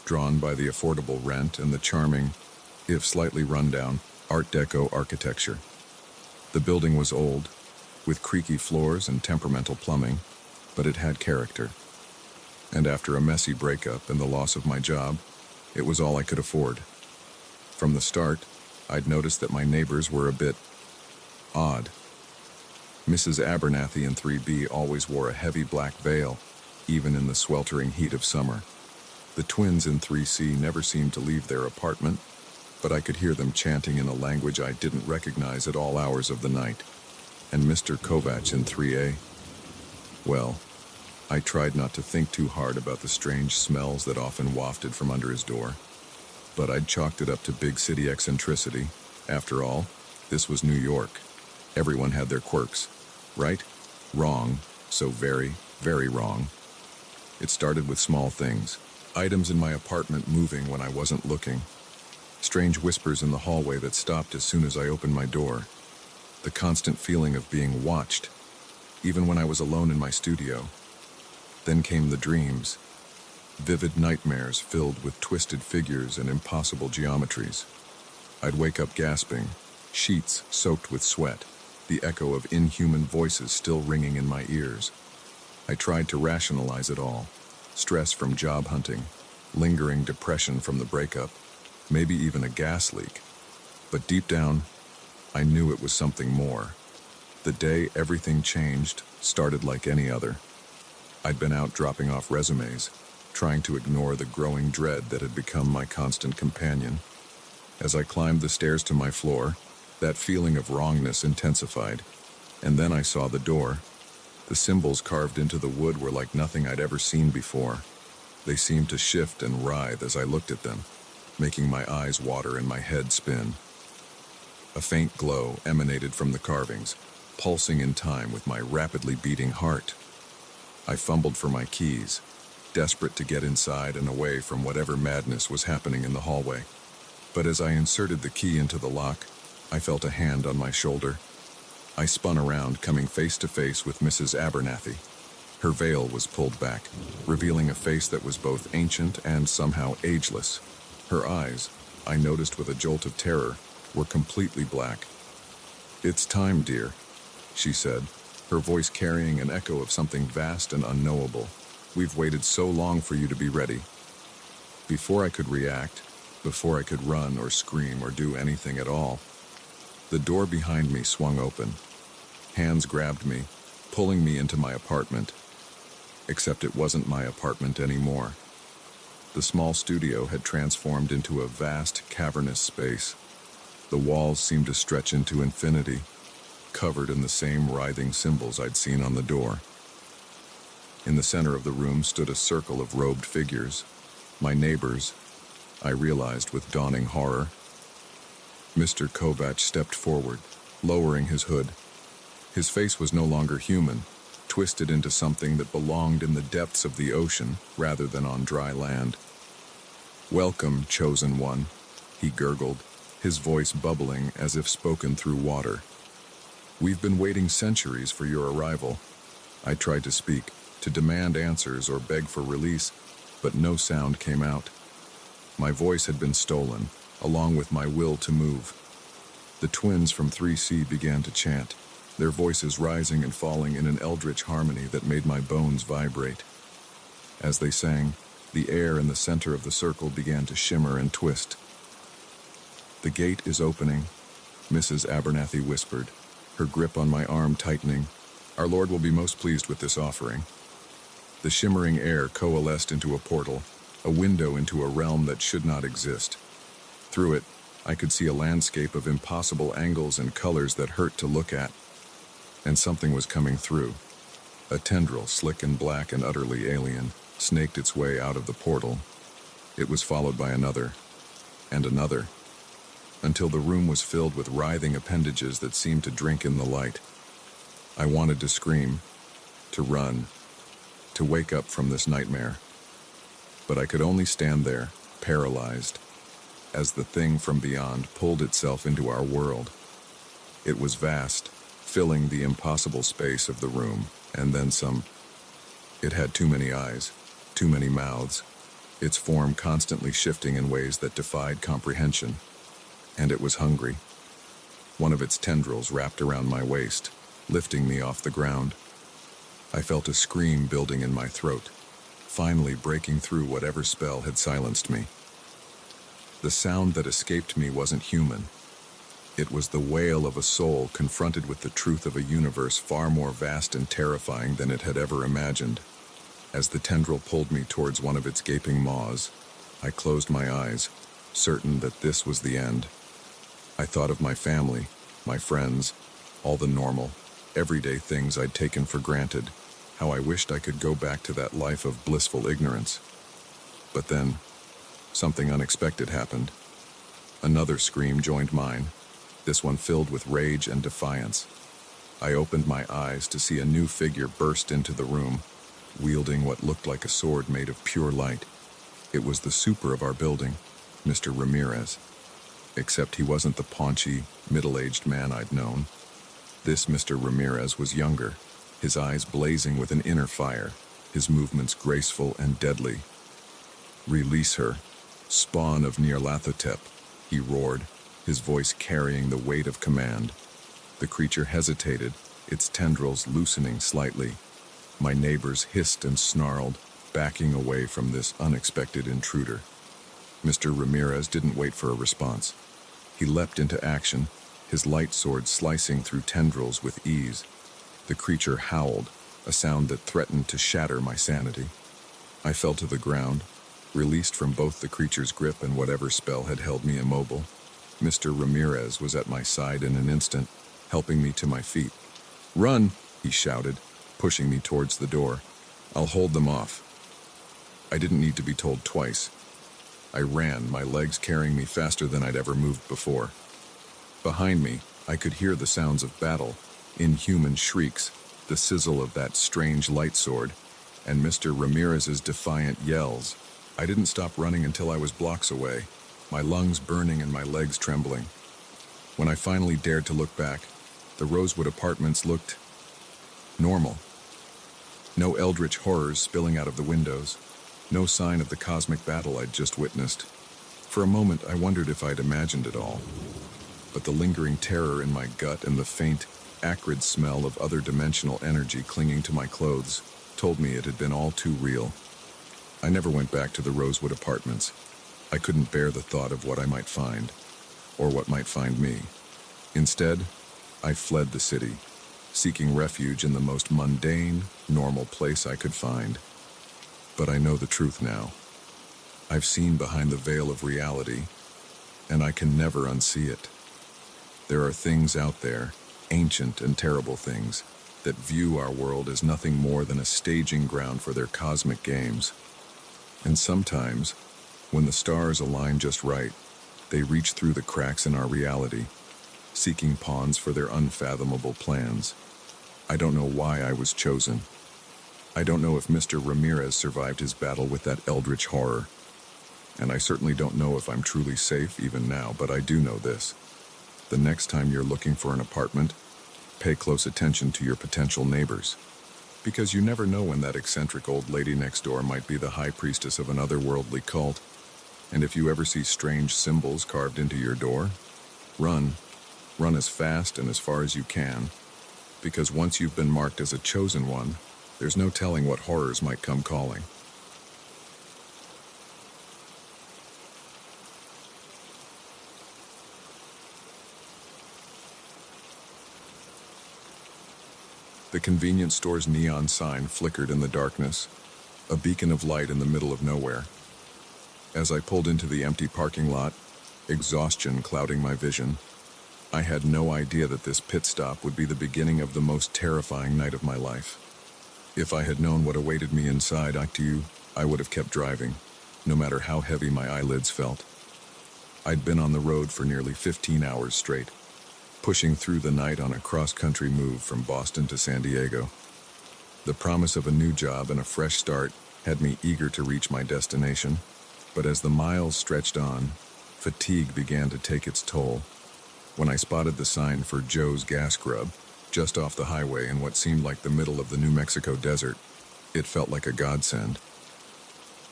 drawn by the affordable rent and the charming, if slightly rundown, Art Deco architecture. The building was old, with creaky floors and temperamental plumbing, but it had character. And after a messy breakup and the loss of my job, it was all I could afford. From the start, I'd noticed that my neighbors were a bit odd. Mrs. Abernathy in 3B always wore a heavy black veil, even in the sweltering heat of summer. The twins in 3C never seemed to leave their apartment, but I could hear them chanting in a language I didn't recognize at all hours of the night. And Mr. Kovacs in 3A, well, I tried not to think too hard about the strange smells that often wafted from under his door. But I'd chalked it up to big city eccentricity. After all, this was New York. Everyone had their quirks. Right? Wrong. So very, very wrong. It started with small things. Items in my apartment moving when I wasn't looking. Strange whispers in the hallway that stopped as soon as I opened my door. The constant feeling of being watched, even when I was alone in my studio. Then came the dreams. Vivid nightmares filled with twisted figures and impossible geometries. I'd wake up gasping, sheets soaked with sweat, the echo of inhuman voices still ringing in my ears. I tried to rationalize it all. Stress from job hunting, lingering depression from the breakup, maybe even a gas leak. But deep down, I knew it was something more. The day everything changed started like any other. I'd been out dropping off resumes, trying to ignore the growing dread that had become my constant companion. As I climbed the stairs to my floor, that feeling of wrongness intensified. And then I saw the door. The symbols carved into the wood were like nothing I'd ever seen before. They seemed to shift and writhe as I looked at them, making my eyes water and my head spin. A faint glow emanated from the carvings, pulsing in time with my rapidly beating heart. I fumbled for my keys, desperate to get inside and away from whatever madness was happening in the hallway. But as I inserted the key into the lock, I felt a hand on my shoulder. I spun around, coming face to face with Mrs. Abernathy. Her veil was pulled back, revealing a face that was both ancient and somehow ageless. Her eyes, I noticed with a jolt of terror, were completely black. "It's time, dear," she said, her voice carrying an echo of something vast and unknowable. "We've waited so long for you to be ready." Before I could react, before I could run or scream or do anything at all, the door behind me swung open. Hands grabbed me, pulling me into my apartment. Except it wasn't my apartment anymore. The small studio had transformed into a vast, cavernous space. The walls seemed to stretch into infinity, covered in the same writhing symbols I'd seen on the door. In the center of the room stood a circle of robed figures, my neighbors, I realized with dawning horror. Mr. Kovach stepped forward, lowering his hood. His face was no longer human, twisted into something that belonged in the depths of the ocean rather than on dry land. "Welcome, chosen one," he gurgled, his voice bubbling as if spoken through water. "We've been waiting centuries for your arrival." I tried to speak, to demand answers or beg for release, but no sound came out. My voice had been stolen, along with my will to move. The twins from 3C began to chant, their voices rising and falling in an eldritch harmony that made my bones vibrate. As they sang, the air in the center of the circle began to shimmer and twist. "The gate is opening," Mrs. Abernathy whispered, her grip on my arm tightening. "Our Lord will be most pleased with this offering." The shimmering air coalesced into a portal, a window into a realm that should not exist. Through it, I could see a landscape of impossible angles and colors that hurt to look at. And something was coming through. A tendril, slick and black and utterly alien, snaked its way out of the portal. It was followed by another, and another, until the room was filled with writhing appendages that seemed to drink in the light. I wanted to scream, to run, to wake up from this nightmare. But I could only stand there, paralyzed, as the thing from beyond pulled itself into our world. It was vast, filling the impossible space of the room, and then some. It had too many eyes, too many mouths, its form constantly shifting in ways that defied comprehension. And it was hungry. One of its tendrils wrapped around my waist, lifting me off the ground. I felt a scream building in my throat, finally breaking through whatever spell had silenced me. The sound that escaped me wasn't human. It was the wail of a soul confronted with the truth of a universe far more vast and terrifying than it had ever imagined. As the tendril pulled me towards one of its gaping maws, I closed my eyes, certain that this was the end. I thought of my family, my friends, all the normal, everyday things I'd taken for granted, how I wished I could go back to that life of blissful ignorance. But then, something unexpected happened. Another scream joined mine, this one filled with rage and defiance. I opened my eyes to see a new figure burst into the room, wielding what looked like a sword made of pure light. It was the super of our building, Mr. Ramirez. Except he wasn't the paunchy, middle-aged man I'd known. This Mr. Ramirez was younger, his eyes blazing with an inner fire, his movements graceful and deadly. "Release her, spawn of Nyarlathotep," he roared, his voice carrying the weight of command. The creature hesitated, its tendrils loosening slightly. My neighbors hissed and snarled, backing away from this unexpected intruder. Mr. Ramirez didn't wait for a response. He leapt into action, his light sword slicing through tendrils with ease. The creature howled, a sound that threatened to shatter my sanity. I fell to the ground, released from both the creature's grip and whatever spell had held me immobile. Mr. Ramirez was at my side in an instant, helping me to my feet. "Run!" he shouted, pushing me towards the door. "I'll hold them off." I didn't need to be told twice. I ran, my legs carrying me faster than I'd ever moved before. Behind me, I could hear the sounds of battle, inhuman shrieks, the sizzle of that strange light sword, and Mr. Ramirez's defiant yells. I didn't stop running until I was blocks away, my lungs burning and my legs trembling. When I finally dared to look back, the Rosewood Apartments looked normal. No eldritch horrors spilling out of the windows, no sign of the cosmic battle I'd just witnessed. For a moment, I wondered if I'd imagined it all. But the lingering terror in my gut and the faint, acrid smell of other-dimensional energy clinging to my clothes told me it had been all too real. I never went back to the Rosewood Apartments. I couldn't bear the thought of what I might find, or what might find me. Instead, I fled the city, seeking refuge in the most mundane, normal place I could find. But I know the truth now. I've seen behind the veil of reality, and I can never unsee it. There are things out there, ancient and terrible things, that view our world as nothing more than a staging ground for their cosmic games. And sometimes, when the stars align just right, they reach through the cracks in our reality, seeking pawns for their unfathomable plans. I don't know why I was chosen. I don't know if Mr. Ramirez survived his battle with that eldritch horror. And I certainly don't know if I'm truly safe even now, but I do know this. The next time you're looking for an apartment, pay close attention to your potential neighbors. Because you never know when that eccentric old lady next door might be the high priestess of an otherworldly cult. And if you ever see strange symbols carved into your door, run. Run as fast and as far as you can. Because once you've been marked as a chosen one, there's no telling what horrors might come calling. The convenience store's neon sign flickered in the darkness, a beacon of light in the middle of nowhere. As I pulled into the empty parking lot, exhaustion clouding my vision, I had no idea that this pit stop would be the beginning of the most terrifying night of my life. If I had known what awaited me inside, I would have kept driving, no matter how heavy my eyelids felt. I'd been on the road for nearly 15 hours straight, pushing through the night on a cross-country move from Boston to San Diego. The promise of a new job and a fresh start had me eager to reach my destination, but as the miles stretched on, fatigue began to take its toll. When I spotted the sign for Joe's Gas Grub, just off the highway in what seemed like the middle of the New Mexico desert, it felt like a godsend.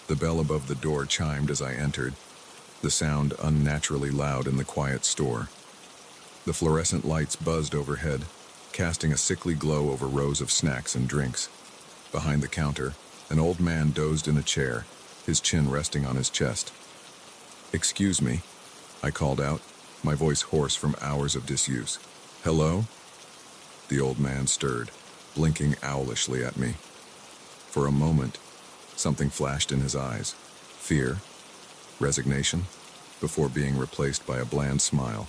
The bell above the door chimed as I entered, the sound unnaturally loud in the quiet store. The fluorescent lights buzzed overhead, casting a sickly glow over rows of snacks and drinks. Behind the counter, an old man dozed in a chair, his chin resting on his chest. "Excuse me," I called out, my voice hoarse from hours of disuse. "Hello?" The old man stirred, blinking owlishly at me. For a moment, something flashed in his eyes. Fear, resignation, before being replaced by a bland smile.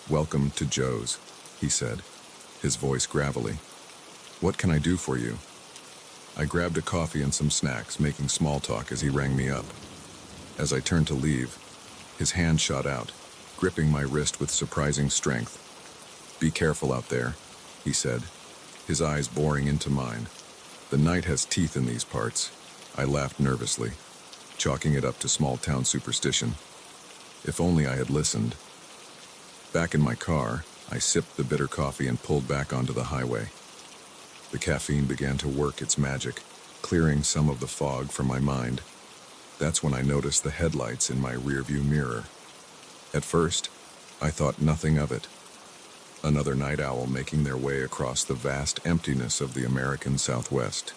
"Welcome to Joe's," he said, his voice gravelly. "What can I do for you?" I grabbed a coffee and some snacks, making small talk as he rang me up. As I turned to leave, his hand shot out, gripping my wrist with surprising strength. "Be careful out there," he said, his eyes boring into mine. "The night has teeth in these parts." I laughed nervously, chalking it up to small-town superstition. If only I had listened. Back in my car, I sipped the bitter coffee and pulled back onto the highway. The caffeine began to work its magic, clearing some of the fog from my mind. That's when I noticed the headlights in my rearview mirror. At first, I thought nothing of it. another night owl making their way across the vast emptiness of the American Southwest.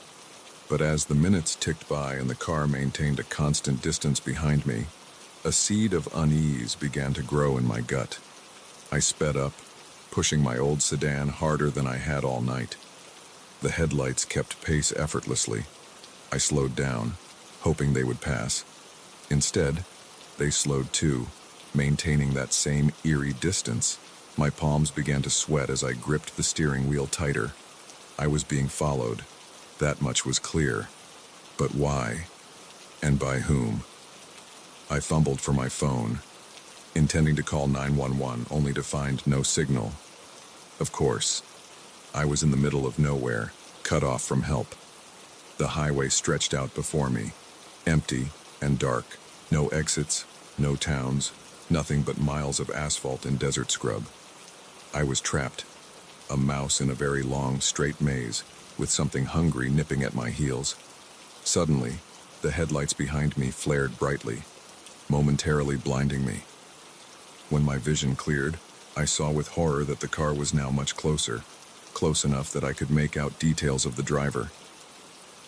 But as the minutes ticked by and the car maintained a constant distance behind me, a seed of unease began to grow in my gut. I sped up, pushing my old sedan harder than I had all night. The headlights kept pace effortlessly. I slowed down, hoping they would pass. Instead, they slowed too, maintaining that same eerie distance. My palms began to sweat as I gripped the steering wheel tighter. I was being followed. That much was clear. But why? And by whom? I fumbled for my phone, intending to call 911 only to find no signal. Of course, I was in the middle of nowhere, cut off from help. The highway stretched out before me, empty and dark. No exits, no towns, nothing but miles of asphalt and desert scrub. I was trapped, a mouse in a very long, straight maze, with something hungry nipping at my heels. Suddenly, the headlights behind me flared brightly, momentarily blinding me. When my vision cleared, I saw with horror that the car was now much closer, close enough that I could make out details of the driver.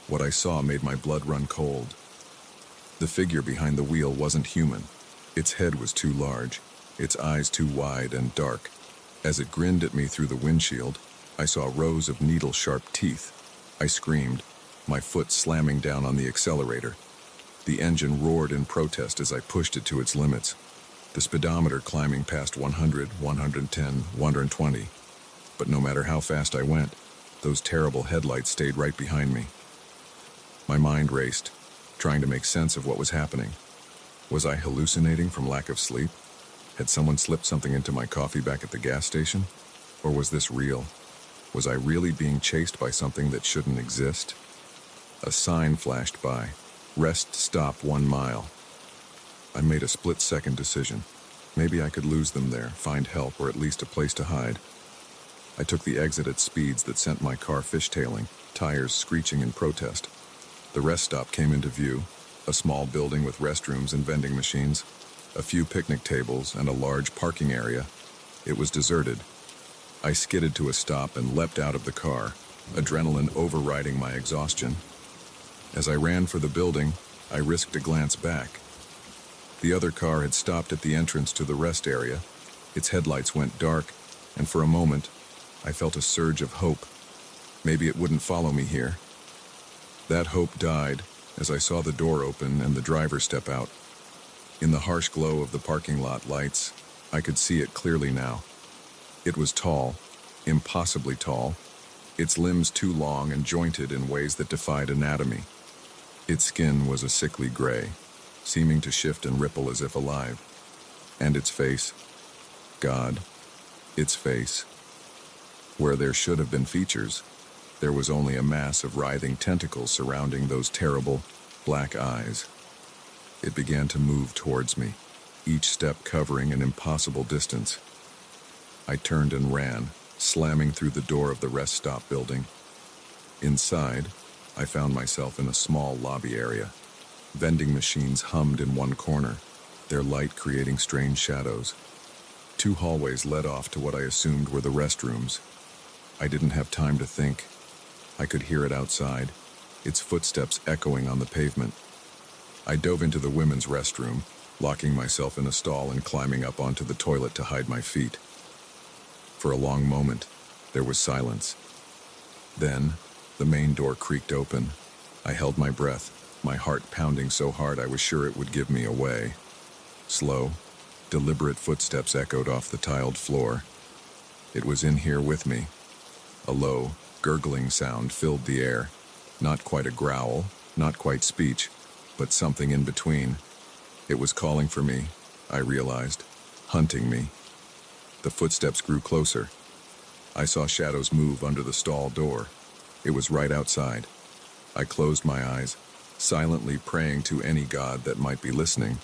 What I saw made my blood run cold. The figure behind the wheel wasn't human. Its head was too large, its eyes too wide and dark. As it grinned at me through the windshield, I saw rows of needle-sharp teeth. I screamed, my foot slamming down on the accelerator. The engine roared in protest as I pushed it to its limits, the speedometer climbing past 100, 110, 120. But no matter how fast I went, those terrible headlights stayed right behind me. My mind raced, trying to make sense of what was happening. Was I hallucinating from lack of sleep? Had someone slipped something into my coffee back at the gas station? Or was this real? Was I really being chased by something that shouldn't exist? A sign flashed by. Rest stop 1 mile. I made a split-second decision. Maybe I could lose them there, find help, or at least a place to hide. I took the exit at speeds that sent my car fishtailing, tires screeching in protest. The rest stop came into view, a small building with restrooms and vending machines, a few picnic tables, and a large parking area. It was deserted. I skidded to a stop and leapt out of the car, adrenaline overriding my exhaustion. As I ran for the building, I risked a glance back. The other car had stopped at the entrance to the rest area. Its headlights went dark, and for a moment, I felt a surge of hope. Maybe it wouldn't follow me here. That hope died as I saw the door open and the driver step out. In the harsh glow of the parking lot lights, I could see it clearly now. It was tall, impossibly tall, its limbs too long and jointed in ways that defied anatomy. Its skin was a sickly gray, seeming to shift and ripple as if alive. And its face, God, its face. Where there should have been features, there was only a mass of writhing tentacles surrounding those terrible, black eyes. It began to move towards me, each step covering an impossible distance. I turned and ran, slamming through the door of the rest stop building. Inside, I found myself in a small lobby area. Vending machines hummed in one corner, their light creating strange shadows. 2 hallways led off to what I assumed were the restrooms. I didn't have time to think. I could hear it outside, its footsteps echoing on the pavement. I dove into the women's restroom, locking myself in a stall and climbing up onto the toilet to hide my feet. For a long moment, there was silence. Then, the main door creaked open. I held my breath, my heart pounding so hard I was sure it would give me away. Slow, deliberate footsteps echoed off the tiled floor. It was in here with me. A low, gurgling sound filled the air. Not quite a growl, not quite speech, but something in between. It was calling for me, I realized, hunting me. The footsteps grew closer. I saw shadows move under the stall door. It was right outside. I closed my eyes, silently praying to any god that might be listening.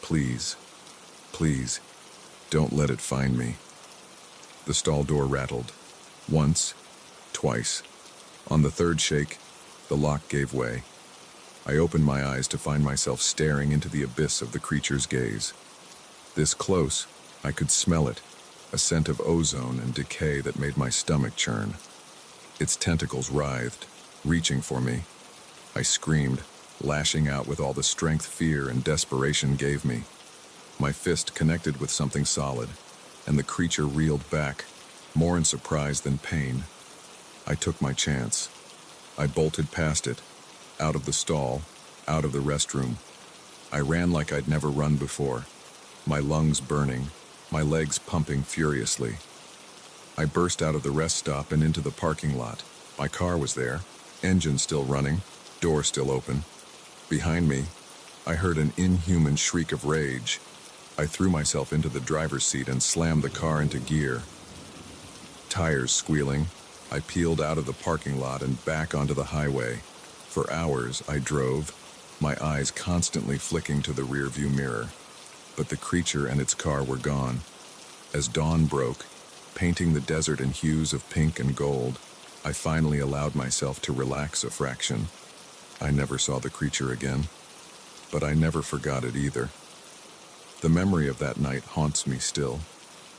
Please, please, don't let it find me. The stall door rattled. Once, twice. On the third shake, the lock gave way. I opened my eyes to find myself staring into the abyss of the creature's gaze. This close, I could smell it. a scent of ozone and decay that made my stomach churn. Its tentacles writhed, reaching for me. I screamed, lashing out with all the strength fear and desperation gave me. My fist connected with something solid, and the creature reeled back, more in surprise than pain. I took my chance. I bolted past it, out of the stall, out of the restroom. I ran like I'd never run before, my lungs burning, my legs pumping furiously. I burst out of the rest stop and into the parking lot. My car was there, engine still running, door still open. Behind me, I heard an inhuman shriek of rage. I threw myself into the driver's seat and slammed the car into gear. Tires squealing, I peeled out of the parking lot and back onto the highway. For hours, I drove, my eyes constantly flicking to the rearview mirror. But the creature and its car were gone. As dawn broke, painting the desert in hues of pink and gold, I finally allowed myself to relax a fraction. I never saw the creature again, but I never forgot it either. The memory of that night haunts me still,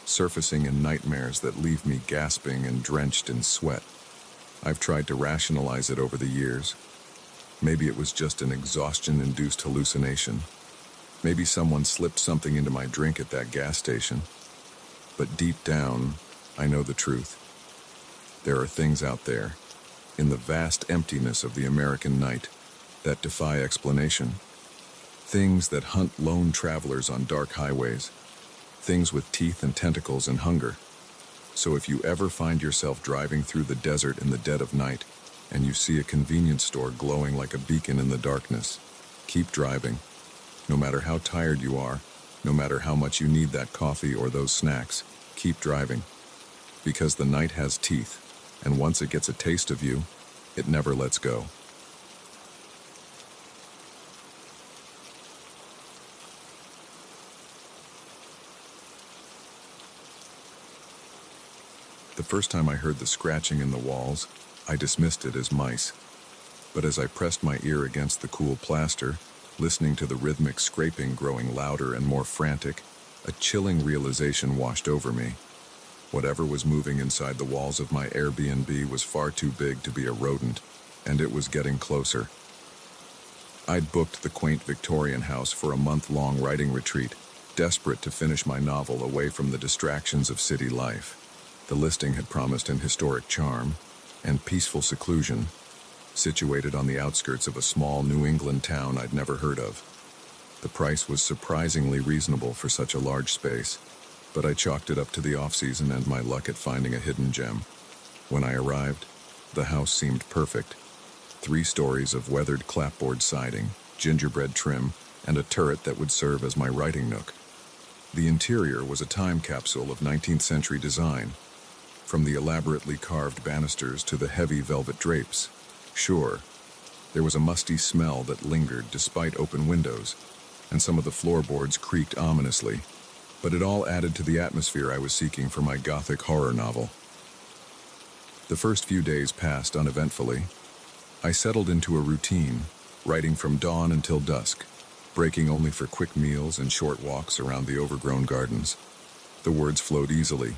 surfacing in nightmares that leave me gasping and drenched in sweat. I've tried to rationalize it over the years. Maybe it was just an exhaustion-induced hallucination. Maybe someone slipped something into my drink at that gas station. But deep down, I know the truth. There are things out there, in the vast emptiness of the American night, that defy explanation. Things that hunt lone travelers on dark highways. Things with teeth and tentacles and hunger. So if you ever find yourself driving through the desert in the dead of night, and you see a convenience store glowing like a beacon in the darkness, keep driving. No matter how tired you are, no matter how much you need that coffee or those snacks, keep driving. Because the night has teeth, and once it gets a taste of you, it never lets go. The first time I heard the scratching in the walls, I dismissed it as mice. But as I pressed my ear against the cool plaster, listening to the rhythmic scraping growing louder and more frantic, a chilling realization washed over me. Whatever was moving inside the walls of my Airbnb was far too big to be a rodent, and it was getting closer. I'd booked the quaint Victorian house for a month-long writing retreat, desperate to finish my novel away from the distractions of city life. The listing had promised an historic charm and peaceful seclusion, situated on the outskirts of a small New England town I'd never heard of. The price was surprisingly reasonable for such a large space, but I chalked it up to the off-season and my luck at finding a hidden gem. When I arrived, the house seemed perfect. 3 stories of weathered clapboard siding, gingerbread trim, and a turret that would serve as my writing nook. The interior was a time capsule of 19th century design, from the elaborately carved banisters to the heavy velvet drapes. Sure, there was a musty smell that lingered despite open windows, and some of the floorboards creaked ominously, but it all added to the atmosphere I was seeking for my gothic horror novel. The first few days passed uneventfully. I settled into a routine, writing from dawn until dusk, breaking only for quick meals and short walks around the overgrown gardens. The words flowed easily,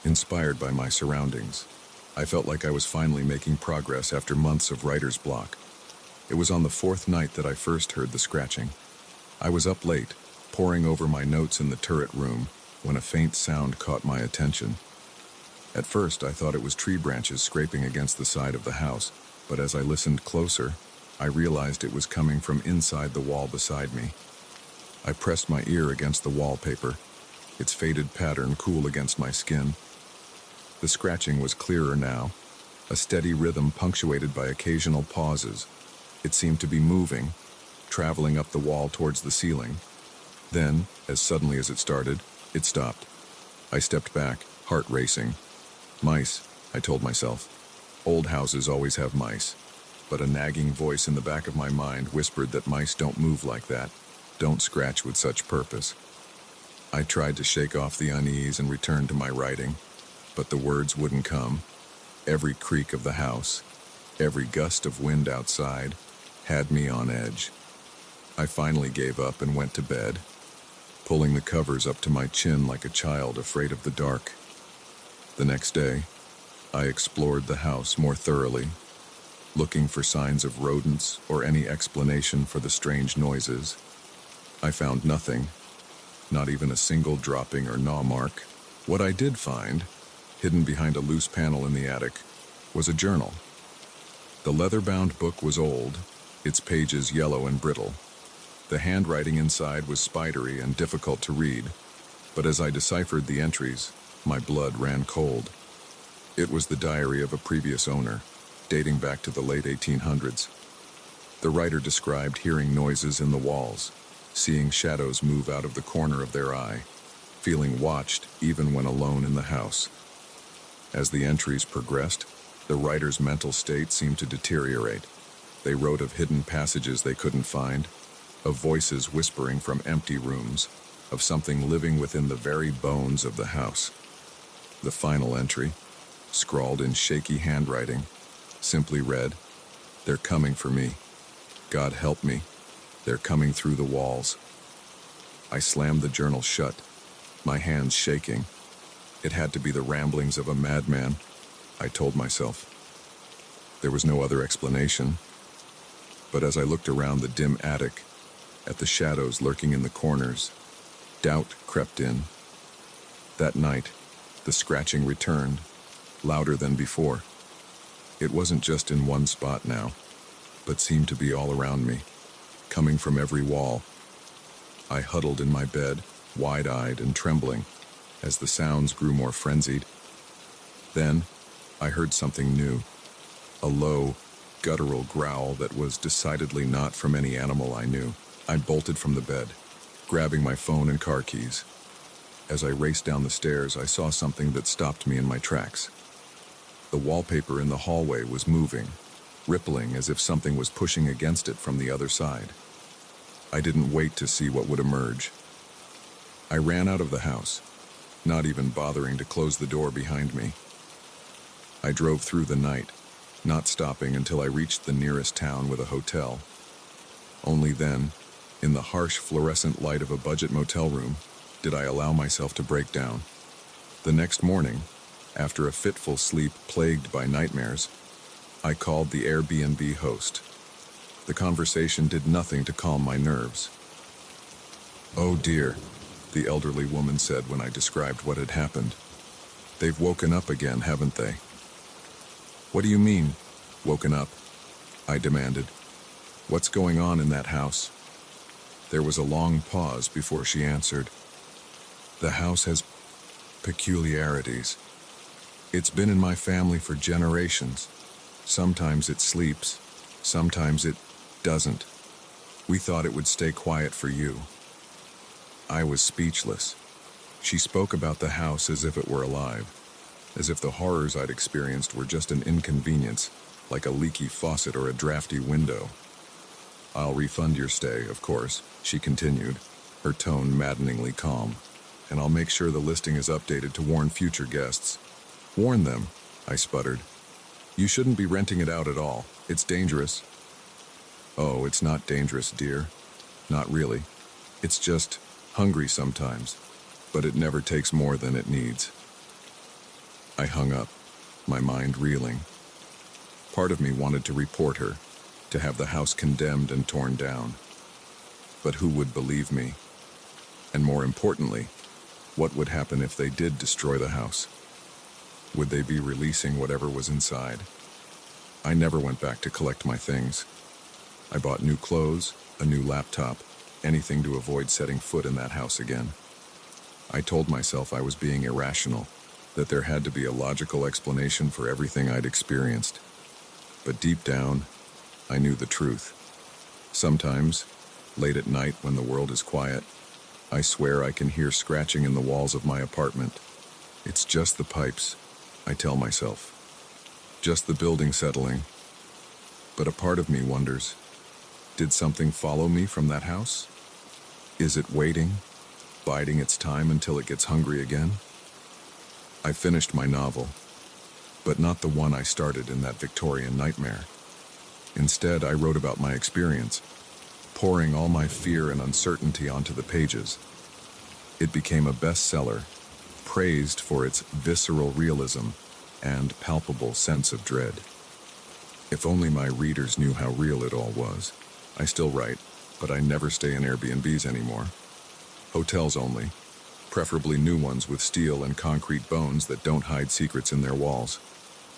inspired by my surroundings. I felt like I was finally making progress after months of writer's block. It was on the 4th night that I first heard the scratching. I was up late, poring over my notes in the turret room, when a faint sound caught my attention. At first, I thought it was tree branches scraping against the side of the house, but as I listened closer, I realized it was coming from inside the wall beside me. I pressed my ear against the wallpaper, its faded pattern cool against my skin. The scratching was clearer now, a steady rhythm punctuated by occasional pauses. It seemed to be moving, traveling up the wall towards the ceiling. Then, as suddenly as it started, it stopped. I stepped back, heart racing. Mice, I told myself. Old houses always have mice. But a nagging voice in the back of my mind whispered that mice don't move like that, don't scratch with such purpose. I tried to shake off the unease and return to my writing, but the words wouldn't come. Every creak of the house, every gust of wind outside, had me on edge. I finally gave up and went to bed, pulling the covers up to my chin like a child afraid of the dark. The next day, I explored the house more thoroughly, looking for signs of rodents or any explanation for the strange noises. I found nothing, not even a single dropping or gnaw mark. What I did find, hidden behind a loose panel in the attic, was a journal. The leather-bound book was old, its pages yellow and brittle. The handwriting inside was spidery and difficult to read, but as I deciphered the entries, my blood ran cold. It was the diary of a previous owner, dating back to the late 1800s. The writer described hearing noises in the walls, seeing shadows move out of the corner of their eye, feeling watched even when alone in the house. As the entries progressed, the writer's mental state seemed to deteriorate. They wrote of hidden passages they couldn't find, of voices whispering from empty rooms, of something living within the very bones of the house. The final entry, scrawled in shaky handwriting, simply read, "They're coming for me. God help me. They're coming through the walls." I slammed the journal shut, my hands shaking. It had to be the ramblings of a madman, I told myself. There was no other explanation. But as I looked around the dim attic, at the shadows lurking in the corners, doubt crept in. That night, the scratching returned, louder than before. It wasn't just in one spot now, but seemed to be all around me, coming from every wall. I huddled in my bed, wide-eyed and trembling, as the sounds grew more frenzied. Then, I heard something new, a low, guttural growl that was decidedly not from any animal I knew. I bolted from the bed, grabbing my phone and car keys. As I raced down the stairs, I saw something that stopped me in my tracks. The wallpaper in the hallway was moving, rippling as if something was pushing against it from the other side. I didn't wait to see what would emerge. I ran out of the house, not even bothering to close the door behind me. I drove through the night, not stopping until I reached the nearest town with a hotel. Only then, in the harsh fluorescent light of a budget motel room, did I allow myself to break down. The next morning, after a fitful sleep plagued by nightmares, I called the Airbnb host. The conversation did nothing to calm my nerves. "Oh dear," the elderly woman said when I described what had happened. "They've woken up again, haven't they?" "What do you mean, woken up?" I demanded. "What's going on in that house?" There was a long pause before she answered. "The house has peculiarities. It's been in my family for generations. Sometimes it sleeps, sometimes it doesn't. We thought it would stay quiet for you." I was speechless. She spoke about the house as if it were alive, as if the horrors I'd experienced were just an inconvenience, like a leaky faucet or a drafty window. "I'll refund your stay, of course," she continued, her tone maddeningly calm. "And I'll make sure the listing is updated to warn future guests." "Warn them," I sputtered. "You shouldn't be renting it out at all. It's dangerous." "Oh, it's not dangerous, dear. Not really. It's just hungry sometimes, but it never takes more than it needs." I hung up, my mind reeling. Part of me wanted to report her, to have the house condemned and torn down. But who would believe me? And more importantly, what would happen if they did destroy the house? Would they be releasing whatever was inside? I never went back to collect my things. I bought new clothes, a new laptop, anything to avoid setting foot in that house again. I told myself I was being irrational, that there had to be a logical explanation for everything I'd experienced. But deep down, I knew the truth. Sometimes, late at night when the world is quiet, I swear I can hear scratching in the walls of my apartment. It's just the pipes, I tell myself. Just the building settling. But a part of me wonders, did something follow me from that house? Is it waiting, biding its time until it gets hungry again? I finished my novel, but not the one I started in that Victorian nightmare. Instead, I wrote about my experience, pouring all my fear and uncertainty onto the pages. It became a bestseller, praised for its visceral realism and palpable sense of dread. If only my readers knew how real it all was. I still write, but I never stay in Airbnbs anymore. Hotels only, preferably new ones with steel and concrete bones that don't hide secrets in their walls.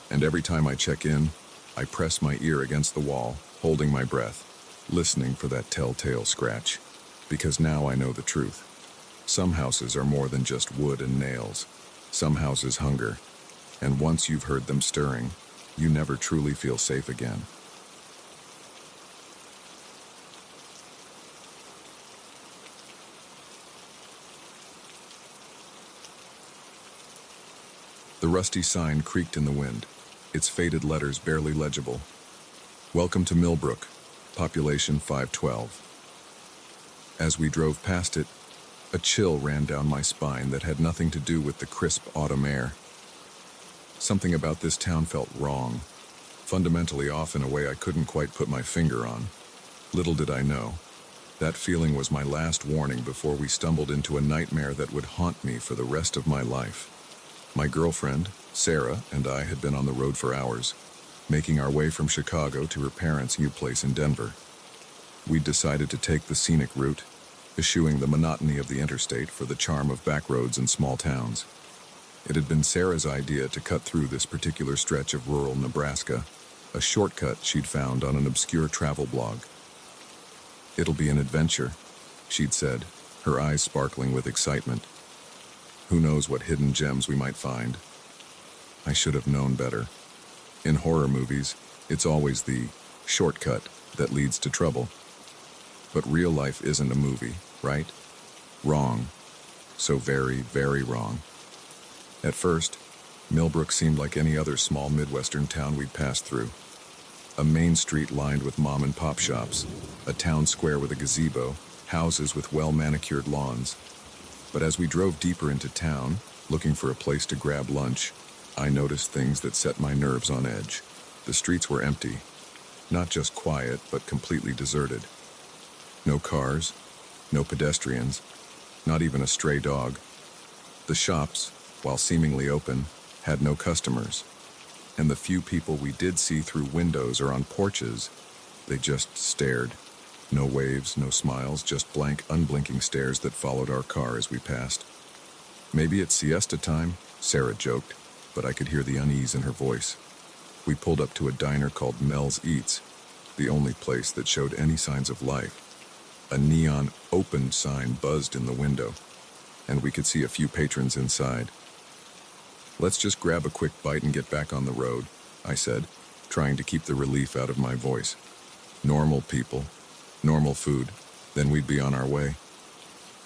And every time I check in, I press my ear against the wall, holding my breath, listening for that telltale scratch. Because now I know the truth. Some houses are more than just wood and nails. Some houses hunger. And once you've heard them stirring, you never truly feel safe again. The rusty sign creaked in the wind, its faded letters barely legible. Welcome to Millbrook, population 512. As we drove past it, a chill ran down my spine that had nothing to do with the crisp autumn air. Something about this town felt wrong, fundamentally off in a way I couldn't quite put my finger on. Little did I know, that feeling was my last warning before we stumbled into a nightmare that would haunt me for the rest of my life. My girlfriend, Sarah, and I had been on the road for hours, making our way from Chicago to her parents' new place in Denver. We'd decided to take the scenic route, eschewing the monotony of the interstate for the charm of backroads and small towns. It had been Sarah's idea to cut through this particular stretch of rural Nebraska, a shortcut she'd found on an obscure travel blog. "It'll be an adventure," she'd said, her eyes sparkling with excitement. Who knows what hidden gems we might find? I should have known better. In horror movies, it's always the shortcut that leads to trouble. But real life isn't a movie, right? Wrong. So very, very wrong. At first, Millbrook seemed like any other small Midwestern town we'd passed through. A main street lined with mom-and-pop shops, a town square with a gazebo, houses with well-manicured lawns. But as we drove deeper into town, looking for a place to grab lunch, I noticed things that set my nerves on edge. The streets were empty, not just quiet, but completely deserted. No cars, no pedestrians, not even a stray dog. The shops, while seemingly open, had no customers. And the few people we did see through windows or on porches, they just stared. No waves, no smiles, just blank, unblinking stares that followed our car as we passed. "Maybe it's siesta time," Sarah joked, but I could hear the unease in her voice. We pulled up to a diner called Mel's Eats, the only place that showed any signs of life. A neon "open" sign buzzed in the window, and we could see a few patrons inside. "Let's just grab a quick bite and get back on the road," I said, trying to keep the relief out of my voice. Normal people, normal food, then we'd be on our way.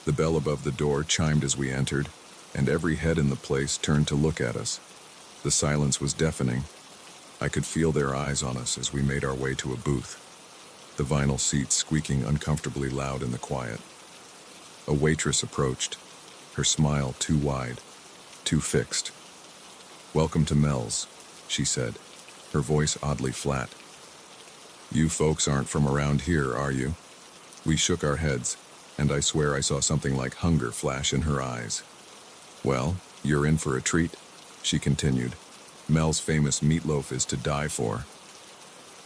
The bell above the door chimed as we entered, and every head in the place turned to look at us. The silence was deafening. I could feel their eyes on us as we made our way to a booth, the vinyl seats squeaking uncomfortably loud in the quiet. A waitress approached, her smile too wide, too fixed. "Welcome to Mel's," she said, her voice oddly flat. "You folks aren't from around here, are you?" We shook our heads, and I swear I saw something like hunger flash in her eyes. "Well, you're in for a treat," she continued. "Mel's famous meatloaf is to die for."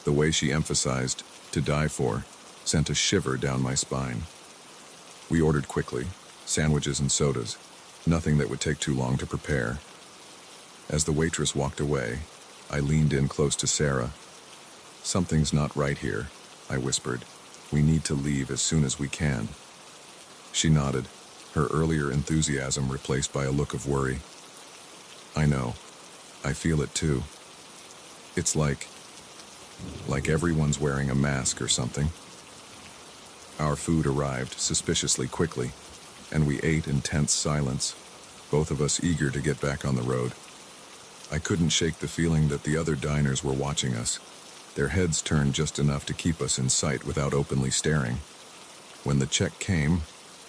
The way she emphasized "to die for" sent a shiver down my spine. We ordered quickly, sandwiches and sodas, nothing that would take too long to prepare. As the waitress walked away, I leaned in close to Sarah. "Something's not right here," I whispered. "We need to leave as soon as we can." She nodded, her earlier enthusiasm replaced by a look of worry. "I know. I feel it too. It's like everyone's wearing a mask or something." Our food arrived suspiciously quickly, and we ate in tense silence, both of us eager to get back on the road. I couldn't shake the feeling that the other diners were watching us, their heads turned just enough to keep us in sight without openly staring. When the check came,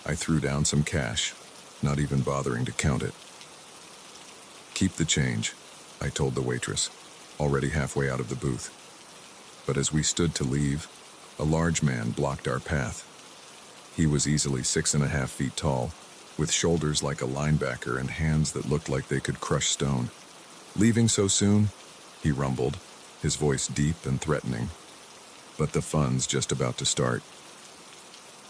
I threw down some cash, not even bothering to count it. "Keep the change," I told the waitress, already halfway out of the booth. But as we stood to leave, a large man blocked our path. He was easily 6.5 feet tall, with shoulders like a linebacker and hands that looked like they could crush stone. "Leaving so soon?" he rumbled, his voice deep and threatening. But the fun's just about to start.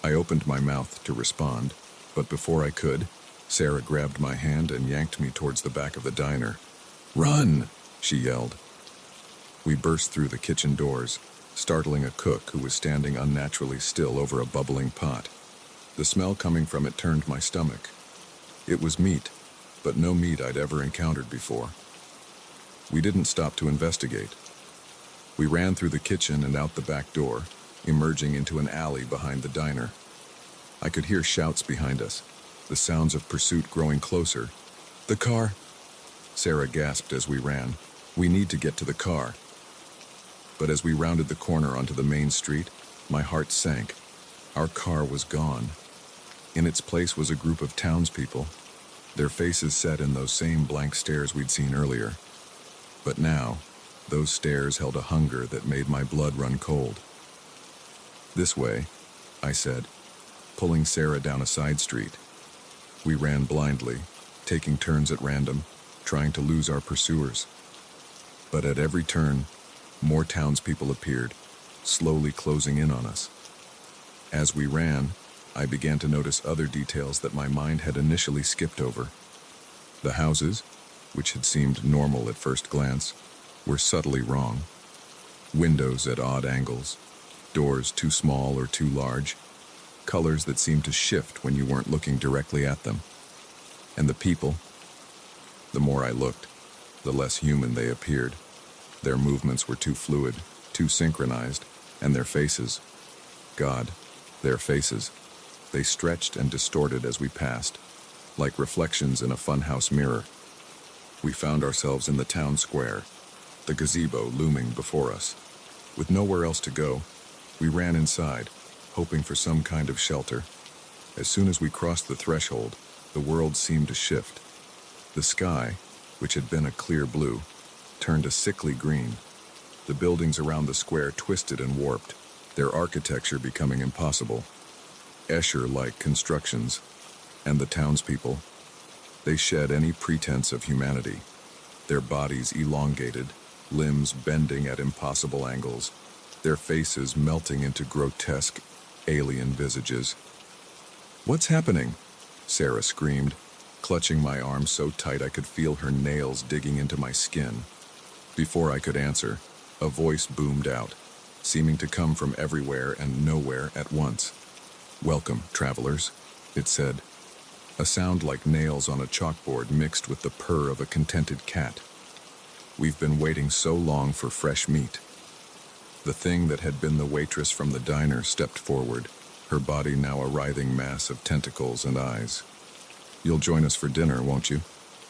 I opened my mouth to respond, but before I could, Sarah grabbed my hand and yanked me towards the back of the diner. "Run!" she yelled. We burst through the kitchen doors, startling a cook who was standing unnaturally still over a bubbling pot. The smell coming from it turned my stomach. It was meat, but no meat I'd ever encountered before. We didn't stop to investigate. We ran through the kitchen and out the back door, emerging into an alley behind the diner. I could hear shouts behind us, the sounds of pursuit growing closer. "The car!" Sarah gasped as we ran. "We need to get to the car." But as we rounded the corner onto the main street, my heart sank. Our car was gone. In its place was a group of townspeople, their faces set in those same blank stares we'd seen earlier. But now, those stares held a hunger that made my blood run cold. "This way," I said, pulling Sarah down a side street. We ran blindly, taking turns at random, trying to lose our pursuers. But at every turn, more townspeople appeared, slowly closing in on us. As we ran, I began to notice other details that my mind had initially skipped over. The houses, which had seemed normal at first glance, were subtly wrong. Windows at odd angles, doors too small or too large, colors that seemed to shift when you weren't looking directly at them. And the people, the more I looked, the less human they appeared. Their movements were too fluid, too synchronized, and their faces, God, their faces, they stretched and distorted as we passed, like reflections in a funhouse mirror. We found ourselves in the town square, the gazebo looming before us. With nowhere else to go, we ran inside, hoping for some kind of shelter. As soon as we crossed the threshold, the world seemed to shift. The sky, which had been a clear blue, turned a sickly green. The buildings around the square twisted and warped, their architecture becoming impossible. Escher-like constructions, and the townspeople, they shed any pretense of humanity, their bodies elongated, limbs bending at impossible angles, their faces melting into grotesque, alien visages. "What's happening?" Sarah screamed, clutching my arm so tight I could feel her nails digging into my skin. Before I could answer, a voice boomed out, seeming to come from everywhere and nowhere at once. "Welcome, travelers," it said, a sound like nails on a chalkboard mixed with the purr of a contented cat. "We've been waiting so long for fresh meat." The thing that had been the waitress from the diner stepped forward, her body now a writhing mass of tentacles and eyes. "You'll join us for dinner, won't you?"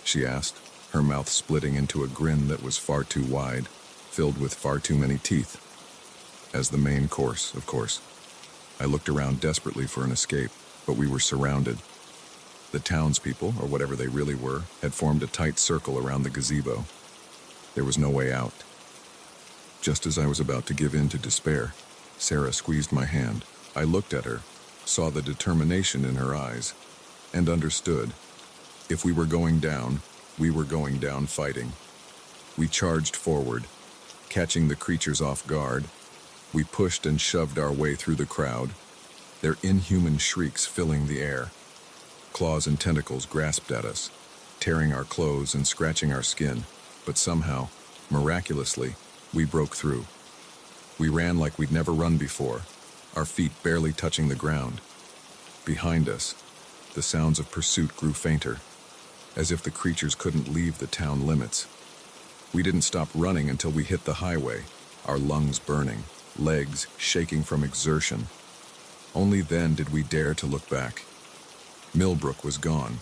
she asked, her mouth splitting into a grin that was far too wide, filled with far too many teeth. "As the main course, of course." I looked around desperately for an escape, but we were surrounded. The townspeople, or whatever they really were, had formed a tight circle around the gazebo. There was no way out. Just as I was about to give in to despair, Sarah squeezed my hand. I looked at her, saw the determination in her eyes, and understood. If we were going down, we were going down fighting. We charged forward, catching the creatures off guard. We pushed and shoved our way through the crowd, their inhuman shrieks filling the air. Claws and tentacles grasped at us, tearing our clothes and scratching our skin, but somehow, miraculously, we broke through. We ran like we'd never run before, our feet barely touching the ground. Behind us, the sounds of pursuit grew fainter, as if the creatures couldn't leave the town limits. We didn't stop running until we hit the highway, our lungs burning, legs shaking from exertion. Only then did we dare to look back. Millbrook was gone.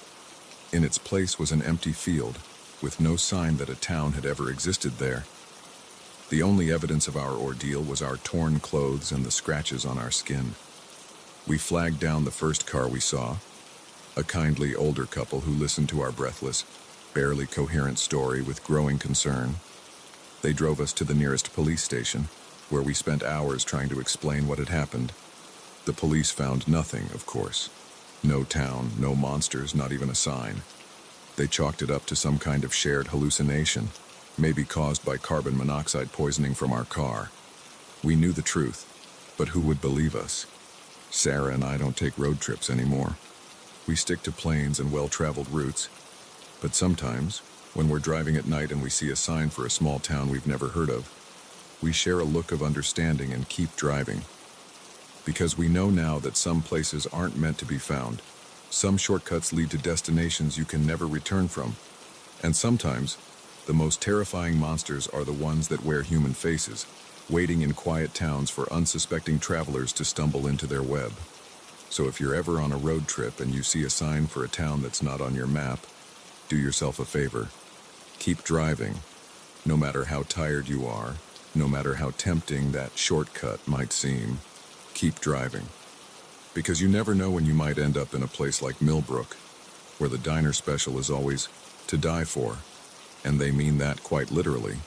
In its place was an empty field, with no sign that a town had ever existed there. The only evidence of our ordeal was our torn clothes and the scratches on our skin. We flagged down the first car we saw, a kindly older couple who listened to our breathless, barely coherent story with growing concern. They drove us to the nearest police station, where we spent hours trying to explain what had happened. The police found nothing, of course. No town, no monsters, not even a sign. They chalked it up to some kind of shared hallucination, maybe caused by carbon monoxide poisoning from our car. We knew the truth, but who would believe us? Sarah and I don't take road trips anymore. We stick to planes and well-traveled routes. But sometimes, when we're driving at night and we see a sign for a small town we've never heard of, we share a look of understanding and keep driving. Because we know now that some places aren't meant to be found. Some shortcuts lead to destinations you can never return from. And sometimes, the most terrifying monsters are the ones that wear human faces, waiting in quiet towns for unsuspecting travelers to stumble into their web. So if you're ever on a road trip and you see a sign for a town that's not on your map, do yourself a favor. Keep driving. No matter how tired you are, no matter how tempting that shortcut might seem, keep driving. Because you never know when you might end up in a place like Millbrook, where the diner special is always to die for, and they mean that quite literally.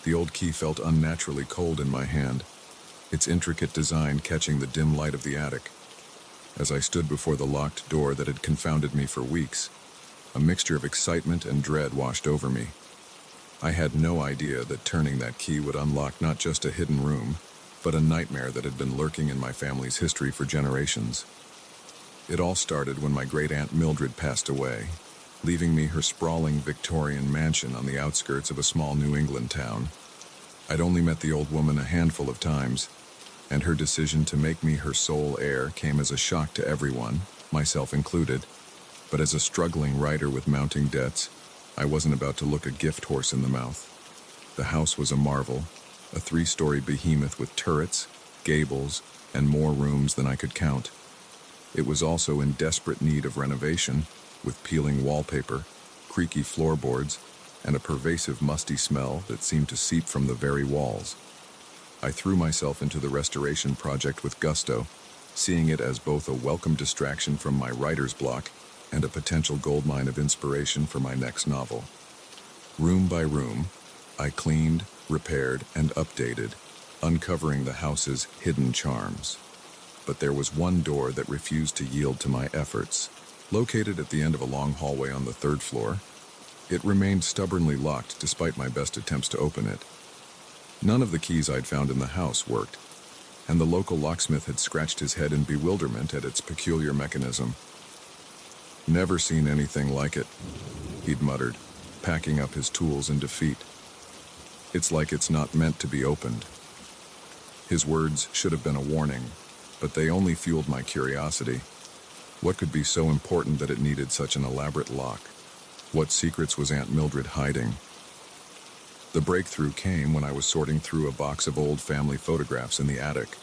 The old key felt unnaturally cold in my hand, its intricate design catching the dim light of the attic. As I stood before the locked door that had confounded me for weeks, a mixture of excitement and dread washed over me. I had no idea that turning that key would unlock not just a hidden room, but a nightmare that had been lurking in my family's history for generations. It all started when my great-aunt Mildred passed away, leaving me her sprawling Victorian mansion on the outskirts of a small New England town. I'd only met the old woman a handful of times, and her decision to make me her sole heir came as a shock to everyone, myself included. But as a struggling writer with mounting debts, I wasn't about to look a gift horse in the mouth. The house was a marvel, a 3-story behemoth with turrets, gables, and more rooms than I could count. It was also in desperate need of renovation, with peeling wallpaper, creaky floorboards, and a pervasive musty smell that seemed to seep from the very walls. I threw myself into the restoration project with gusto, seeing it as both a welcome distraction from my writer's block and a potential goldmine of inspiration for my next novel. Room by room, I cleaned, repaired, and updated, uncovering the house's hidden charms. But there was one door that refused to yield to my efforts. Located at the end of a long hallway on the 3rd floor, it remained stubbornly locked despite my best attempts to open it. None of the keys I'd found in the house worked, and the local locksmith had scratched his head in bewilderment at its peculiar mechanism. "Never seen anything like it," he'd muttered, packing up his tools in defeat. "It's like it's not meant to be opened." His words should have been a warning, but they only fueled my curiosity. What could be so important that it needed such an elaborate lock? What secrets was Aunt Mildred hiding? The breakthrough came when I was sorting through a box of old family photographs in the attic.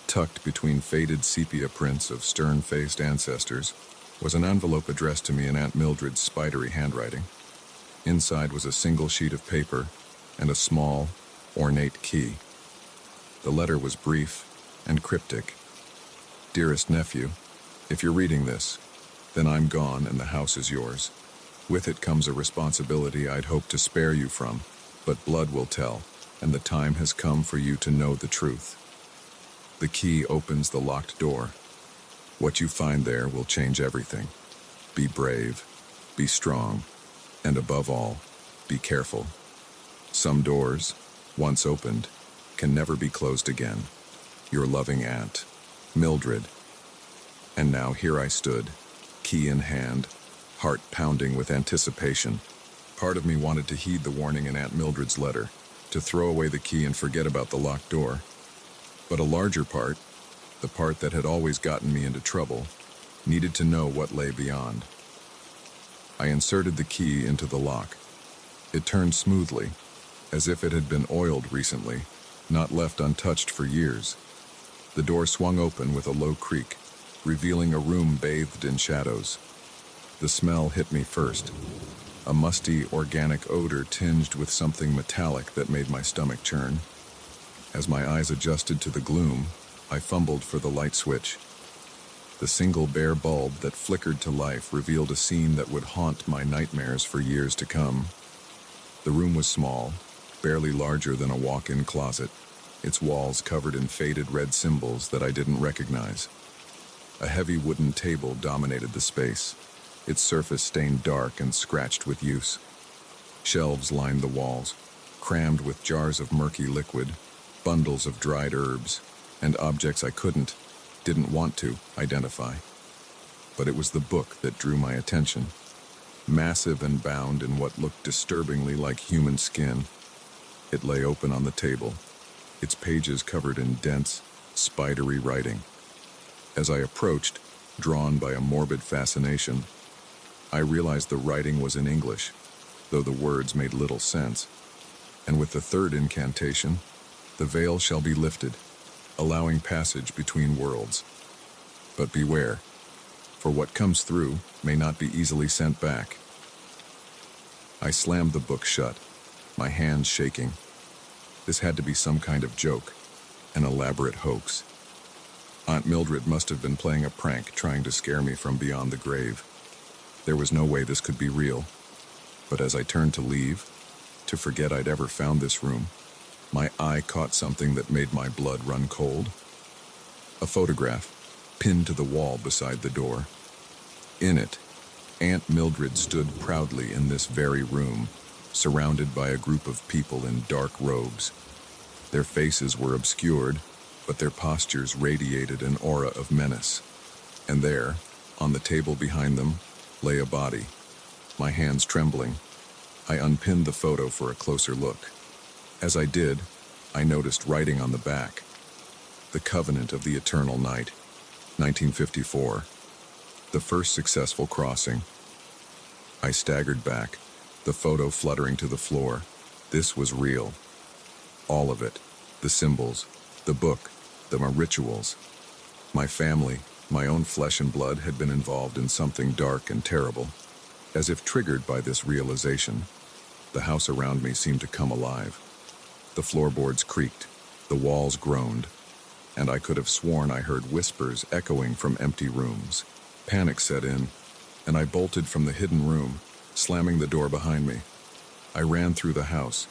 Tucked between faded sepia prints of stern-faced ancestors was an envelope addressed to me in Aunt Mildred's spidery handwriting. Inside was a single sheet of paper and a small, ornate key. The letter was brief and cryptic. "Dearest nephew, if you're reading this, then I'm gone and the house is yours. With it comes a responsibility I'd hoped to spare you from, but blood will tell, and the time has come for you to know the truth." The key opens the locked door. What you find there will change everything. Be brave, be strong, and above all, be careful. Some doors, once opened, can never be closed again. Your loving aunt, Mildred. And now here I stood, key in hand, heart pounding with anticipation. Part of me wanted to heed the warning in Aunt Mildred's letter, to throw away the key and forget about the locked door. But a larger part, the part that had always gotten me into trouble, needed to know what lay beyond. I inserted the key into the lock. It turned smoothly, as if it had been oiled recently, not left untouched for years. The door swung open with a low creak, revealing a room bathed in shadows. The smell hit me first, a musty, organic odor tinged with something metallic that made my stomach churn. As my eyes adjusted to the gloom, I fumbled for the light switch. The single bare bulb that flickered to life revealed a scene that would haunt my nightmares for years to come. The room was small, barely larger than a walk-in closet, its walls covered in faded red symbols that I didn't recognize. A heavy wooden table dominated the space, its surface stained dark and scratched with use. Shelves lined the walls, crammed with jars of murky liquid, bundles of dried herbs, and objects I didn't want to identify. But it was the book that drew my attention. Massive and bound in what looked disturbingly like human skin, it lay open on the table, its pages covered in dense, spidery writing. As I approached, drawn by a morbid fascination, I realized the writing was in English, though the words made little sense. And with the third incantation, the veil shall be lifted, allowing passage between worlds. But beware, for what comes through may not be easily sent back. I slammed the book shut, my hands shaking. This had to be some kind of joke, an elaborate hoax. Aunt Mildred must have been playing a prank, trying to scare me from beyond the grave. There was no way this could be real. But as I turned to leave, to forget I'd ever found this room, my eye caught something that made my blood run cold. A photograph, pinned to the wall beside the door. In it, Aunt Mildred stood proudly in this very room, surrounded by a group of people in dark robes. Their faces were obscured, but their postures radiated an aura of menace. And there, on the table behind them, lay a body. My hands trembling, I unpinned the photo for a closer look. As I did, I noticed writing on the back. The Covenant of the Eternal Night, 1954. The first successful crossing. I staggered back, the photo fluttering to the floor. This was real. All of it. The symbols, the book, the rituals. My family, my own flesh and blood, had been involved in something dark and terrible. As if triggered by this realization, the house around me seemed to come alive. The floorboards creaked, the walls groaned, and I could have sworn I heard whispers echoing from empty rooms. Panic set in, and I bolted from the hidden room, slamming the door behind me. I ran through the house,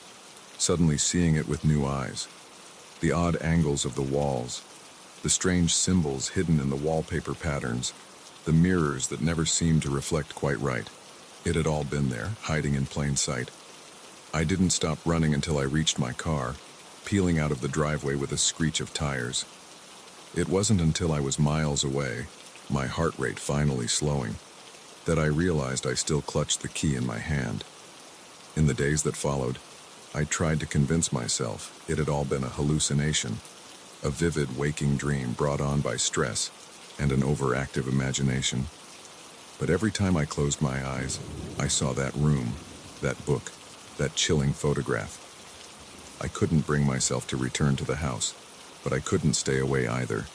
suddenly seeing it with new eyes. The odd angles of the walls, the strange symbols hidden in the wallpaper patterns, the mirrors that never seemed to reflect quite right. It had all been there, hiding in plain sight. I didn't stop running until I reached my car, peeling out of the driveway with a screech of tires. It wasn't until I was miles away, my heart rate finally slowing, that I realized I still clutched the key in my hand. In the days that followed, I tried to convince myself it had all been a hallucination, a vivid waking dream brought on by stress and an overactive imagination. But every time I closed my eyes, I saw that room, that book, that chilling photograph. I couldn't bring myself to return to the house, but I couldn't stay away either.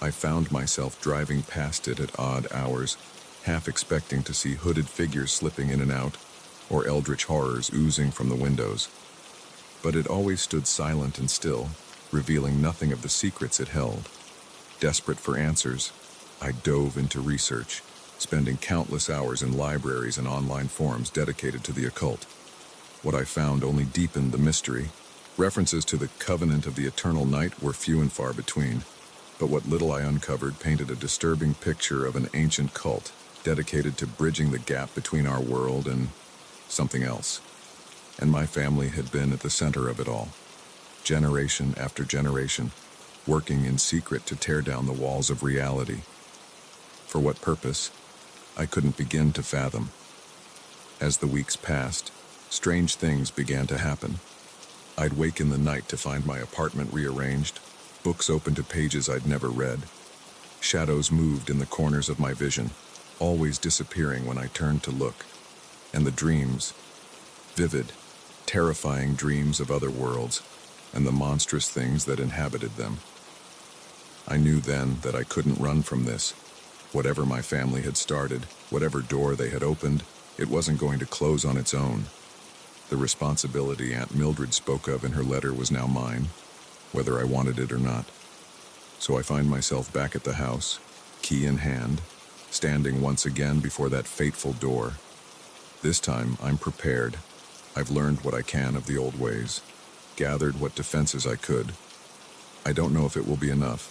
I found myself driving past it at odd hours, half expecting to see hooded figures slipping in and out, or eldritch horrors oozing from the windows. But it always stood silent and still, revealing nothing of the secrets it held. Desperate for answers, I dove into research, spending countless hours in libraries and online forums dedicated to the occult. What I found only deepened the mystery. References to the Covenant of the Eternal Night were few and far between, but what little I uncovered painted a disturbing picture of an ancient cult dedicated to bridging the gap between our world and something else. And my family had been at the center of it all, generation after generation, working in secret to tear down the walls of reality. For what purpose? I couldn't begin to fathom. As the weeks passed, strange things began to happen. I'd wake in the night to find my apartment rearranged, books open to pages I'd never read. Shadows moved in the corners of my vision, always disappearing when I turned to look. And the dreams, vivid, terrifying dreams of other worlds, and the monstrous things that inhabited them. I knew then that I couldn't run from this. Whatever my family had started, whatever door they had opened, it wasn't going to close on its own. The responsibility Aunt Mildred spoke of in her letter was now mine, whether I wanted it or not. So I find myself back at the house, key in hand, standing once again before that fateful door. This time I'm prepared, I've learned what I can of the old ways, gathered what defenses I could. I don't know if it will be enough,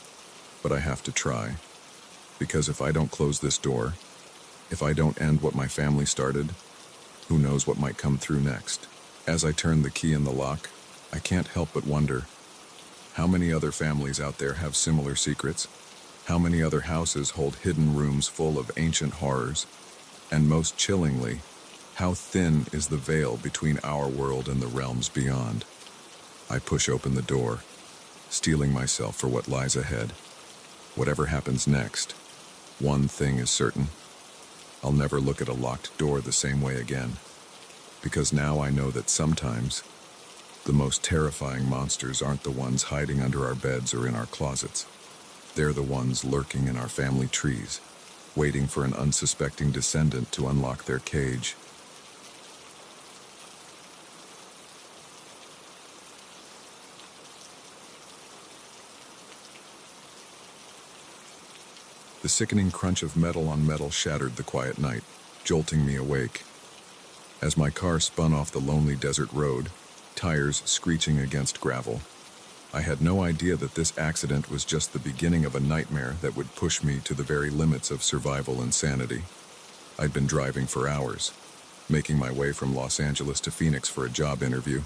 but I have to try. Because if I don't close this door, if I don't end what my family started, who knows what might come through next. As I turn the key in the lock, I can't help but wonder, how many other families out there have similar secrets? How many other houses hold hidden rooms full of ancient horrors? And most chillingly, how thin is the veil between our world and the realms beyond? I push open the door, steeling myself for what lies ahead. Whatever happens next, one thing is certain. I'll never look at a locked door the same way again. Because now I know that sometimes, the most terrifying monsters aren't the ones hiding under our beds or in our closets. They're the ones lurking in our family trees, waiting for an unsuspecting descendant to unlock their cage. The sickening crunch of metal on metal shattered the quiet night, jolting me awake. As my car spun off the lonely desert road, tires screeching against gravel, I had no idea that this accident was just the beginning of a nightmare that would push me to the very limits of survival and sanity. I'd been driving for hours, making my way from Los Angeles to Phoenix for a job interview.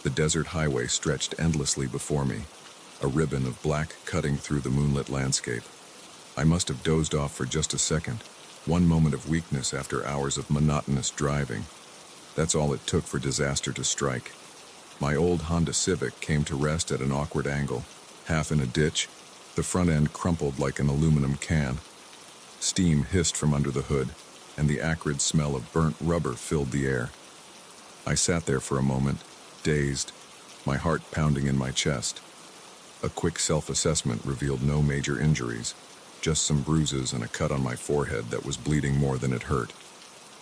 The desert highway stretched endlessly before me, a ribbon of black cutting through the moonlit landscape. I must have dozed off for just a second, one moment of weakness after hours of monotonous driving. That's all it took for disaster to strike. My old Honda Civic came to rest at an awkward angle, half in a ditch, the front end crumpled like an aluminum can. Steam hissed from under the hood, and the acrid smell of burnt rubber filled the air. I sat there for a moment, dazed, my heart pounding in my chest. A quick self-assessment revealed no major injuries, just some bruises and a cut on my forehead that was bleeding more than it hurt.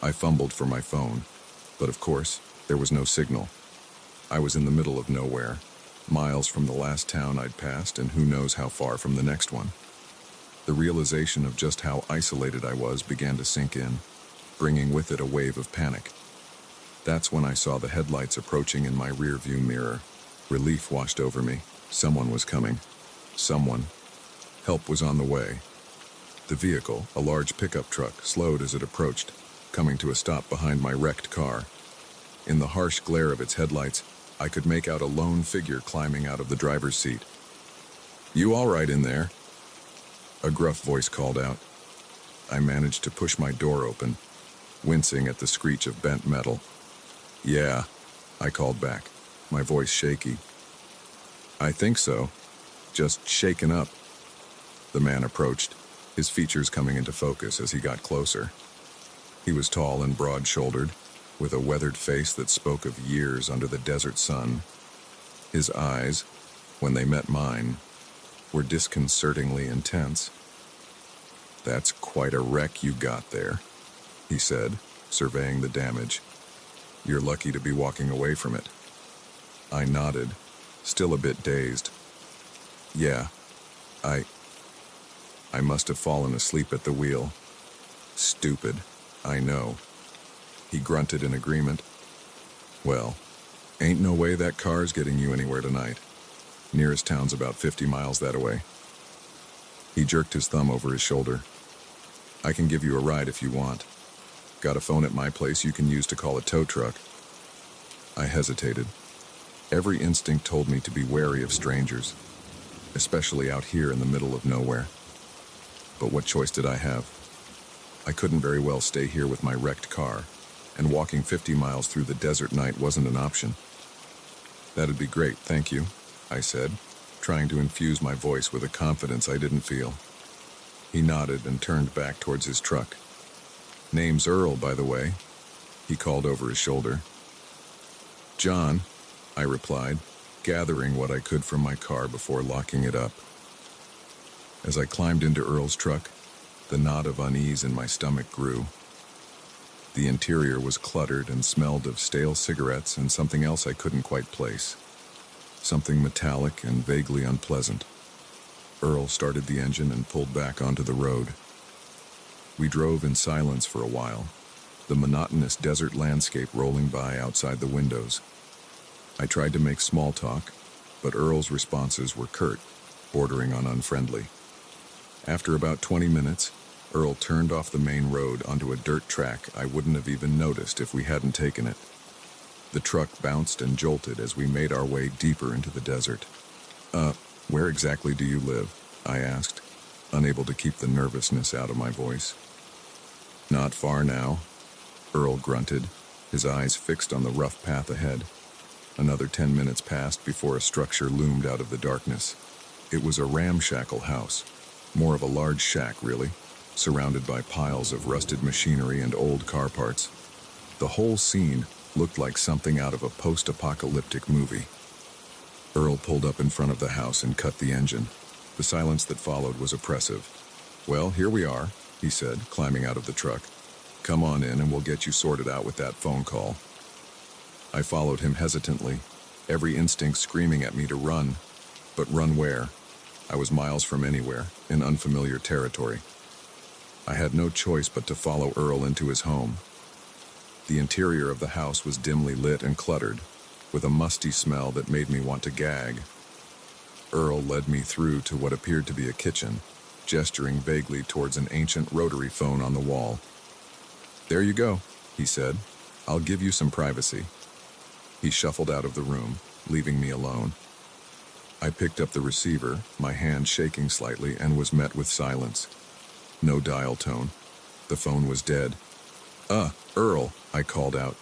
I fumbled for my phone, but of course, there was no signal. I was in the middle of nowhere, miles from the last town I'd passed and who knows how far from the next one. The realization of just how isolated I was began to sink in, bringing with it a wave of panic. That's when I saw the headlights approaching in my rearview mirror. Relief washed over me. Someone was coming. Someone. Help was on the way. The vehicle, a large pickup truck, slowed as it approached, coming to a stop behind my wrecked car. In the harsh glare of its headlights, I could make out a lone figure climbing out of the driver's seat. "You all right in there?" A gruff voice called out. I managed to push my door open, wincing at the screech of bent metal. "Yeah," I called back, my voice shaky. "I think so. Just shaken up." The man approached, his features coming into focus as he got closer. He was tall and broad-shouldered, with a weathered face that spoke of years under the desert sun. His eyes, when they met mine, were disconcertingly intense. "That's quite a wreck you got there," he said, surveying the damage. "You're lucky to be walking away from it." I nodded, still a bit dazed. "Yeah, I must have fallen asleep at the wheel. Stupid, I know." He grunted in agreement. "Well, ain't no way that car's getting you anywhere tonight. Nearest town's about 50 miles that way." He jerked his thumb over his shoulder. "I can give you a ride if you want. Got a phone at my place you can use to call a tow truck." I hesitated. Every instinct told me to be wary of strangers, especially out here in the middle of nowhere. But what choice did I have? I couldn't very well stay here with my wrecked car, and walking 50 miles through the desert night wasn't an option. "That'd be great, thank you," I said, trying to infuse my voice with a confidence I didn't feel. He nodded and turned back towards his truck. "Name's Earl, by the way," he called over his shoulder. "John," I replied, gathering what I could from my car before locking it up. As I climbed into Earl's truck, the knot of unease in my stomach grew. The interior was cluttered and smelled of stale cigarettes and something else I couldn't quite place. Something metallic and vaguely unpleasant. Earl started the engine and pulled back onto the road. We drove in silence for a while, the monotonous desert landscape rolling by outside the windows. I tried to make small talk, but Earl's responses were curt, bordering on unfriendly. After about 20 minutes, Earl turned off the main road onto a dirt track I wouldn't have even noticed if we hadn't taken it. The truck bounced and jolted as we made our way deeper into the desert. Where exactly do you live?" I asked, unable to keep the nervousness out of my voice. "Not far now," Earl grunted, his eyes fixed on the rough path ahead. Another 10 minutes passed before a structure loomed out of the darkness. It was a ramshackle house, more of a large shack, really, surrounded by piles of rusted machinery and old car parts. The whole scene looked like something out of a post-apocalyptic movie. Earl pulled up in front of the house and cut the engine. The silence that followed was oppressive. "Well, here we are," he said, climbing out of the truck. "Come on in and we'll get you sorted out with that phone call." I followed him hesitantly, every instinct screaming at me to run. But run where? I was miles from anywhere, in unfamiliar territory. I had no choice but to follow Earl into his home. The interior of the house was dimly lit and cluttered, with a musty smell that made me want to gag. Earl led me through to what appeared to be a kitchen, gesturing vaguely towards an ancient rotary phone on the wall. "There you go," he said. "I'll give you some privacy." He shuffled out of the room, leaving me alone. I picked up the receiver, my hand shaking slightly, and was met with silence. No dial tone. The phone was dead. Earl," I called out.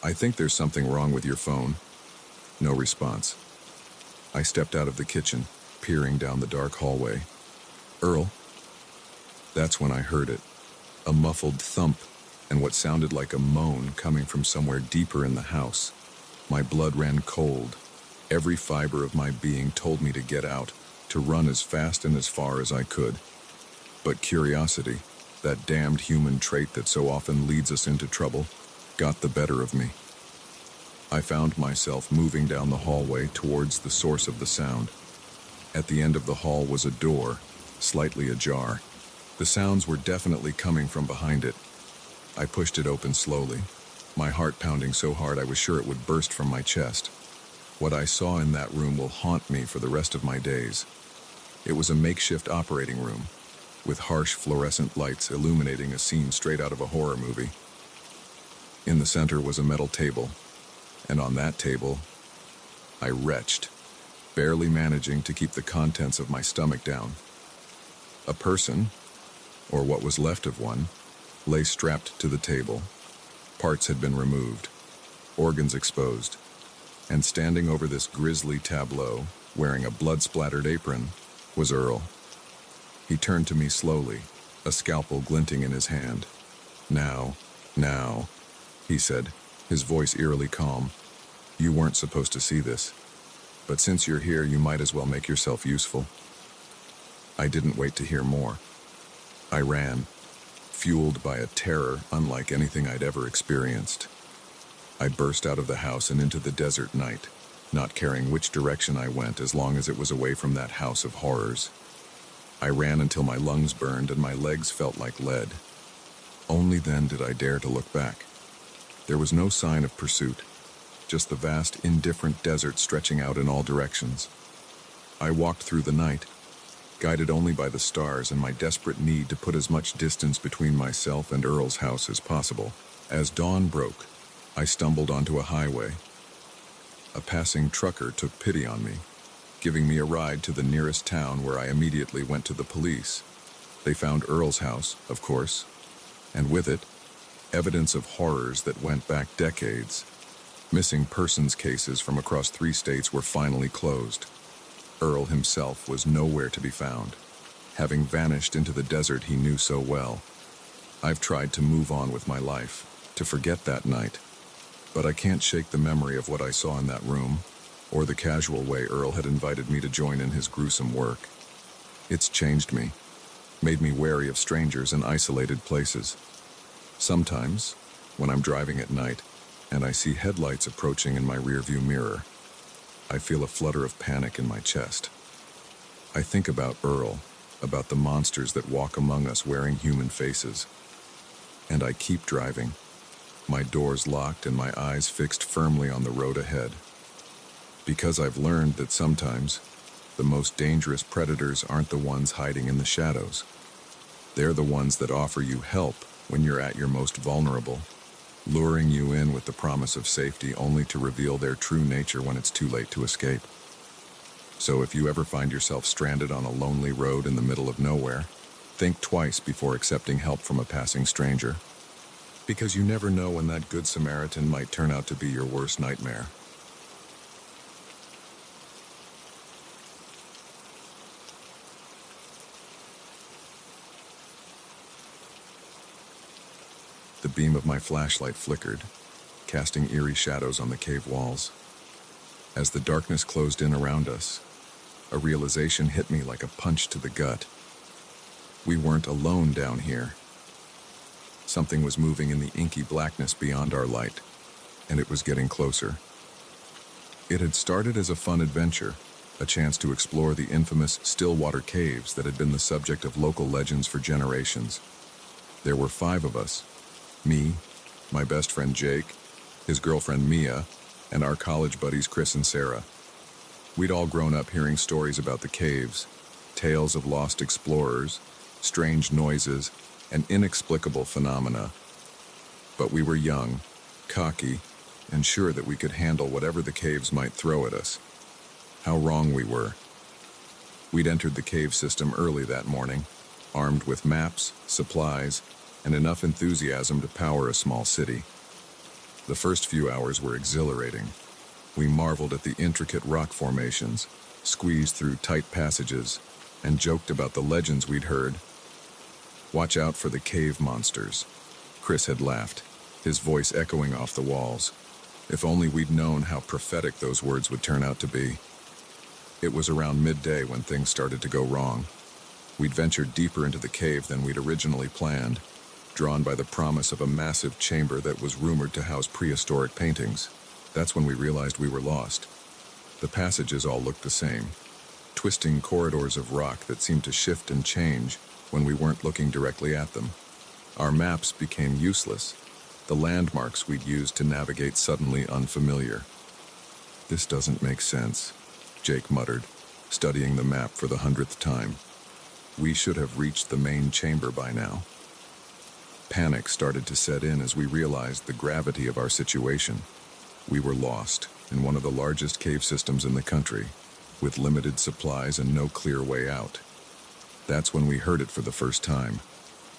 "I think there's something wrong with your phone." No response. I stepped out of the kitchen, peering down the dark hallway. "Earl?" That's when I heard it. A muffled thump, and what sounded like a moan coming from somewhere deeper in the house. My blood ran cold. Every fiber of my being told me to get out, to run as fast and as far as I could. But curiosity, that damned human trait that so often leads us into trouble, got the better of me. I found myself moving down the hallway towards the source of the sound. At the end of the hall was a door, slightly ajar. The sounds were definitely coming from behind it. I pushed it open slowly, my heart pounding so hard I was sure it would burst from my chest. What I saw in that room will haunt me for the rest of my days. It was a makeshift operating room, with harsh fluorescent lights illuminating a scene straight out of a horror movie. In the center was a metal table, and on that table, I retched, barely managing to keep the contents of my stomach down. A person, or what was left of one, lay strapped to the table. Parts had been removed, organs exposed, and standing over this grisly tableau, wearing a blood-splattered apron, was Earl. He turned to me slowly, a scalpel glinting in his hand. Now, he said, his voice eerily calm. "You weren't supposed to see this, but since you're here, you might as well make yourself useful." I didn't wait to hear more. I ran, fueled by a terror unlike anything I'd ever experienced. I burst out of the house and into the desert night, not caring which direction I went as long as it was away from that house of horrors. I ran until my lungs burned and my legs felt like lead. Only then did I dare to look back. There was no sign of pursuit, just the vast, indifferent desert stretching out in all directions. I walked through the night, guided only by the stars and my desperate need to put as much distance between myself and Earl's house as possible. As dawn broke, I stumbled onto a highway. A passing trucker took pity on me, giving me a ride to the nearest town where I immediately went to the police. They found Earl's house, of course, and with it, evidence of horrors that went back decades. Missing persons cases from across 3 states were finally closed. Earl himself was nowhere to be found, having vanished into the desert he knew so well. I've tried to move on with my life, to forget that night, but I can't shake the memory of what I saw in that room, or the casual way Earl had invited me to join in his gruesome work. It's changed me, made me wary of strangers and isolated places. Sometimes, when I'm driving at night, and I see headlights approaching in my rearview mirror, I feel a flutter of panic in my chest. I think about Earl, about the monsters that walk among us wearing human faces. And I keep driving, my doors locked and my eyes fixed firmly on the road ahead. Because I've learned that sometimes the most dangerous predators aren't the ones hiding in the shadows. They're the ones that offer you help when you're at your most vulnerable, luring you in with the promise of safety only to reveal their true nature when it's too late to escape. So if you ever find yourself stranded on a lonely road in the middle of nowhere, think twice before accepting help from a passing stranger, because you never know when that good Samaritan might turn out to be your worst nightmare. The beam of my flashlight flickered, casting eerie shadows on the cave walls. As the darkness closed in around us, a realization hit me like a punch to the gut. We weren't alone down here. Something was moving in the inky blackness beyond our light, and it was getting closer. It had started as a fun adventure, a chance to explore the infamous Stillwater Caves that had been the subject of local legends for generations. There were 5 of us: me, my best friend Jake, his girlfriend Mia, and our college buddies Chris and Sarah. We'd all grown up hearing stories about the caves, tales of lost explorers, strange noises, and inexplicable phenomena. But we were young, cocky, and sure that we could handle whatever the caves might throw at us. How wrong we were. We'd entered the cave system early that morning, armed with maps, supplies, and enough enthusiasm to power a small city. The first few hours were exhilarating. We marveled at the intricate rock formations, squeezed through tight passages, and joked about the legends we'd heard. "Watch out for the cave monsters," Chris had laughed, his voice echoing off the walls. If only we'd known how prophetic those words would turn out to be. It was around midday when things started to go wrong. We'd ventured deeper into the cave than we'd originally planned, drawn by the promise of a massive chamber that was rumored to house prehistoric paintings. That's when we realized we were lost. The passages all looked the same, twisting corridors of rock that seemed to shift and change when we weren't looking directly at them. Our maps became useless, the landmarks we'd used to navigate suddenly unfamiliar. "This doesn't make sense," Jake muttered, studying the map for the 100th time. "We should have reached the main chamber by now." Panic started to set in as we realized the gravity of our situation. We were lost in one of the largest cave systems in the country, with limited supplies and no clear way out. That's when we heard it for the first time,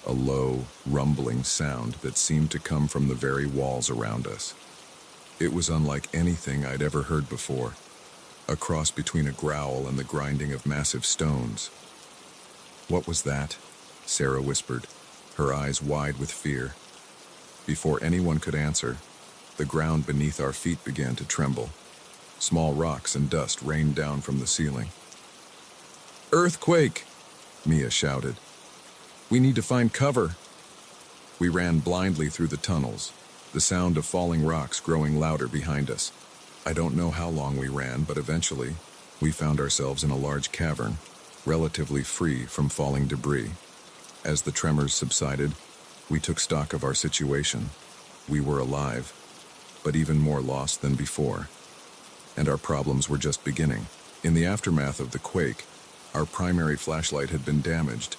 a low, rumbling sound that seemed to come from the very walls around us. It was unlike anything I'd ever heard before, a cross between a growl and the grinding of massive stones. "What was that?" Sarah whispered, her eyes wide with fear. Before anyone could answer, the ground beneath our feet began to tremble. Small rocks and dust rained down from the ceiling. "Earthquake!" Mia shouted. "We need to find cover." We ran blindly through the tunnels, the sound of falling rocks growing louder behind us. I don't know how long we ran, but eventually, we found ourselves in a large cavern, relatively free from falling debris. As the tremors subsided, we took stock of our situation. We were alive, but even more lost than before. And our problems were just beginning. In the aftermath of the quake, our primary flashlight had been damaged.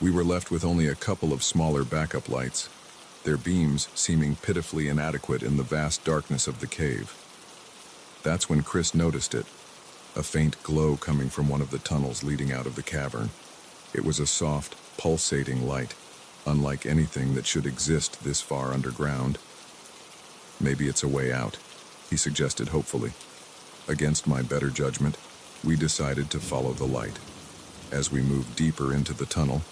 We were left with only a couple of smaller backup lights, their beams seeming pitifully inadequate in the vast darkness of the cave. That's when Chris noticed it, a faint glow coming from one of the tunnels leading out of the cavern. It was a soft, pulsating light, unlike anything that should exist this far underground. "Maybe it's a way out," he suggested hopefully. Against my better judgment, we decided to follow the light. As we moved deeper into the tunnel,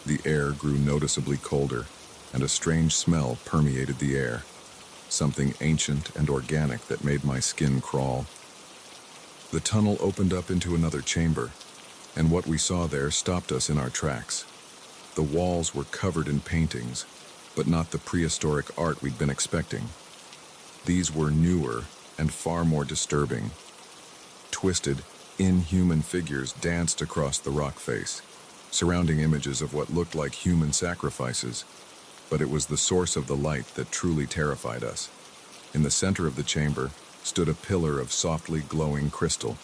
the air grew noticeably colder, and a strange smell permeated the air, something ancient and organic that made my skin crawl. The tunnel opened up into another chamber, and what we saw there stopped us in our tracks. The walls were covered in paintings, but not the prehistoric art we'd been expecting. These were newer and far more disturbing. Twisted, inhuman figures danced across the rock face, surrounding images of what looked like human sacrifices. But it was the source of the light that truly terrified us. In the center of the chamber stood a pillar of softly glowing crystal,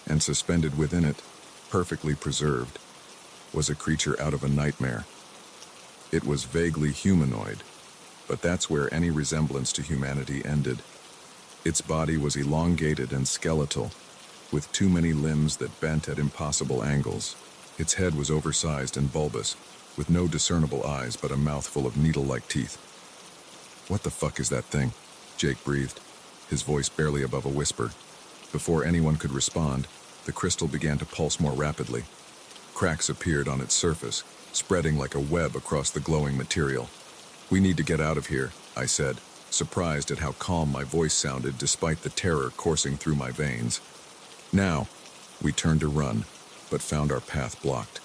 and suspended within it, perfectly preserved, was a creature out of a nightmare. It was vaguely humanoid, but that's where any resemblance to humanity ended. Its body was elongated and skeletal, with too many limbs that bent at impossible angles. Its head was oversized and bulbous, with no discernible eyes but a mouthful of needle-like teeth. "What the fuck is that thing?" Jake breathed, his voice barely above a whisper. Before anyone could respond, the crystal began to pulse more rapidly. Cracks appeared on its surface, spreading like a web across the glowing material. "We need to get out of here," I said, surprised at how calm my voice sounded despite the terror coursing through my veins. "Now!" We turned to run, but found our path blocked.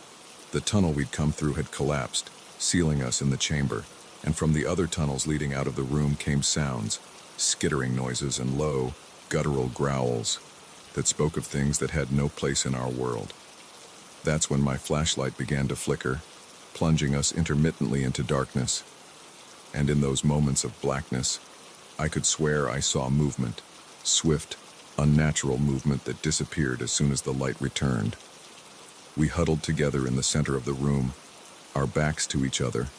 The tunnel we'd come through had collapsed, sealing us in the chamber, and from the other tunnels leading out of the room came sounds, skittering noises and low, guttural growls that spoke of things that had no place in our world. That's when my flashlight began to flicker, plunging us intermittently into darkness. And in those moments of blackness, I could swear I saw movement, swift, unnatural movement that disappeared as soon as the light returned. We huddled together in the center of the room, our backs to each other,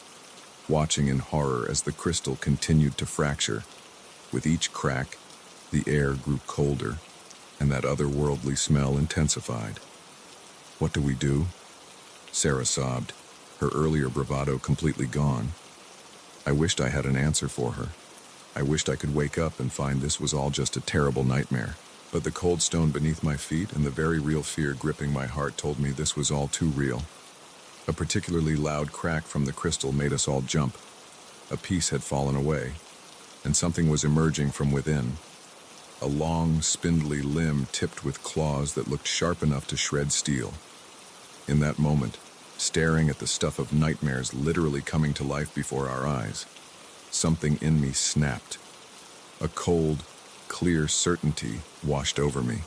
watching in horror as the crystal continued to fracture. With each crack, the air grew colder, and that otherworldly smell intensified. "What do we do?" Sarah sobbed, her earlier bravado completely gone. I wished I had an answer for her. I wished I could wake up and find this was all just a terrible nightmare. But the cold stone beneath my feet and the very real fear gripping my heart told me this was all too real. A particularly loud crack from the crystal made us all jump. A piece had fallen away, and something was emerging from within. A long, spindly limb tipped with claws that looked sharp enough to shred steel. In that moment, staring at the stuff of nightmares literally coming to life before our eyes, something in me snapped. A cold, clear certainty washed over me.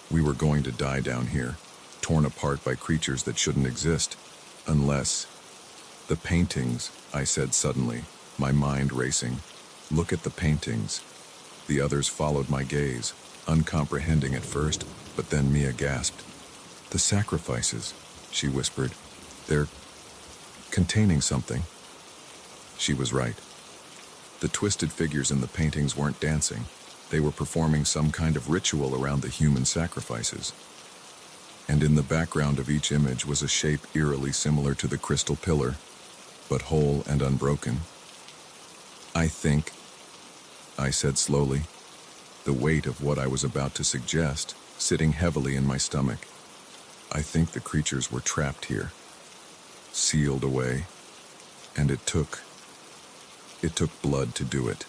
We were going to die down here, torn apart by creatures that shouldn't exist, unless... "The paintings," I said suddenly, my mind racing. "Look at the paintings." The others followed my gaze, uncomprehending at first, but then Mia gasped. "The sacrifices," she whispered. "They're containing something." She was right. The twisted figures in the paintings weren't dancing. They were performing some kind of ritual around the human sacrifices. And in the background of each image was a shape eerily similar to the crystal pillar, but whole and unbroken. "I think," I said slowly, the weight of what I was about to suggest sitting heavily in my stomach. "I think the creatures were trapped here, sealed away, and it took blood to do it."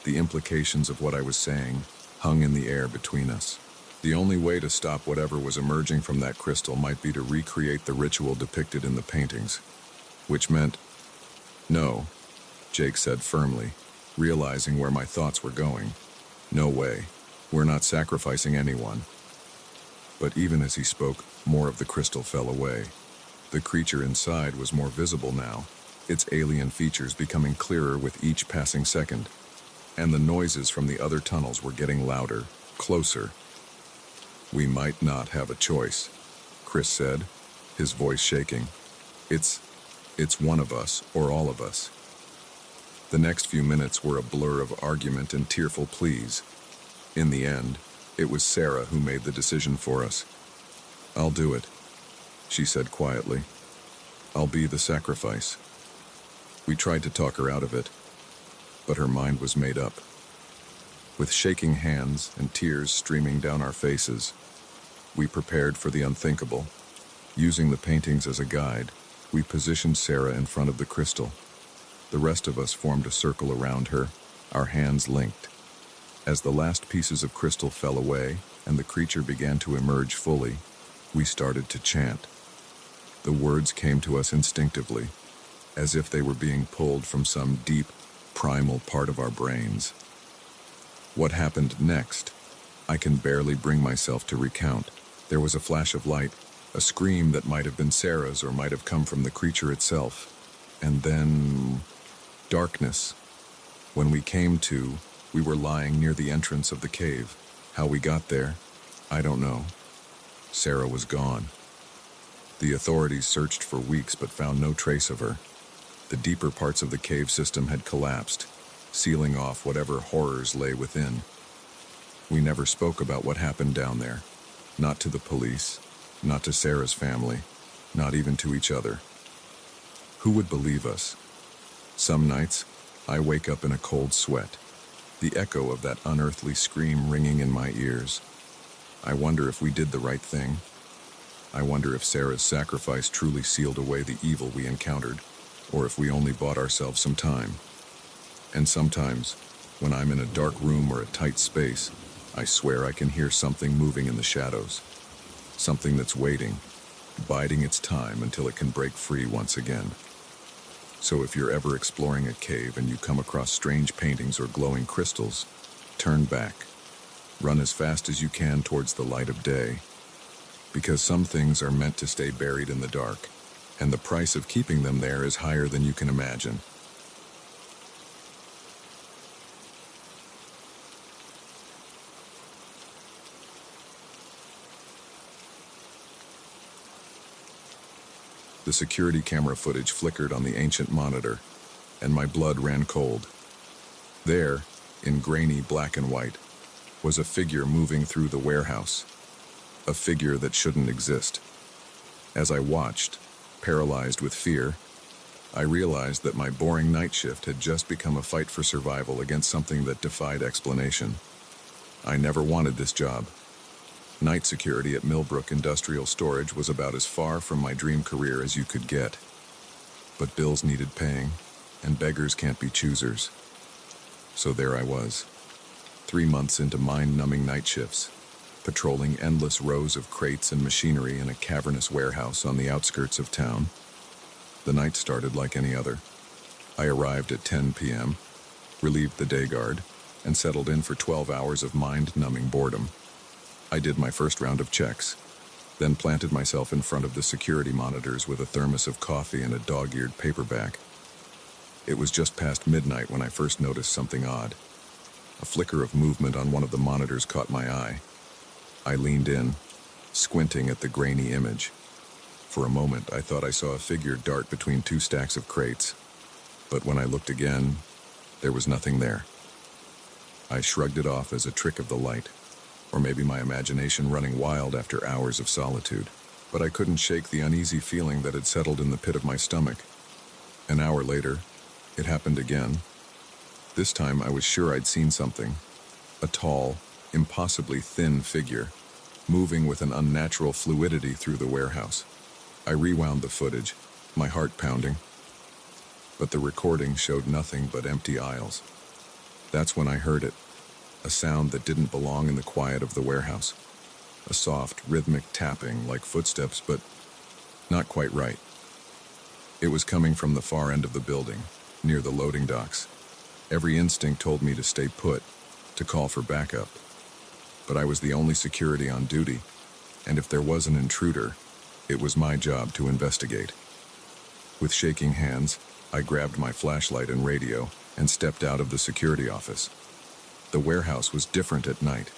The implications of what I was saying hung in the air between us. The only way to stop whatever was emerging from that crystal might be to recreate the ritual depicted in the paintings, which meant... "No," Jake said firmly, realizing where my thoughts were going. "No way. We're not sacrificing anyone." But even as he spoke, more of the crystal fell away. The creature inside was more visible now, its alien features becoming clearer with each passing second. And the noises from the other tunnels were getting louder, closer. "We might not have a choice," Chris said, his voice shaking. It's one of us or all of us." The next few minutes were a blur of argument and tearful pleas. In the end, it was Sarah who made the decision for us. "I'll do it," she said quietly. "I'll be the sacrifice." We tried to talk her out of it, but her mind was made up. With shaking hands and tears streaming down our faces, we prepared for the unthinkable. Using the paintings as a guide, we positioned Sarah in front of the crystal. The rest of us formed a circle around her, our hands linked. As the last pieces of crystal fell away and the creature began to emerge fully, we started to chant. The words came to us instinctively, as if they were being pulled from some deep, primal part of our brains. What happened next, I can barely bring myself to recount. There was a flash of light, a scream that might have been Sarah's or might have come from the creature itself, And then darkness. When we came to, we were lying near the entrance of the cave. How we got there, I don't know. Sarah was gone. The authorities searched for weeks but found no trace of her. The deeper parts of the cave system had collapsed, sealing off whatever horrors lay within. We never spoke about what happened down there. Not to the police, not to Sarah's family, not even to each other. Who would believe us? Some nights, I wake up in a cold sweat, the echo of that unearthly scream ringing in my ears. I wonder if we did the right thing. I wonder if Sarah's sacrifice truly sealed away the evil we encountered, or if we only bought ourselves some time. And sometimes, when I'm in a dark room or a tight space, I swear I can hear something moving in the shadows. Something that's waiting, biding its time until it can break free once again. So if you're ever exploring a cave and you come across strange paintings or glowing crystals, turn back. Run as fast as you can towards the light of day. Because some things are meant to stay buried in the dark, and the price of keeping them there is higher than you can imagine. The security camera footage flickered on the ancient monitor, and my blood ran cold. There, in grainy black and white, was a figure moving through the warehouse. A figure that shouldn't exist. As I watched, paralyzed with fear, I realized that my boring night shift had just become a fight for survival against something that defied explanation. I never wanted this job. Night security at Millbrook Industrial Storage was about as far from my dream career as you could get. But bills needed paying, and beggars can't be choosers. So there I was, 3 months into mind-numbing night shifts, patrolling endless rows of crates and machinery in a cavernous warehouse on the outskirts of town. The night started like any other. I arrived at 10 p.m., relieved the day guard, and settled in for 12 hours of mind-numbing boredom. I did my first round of checks, then planted myself in front of the security monitors with a thermos of coffee and a dog-eared paperback. It was just past midnight when I first noticed something odd. A flicker of movement on one of the monitors caught my eye. I leaned in, squinting at the grainy image. For a moment, I thought I saw a figure dart between 2 stacks of crates, but when I looked again, there was nothing there. I shrugged it off as a trick of the light, or maybe my imagination running wild after hours of solitude, but I couldn't shake the uneasy feeling that had settled in the pit of my stomach. An hour later, it happened again. This time I was sure I'd seen something. A tall, impossibly thin figure, moving with an unnatural fluidity through the warehouse. I rewound the footage, my heart pounding. But the recording showed nothing but empty aisles. That's when I heard it, a sound that didn't belong in the quiet of the warehouse. A soft, rhythmic tapping like footsteps, but not quite right. It was coming from the far end of the building, near the loading docks. Every instinct told me to stay put, to call for backup. But I was the only security on duty, and if there was an intruder, it was my job to investigate. With shaking hands, I grabbed my flashlight and radio and stepped out of the security office. The warehouse was different at night.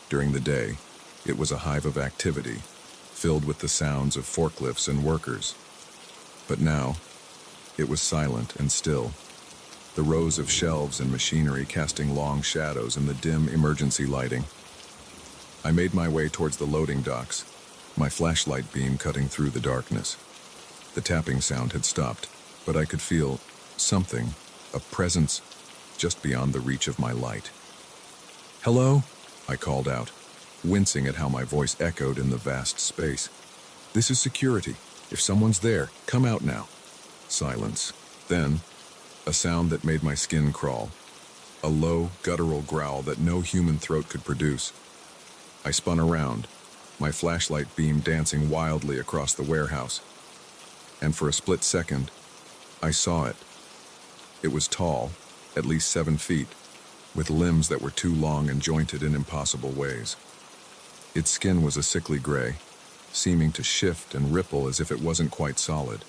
During the day, it was a hive of activity, filled with the sounds of forklifts and workers. But now, it was silent and still, the rows of shelves and machinery casting long shadows in the dim emergency lighting. I made my way towards the loading docks, my flashlight beam cutting through the darkness. The tapping sound had stopped, but I could feel something, a presence, just beyond the reach of my light. "Hello?" I called out, wincing at how my voice echoed in the vast space. "This is security. If someone's there, come out now." Silence. Then, a sound that made my skin crawl. A low, guttural growl that no human throat could produce. I spun around, my flashlight beam dancing wildly across the warehouse. And for a split second, I saw it. It was tall, at least 7 feet, with limbs that were too long and jointed in impossible ways. Its skin was a sickly gray, seeming to shift and ripple as if it wasn't quite solid.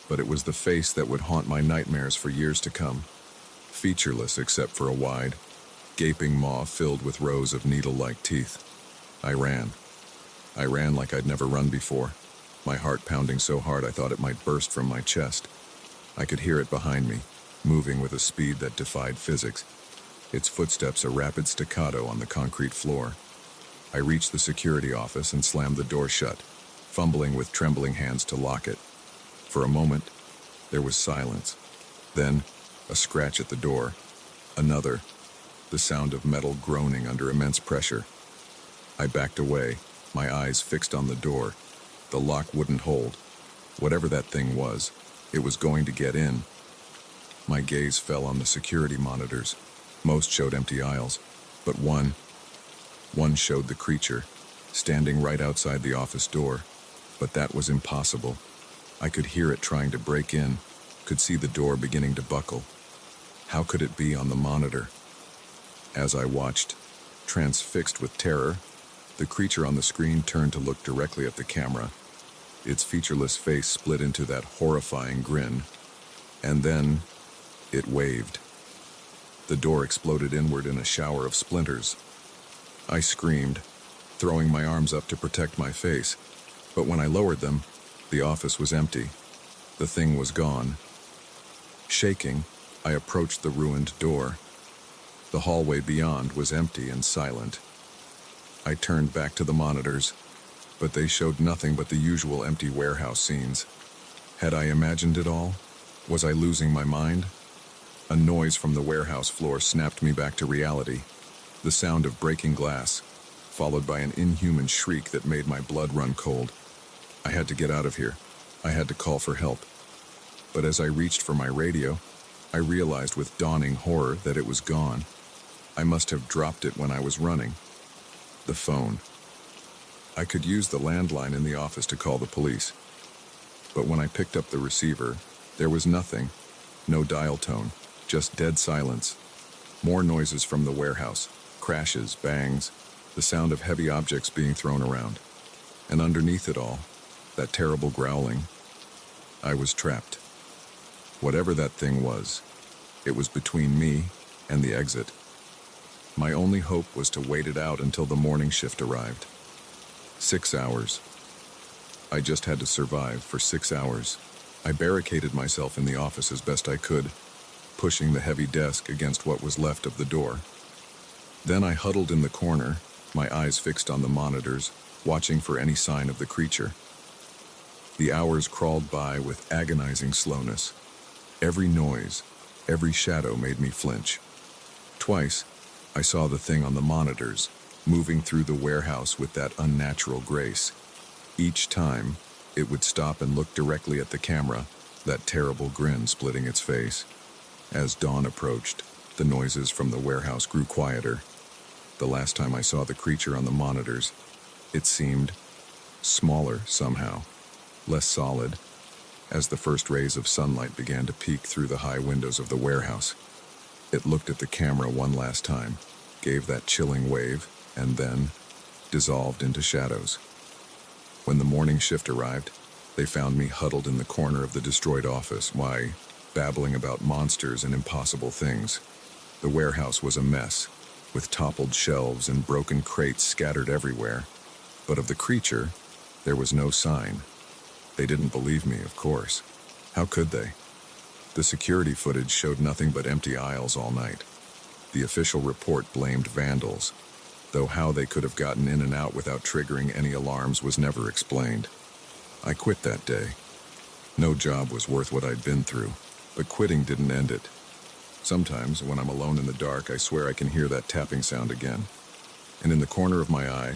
but it was the face that would haunt my nightmares for years to come. Featureless except for a wide, gaping maw filled with rows of needle-like teeth. I ran. I ran like I'd never run before, my heart pounding so hard I thought it might burst from my chest. I could hear it behind me, moving with a speed that defied physics, its footsteps a rapid staccato on the concrete floor. I reached the security office and slammed the door shut, fumbling with trembling hands to lock it. For a moment, there was silence. Then, a scratch at the door. Another, the sound of metal groaning under immense pressure. I backed away, my eyes fixed on the door. The lock wouldn't hold. Whatever that thing was, it was going to get in. My gaze fell on the security monitors. Most showed empty aisles, but one showed the creature, standing right outside the office door. But that was impossible. I could hear it trying to break in, could see the door beginning to buckle. How could it be on the monitor? As I watched, transfixed with terror, the creature on the screen turned to look directly at the camera. Its featureless face split into that horrifying grin, and then it waved. The door exploded inward in a shower of splinters. I screamed, throwing my arms up to protect my face, but when I lowered them, the office was empty. The thing was gone. Shaking, I approached the ruined door. The hallway beyond was empty and silent. I turned back to the monitors, but they showed nothing but the usual empty warehouse scenes. Had I imagined it all? Was I losing my mind? A noise from the warehouse floor snapped me back to reality. The sound of breaking glass, followed by an inhuman shriek that made my blood run cold. I had to get out of here. I had to call for help. But as I reached for my radio, I realized with dawning horror that it was gone. I must have dropped it when I was running. The phone. I could use the landline in the office to call the police. But when I picked up the receiver, there was nothing. No dial tone, just dead silence. More noises from the warehouse, crashes, bangs, the sound of heavy objects being thrown around. And underneath it all, that terrible growling. I was trapped. Whatever that thing was, it was between me and the exit. My only hope was to wait it out until the morning shift arrived. 6 hours. I just had to survive for 6 hours. I barricaded myself in the office as best I could, pushing the heavy desk against what was left of the door. Then I huddled in the corner, my eyes fixed on the monitors, watching for any sign of the creature. The hours crawled by with agonizing slowness. Every noise, every shadow made me flinch. Twice, I saw the thing on the monitors, moving through the warehouse with that unnatural grace. Each time, it would stop and look directly at the camera, that terrible grin splitting its face. As dawn approached, the noises from the warehouse grew quieter. The last time I saw the creature on the monitors, it seemed smaller somehow, less solid, as the first rays of sunlight began to peek through the high windows of the warehouse. It looked at the camera one last time, gave that chilling wave, and then dissolved into shadows. When the morning shift arrived, they found me huddled in the corner of the destroyed office, babbling about monsters and impossible things. The warehouse was a mess, with toppled shelves and broken crates scattered everywhere. But of the creature, there was no sign. They didn't believe me, of course. How could they? The security footage showed nothing but empty aisles all night. The official report blamed vandals, though how they could have gotten in and out without triggering any alarms was never explained. I quit that day. No job was worth what I'd been through, but quitting didn't end it. Sometimes, when I'm alone in the dark, I swear I can hear that tapping sound again. And in the corner of my eye,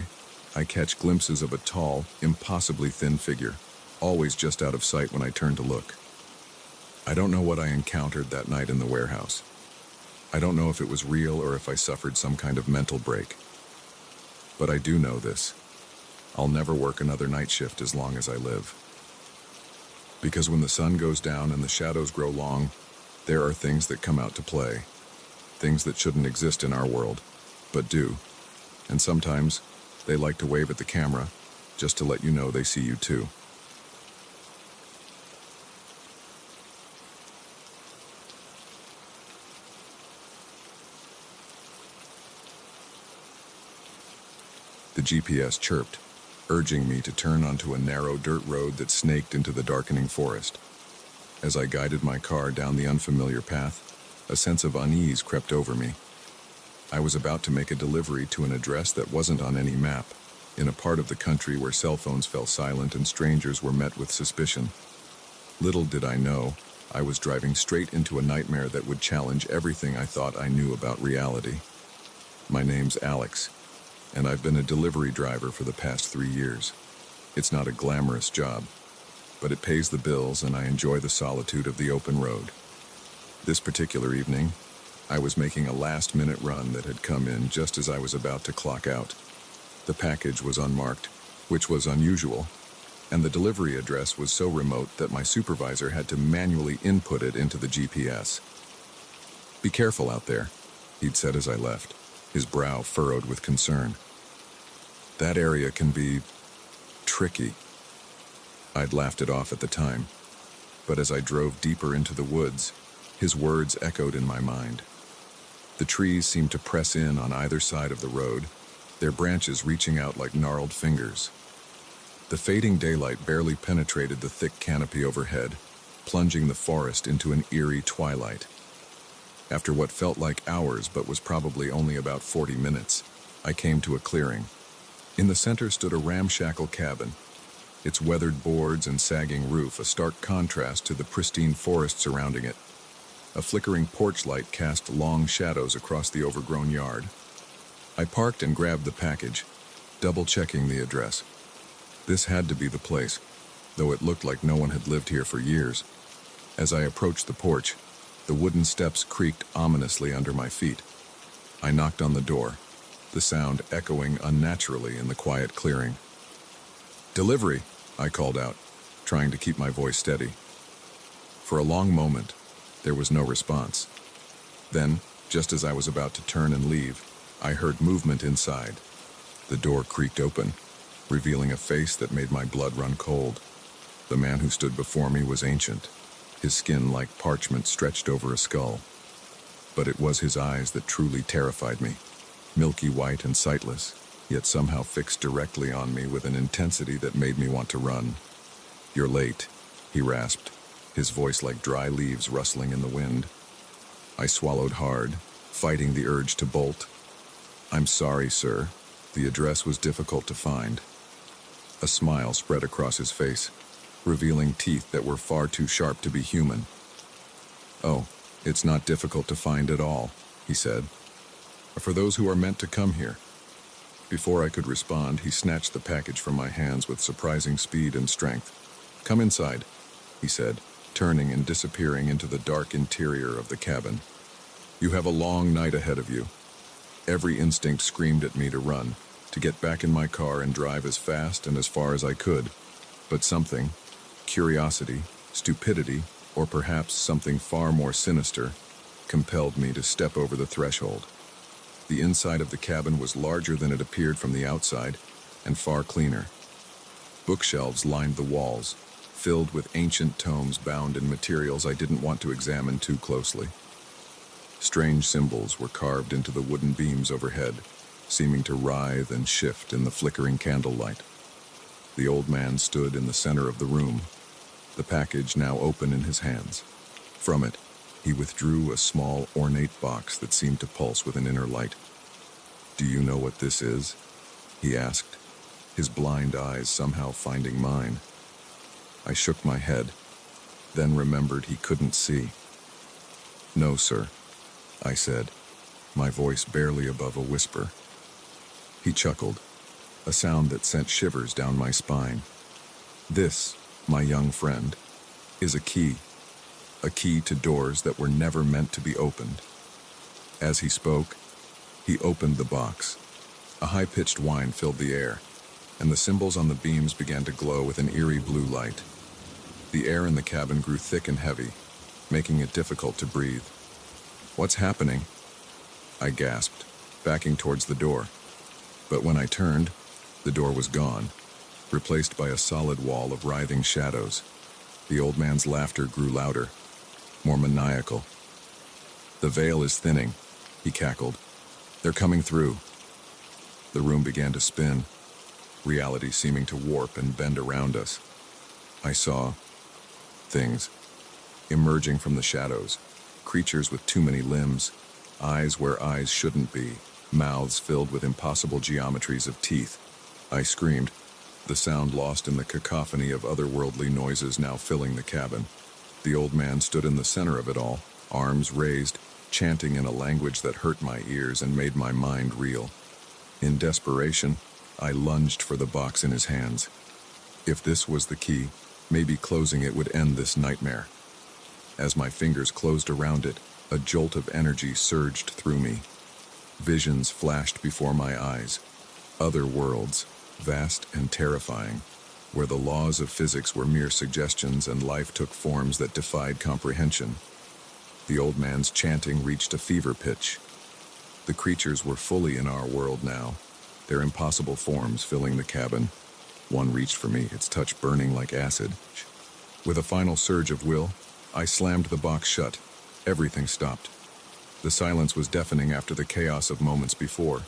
I catch glimpses of a tall, impossibly thin figure, always just out of sight when I turn to look. I don't know what I encountered that night in the warehouse. I don't know if it was real or if I suffered some kind of mental break. But I do know this. I'll never work another night shift as long as I live. Because when the sun goes down and the shadows grow long, there are things that come out to play. Things that shouldn't exist in our world, but do. And sometimes, they like to wave at the camera, just to let you know they see you too. The GPS chirped, urging me to turn onto a narrow dirt road that snaked into the darkening forest. As I guided my car down the unfamiliar path, a sense of unease crept over me. I was about to make a delivery to an address that wasn't on any map, in a part of the country where cell phones fell silent and strangers were met with suspicion. Little did I know, I was driving straight into a nightmare that would challenge everything I thought I knew about reality. My name's Alex, and I've been a delivery driver for the past 3 years. It's not a glamorous job, but it pays the bills and I enjoy the solitude of the open road. This particular evening, I was making a last-minute run that had come in just as I was about to clock out. The package was unmarked, which was unusual, and the delivery address was so remote that my supervisor had to manually input it into the GPS. "Be careful out there," he'd said as I left, his brow furrowed with concern. "That area can be tricky." I'd laughed it off at the time, but as I drove deeper into the woods, his words echoed in my mind. The trees seemed to press in on either side of the road, their branches reaching out like gnarled fingers. The fading daylight barely penetrated the thick canopy overhead, plunging the forest into an eerie twilight. After what felt like hours but was probably only about 40 minutes, I came to a clearing. In the center stood a ramshackle cabin, its weathered boards and sagging roof a stark contrast to the pristine forest surrounding it. A flickering porch light cast long shadows across the overgrown yard. I parked and grabbed the package, double-checking the address. This had to be the place, though it looked like no one had lived here for years. As I approached the porch, the wooden steps creaked ominously under my feet. I knocked on the door, the sound echoing unnaturally in the quiet clearing. "Delivery," I called out, trying to keep my voice steady. For a long moment, there was no response. Then, just as I was about to turn and leave, I heard movement inside. The door creaked open, revealing a face that made my blood run cold. The man who stood before me was ancient, his skin like parchment stretched over a skull. But it was his eyes that truly terrified me, milky white and sightless, yet somehow fixed directly on me with an intensity that made me want to run. "You're late," he rasped, his voice like dry leaves rustling in the wind. I swallowed hard, fighting the urge to bolt. "I'm sorry, sir. The address was difficult to find." A smile spread across his face, revealing teeth that were far too sharp to be human. "Oh, it's not difficult to find at all," he said. "For those who are meant to come here." Before I could respond, he snatched the package from my hands with surprising speed and strength. "Come inside," he said, turning and disappearing into the dark interior of the cabin. "You have a long night ahead of you." Every instinct screamed at me to run, to get back in my car and drive as fast and as far as I could. But something, curiosity, stupidity, or perhaps something far more sinister, compelled me to step over the threshold. The inside of the cabin was larger than it appeared from the outside, and far cleaner. Bookshelves lined the walls, filled with ancient tomes bound in materials I didn't want to examine too closely. Strange symbols were carved into the wooden beams overhead, seeming to writhe and shift in the flickering candlelight. The old man stood in the center of the room, the package now open in his hands. From it, he withdrew a small, ornate box that seemed to pulse with an inner light. "Do you know what this is?" he asked, his blind eyes somehow finding mine. I shook my head, then remembered he couldn't see. "No, sir," I said, my voice barely above a whisper. He chuckled, a sound that sent shivers down my spine. "This, my young friend, is a key to doors that were never meant to be opened." As he spoke, he opened the box. A high-pitched whine filled the air, and the symbols on the beams began to glow with an eerie blue light. The air in the cabin grew thick and heavy, making it difficult to breathe. "What's happening?" I gasped, backing towards the door. But when I turned, the door was gone, replaced by a solid wall of writhing shadows. The old man's laughter grew louder, more maniacal. "The veil is thinning," he cackled. "They're coming through." The The room began to spin, reality seeming to warp and bend around us. I saw things emerging from the shadows, creatures with too many limbs, eyes where eyes shouldn't be, mouths filled with impossible geometries of teeth. I screamed, the sound lost in the cacophony of otherworldly noises now filling the cabin. The old man stood in the center of it all, arms raised, chanting in a language that hurt my ears and made my mind reel. In desperation, I lunged for the box in his hands. If this was the key, maybe closing it would end this nightmare. As my fingers closed around it, a jolt of energy surged through me. Visions flashed before my eyes. Other worlds, vast and terrifying, where the laws of physics were mere suggestions and life took forms that defied comprehension. The old man's chanting reached a fever pitch. The creatures were fully in our world now, their impossible forms filling the cabin. One reached for me, its touch burning like acid. With a final surge of will, I slammed the box shut. Everything stopped. The silence was deafening after the chaos of moments before.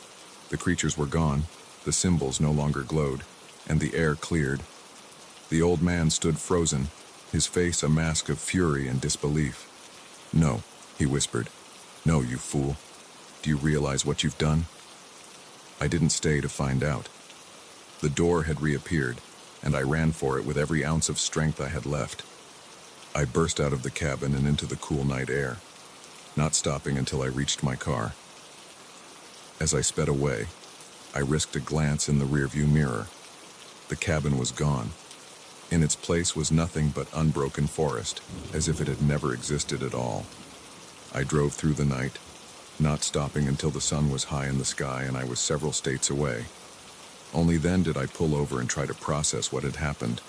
The creatures were gone, the symbols no longer glowed, and the air cleared. The old man stood frozen, his face a mask of fury and disbelief. "No," he whispered. "No, you fool. Do you realize what you've done?" I didn't stay to find out. The door had reappeared, and I ran for it with every ounce of strength I had left. I burst out of the cabin and into the cool night air, not stopping until I reached my car. As I sped away, I risked a glance in the rearview mirror. The cabin was gone. In its place was nothing but unbroken forest, as if it had never existed at all. I drove through the night, not stopping until the sun was high in the sky and I was several states away. Only then did I pull over and try to process what had happened.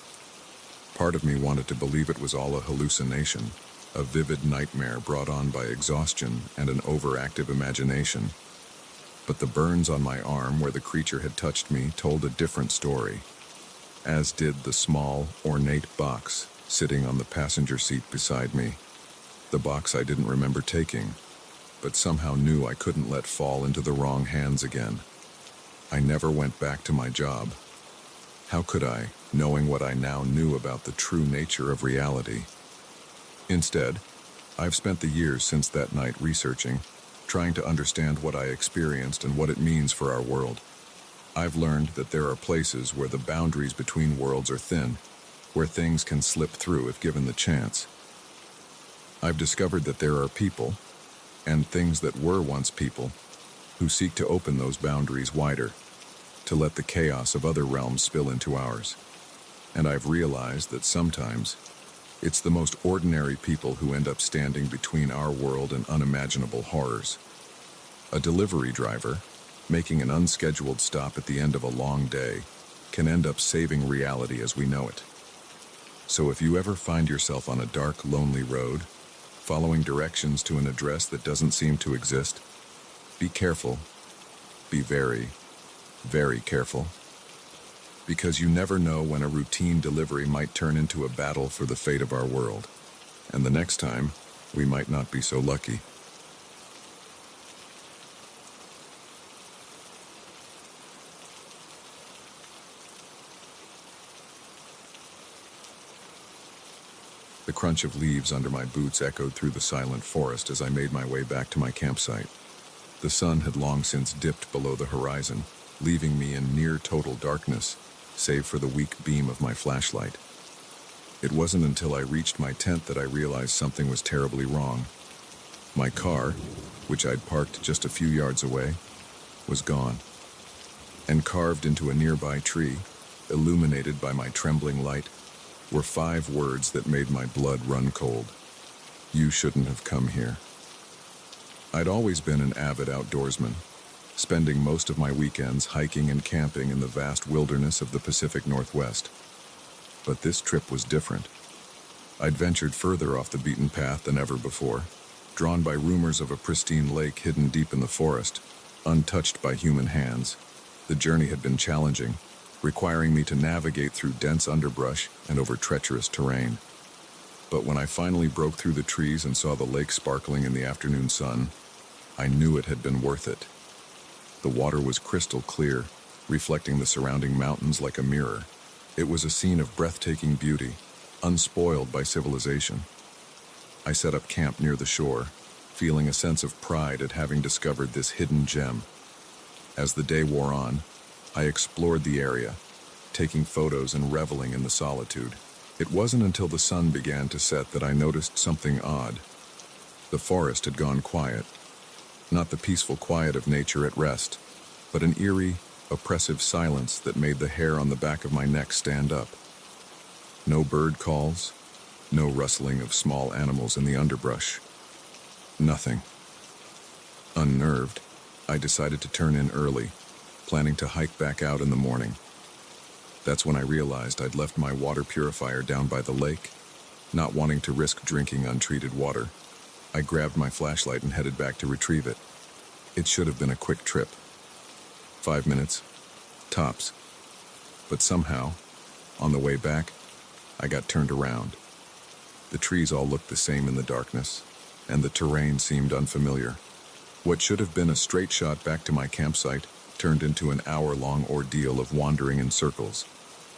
Part of me wanted to believe it was all a hallucination, a vivid nightmare brought on by exhaustion and an overactive imagination. But the burns on my arm where the creature had touched me told a different story, as did the small, ornate box sitting on the passenger seat beside me. The box I didn't remember taking, but somehow knew I couldn't let fall into the wrong hands again. I never went back to my job. How could I, knowing what I now knew about the true nature of reality? Instead, I've spent the years since that night researching, trying to understand what I experienced and what it means for our world. I've learned that there are places where the boundaries between worlds are thin, where things can slip through if given the chance. I've discovered that there are people, and things that were once people, who seek to open those boundaries wider, to let the chaos of other realms spill into ours. And I've realized that sometimes it's the most ordinary people who end up standing between our world and unimaginable horrors. A delivery driver, making an unscheduled stop at the end of a long day, can end up saving reality as we know it. So if you ever find yourself on a dark, lonely road, following directions to an address that doesn't seem to exist, be careful. Be very, very careful. Because you never know when a routine delivery might turn into a battle for the fate of our world. And the next time, we might not be so lucky. The crunch of leaves under my boots echoed through the silent forest as I made my way back to my campsite. The sun had long since dipped below the horizon, leaving me in near total darkness, save for the weak beam of my flashlight. It wasn't until I reached my tent that I realized something was terribly wrong. My car, which I'd parked just a few yards away, was gone. And carved into a nearby tree, illuminated by my trembling light, were 5 words that made my blood run cold. You shouldn't have come here. I'd always been an avid outdoorsman, spending most of my weekends hiking and camping in the vast wilderness of the Pacific Northwest. But this trip was different. I'd ventured further off the beaten path than ever before, drawn by rumors of a pristine lake hidden deep in the forest, untouched by human hands. The journey had been challenging, requiring me to navigate through dense underbrush and over treacherous terrain. But when I finally broke through the trees and saw the lake sparkling in the afternoon sun, I knew it had been worth it. The water was crystal clear, reflecting the surrounding mountains like a mirror. It was a scene of breathtaking beauty, unspoiled by civilization. I set up camp near the shore, feeling a sense of pride at having discovered this hidden gem. As the day wore on, I explored the area, taking photos and reveling in the solitude. It wasn't until the sun began to set that I noticed something odd. The forest had gone quiet. Not the peaceful quiet of nature at rest, but an eerie, oppressive silence that made the hair on the back of my neck stand up. No bird calls, no rustling of small animals in the underbrush. Nothing. Unnerved, I decided to turn in early, planning to hike back out in the morning. That's when I realized I'd left my water purifier down by the lake, not wanting to risk drinking untreated water. I grabbed my flashlight and headed back to retrieve it. It should have been a quick trip. 5 minutes, tops. But somehow, on the way back, I got turned around. The trees all looked the same in the darkness, and the terrain seemed unfamiliar. What should have been a straight shot back to my campsite turned into an hour-long ordeal of wandering in circles.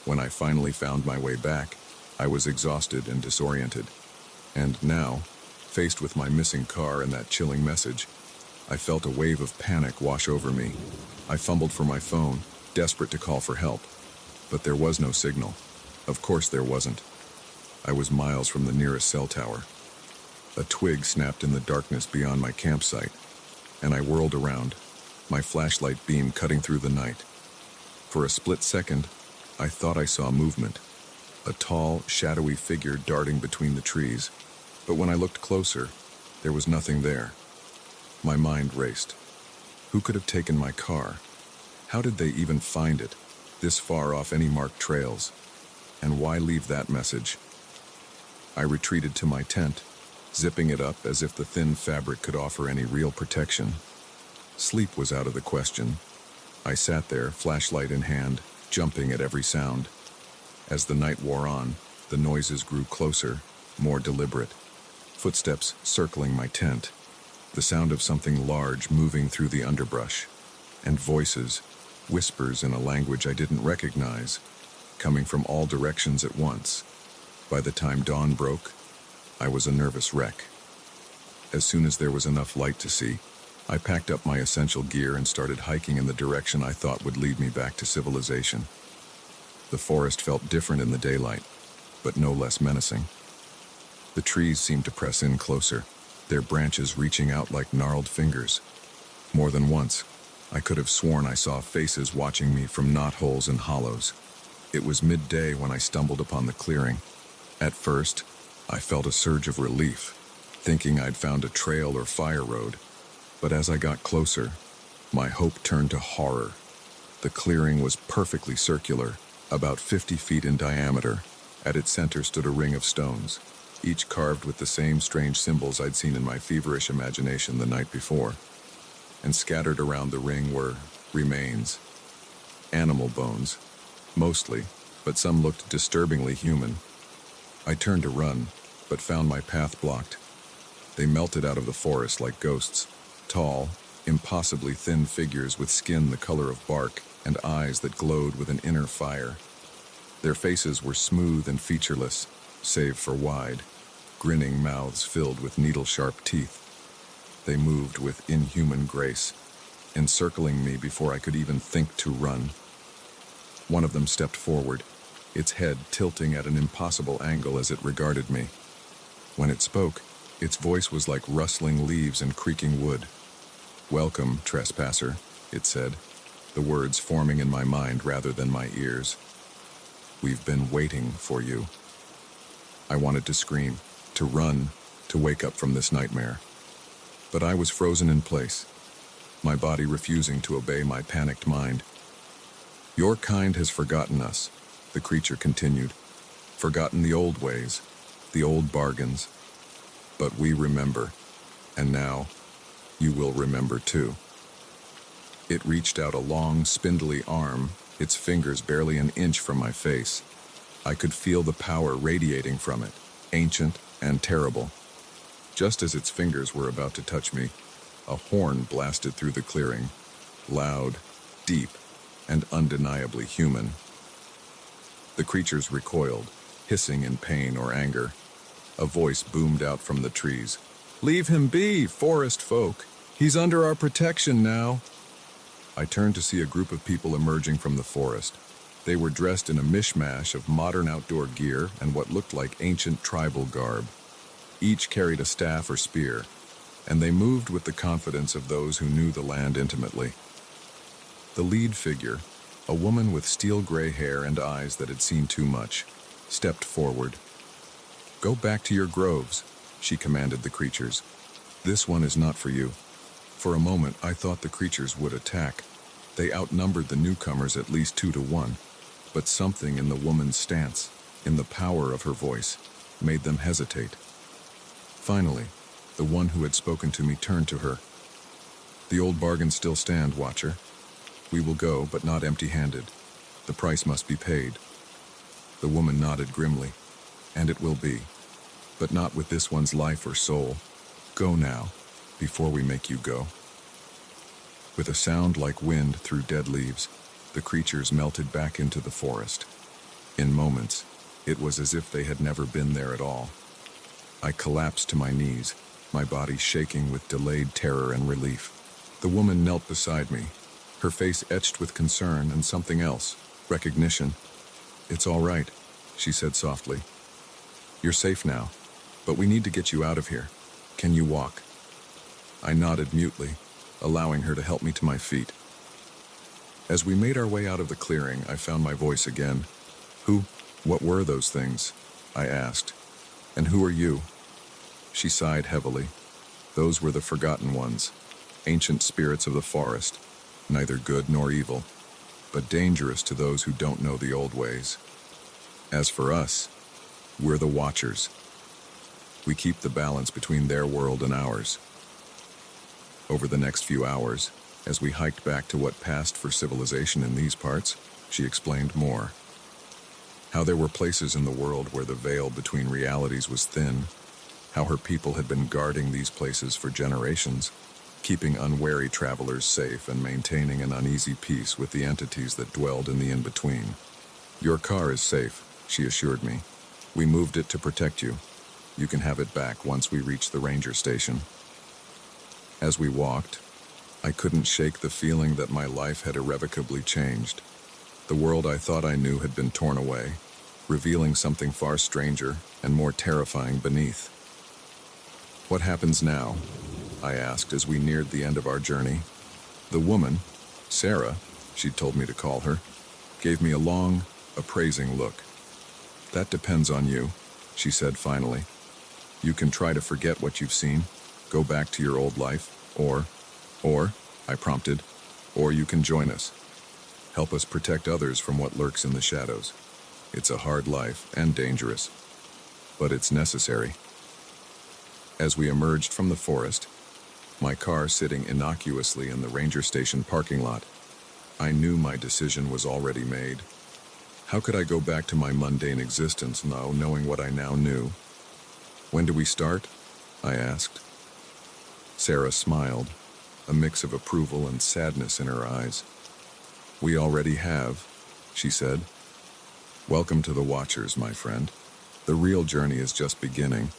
When I finally found my way back, I was exhausted and disoriented. And now, faced with my missing car and that chilling message, I felt a wave of panic wash over me. I fumbled for my phone, desperate to call for help. But there was no signal. Of course there wasn't. I was miles from the nearest cell tower. A twig snapped in the darkness beyond my campsite, and I whirled around, my flashlight beam cutting through the night. For a split second, I thought I saw movement, a tall, shadowy figure darting between the trees. But when I looked closer, there was nothing there. My mind raced. Who could have taken my car? How did they even find it, this far off any marked trails? And why leave that message? I retreated to my tent, zipping it up as if the thin fabric could offer any real protection. Sleep was out of the question. I sat there, flashlight in hand, jumping at every sound. As the night wore on, the noises grew closer, more deliberate. Footsteps circling my tent, the sound of something large moving through the underbrush, and voices, whispers in a language I didn't recognize, coming from all directions at once. By the time dawn broke, I was a nervous wreck. As soon as there was enough light to see, I packed up my essential gear and started hiking in the direction I thought would lead me back to civilization. The forest felt different in the daylight, but no less menacing. The trees seemed to press in closer, their branches reaching out like gnarled fingers. More than once, I could have sworn I saw faces watching me from knotholes and hollows. It was midday when I stumbled upon the clearing. At first, I felt a surge of relief, thinking I'd found a trail or fire road. But as I got closer, my hope turned to horror. The clearing was perfectly circular, about 50 feet in diameter. At its center stood a ring of stones, each carved with the same strange symbols I'd seen in my feverish imagination the night before. And scattered around the ring were remains. Animal bones, mostly, but some looked disturbingly human. I turned to run, but found my path blocked. They melted out of the forest like ghosts, tall, impossibly thin figures with skin the color of bark and eyes that glowed with an inner fire. Their faces were smooth and featureless, save for wide, grinning mouths filled with needle-sharp teeth. They moved with inhuman grace, encircling me before I could even think to run. One of them stepped forward, its head tilting at an impossible angle as it regarded me. When it spoke, its voice was like rustling leaves and creaking wood. "Welcome, trespasser," it said, the words forming in my mind rather than my ears. "We've been waiting for you." I wanted to scream, to run, to wake up from this nightmare. But I was frozen in place, my body refusing to obey my panicked mind. "Your kind has forgotten us," the creature continued. "Forgotten the old ways, the old bargains. But we remember, and now you will remember too." It reached out a long, spindly arm, its fingers barely an inch from my face. I could feel the power radiating from it, ancient and terrible. Just as its fingers were about to touch me, a horn blasted through the clearing. loud, deep, and undeniably human. The creatures recoiled, hissing in pain or anger. A voice boomed out from the trees. "Leave him be, forest folk! He's under our protection now!" I turned to see a group of people emerging from the forest. They were dressed in a mishmash of modern outdoor gear and what looked like ancient tribal garb. Each carried a staff or spear, and they moved with the confidence of those who knew the land intimately. The lead figure, a woman with steel-gray hair and eyes that had seen too much, stepped forward. "Go back to your groves," she commanded the creatures. "This one is not for you." For a moment, I thought the creatures would attack. They outnumbered the newcomers at least 2-1, but something in the woman's stance, in the power of her voice, made them hesitate. Finally, the one who had spoken to me turned to her. "The old bargains still stand, Watcher. We will go, but not empty-handed. The price must be paid." The woman nodded grimly. "And it will be, but not with this one's life or soul. Go now, before we make you go." With a sound like wind through dead leaves, the creatures melted back into the forest. In moments, it was as if they had never been there at all. I collapsed to my knees, my body shaking with delayed terror and relief. The woman knelt beside me, her face etched with concern and something else, recognition. "It's all right," she said softly. "You're safe now, but we need to get you out of here. Can you walk?" I nodded mutely, allowing her to help me to my feet. As we made our way out of the clearing, I found my voice again. What were those things?" I asked. "And who are you?" She sighed heavily. "Those were the forgotten ones, ancient spirits of the forest, neither good nor evil, but dangerous to those who don't know the old ways. As for us, we're the Watchers. We keep the balance between their world and ours." Over the next few hours, as we hiked back to what passed for civilization in these parts, she explained more. How there were places in the world where the veil between realities was thin, how her people had been guarding these places for generations, keeping unwary travelers safe and maintaining an uneasy peace with the entities that dwelled in the in-between. "Your car is safe," she assured me. "We moved it to protect you. You can have it back once we reach the ranger station." As we walked, I couldn't shake the feeling that my life had irrevocably changed. The world I thought I knew had been torn away, revealing something far stranger and more terrifying beneath. "What happens now?" I asked as we neared the end of our journey. The woman, Sarah, she'd told me to call her, gave me a long, appraising look. "That depends on you," she said finally. "You can try to forget what you've seen, go back to your old life, or, I prompted, or you can join us. Help us protect others from what lurks in the shadows. It's a hard life and dangerous, but it's necessary." As we emerged from the forest, my car sitting innocuously in the ranger station parking lot, I knew my decision was already made. How could I go back to my mundane existence now, knowing what I now knew? "When do we start?" I asked. Sarah smiled, a mix of approval and sadness in her eyes. "We already have," she said. "Welcome to the Watchers, my friend. The real journey is just beginning."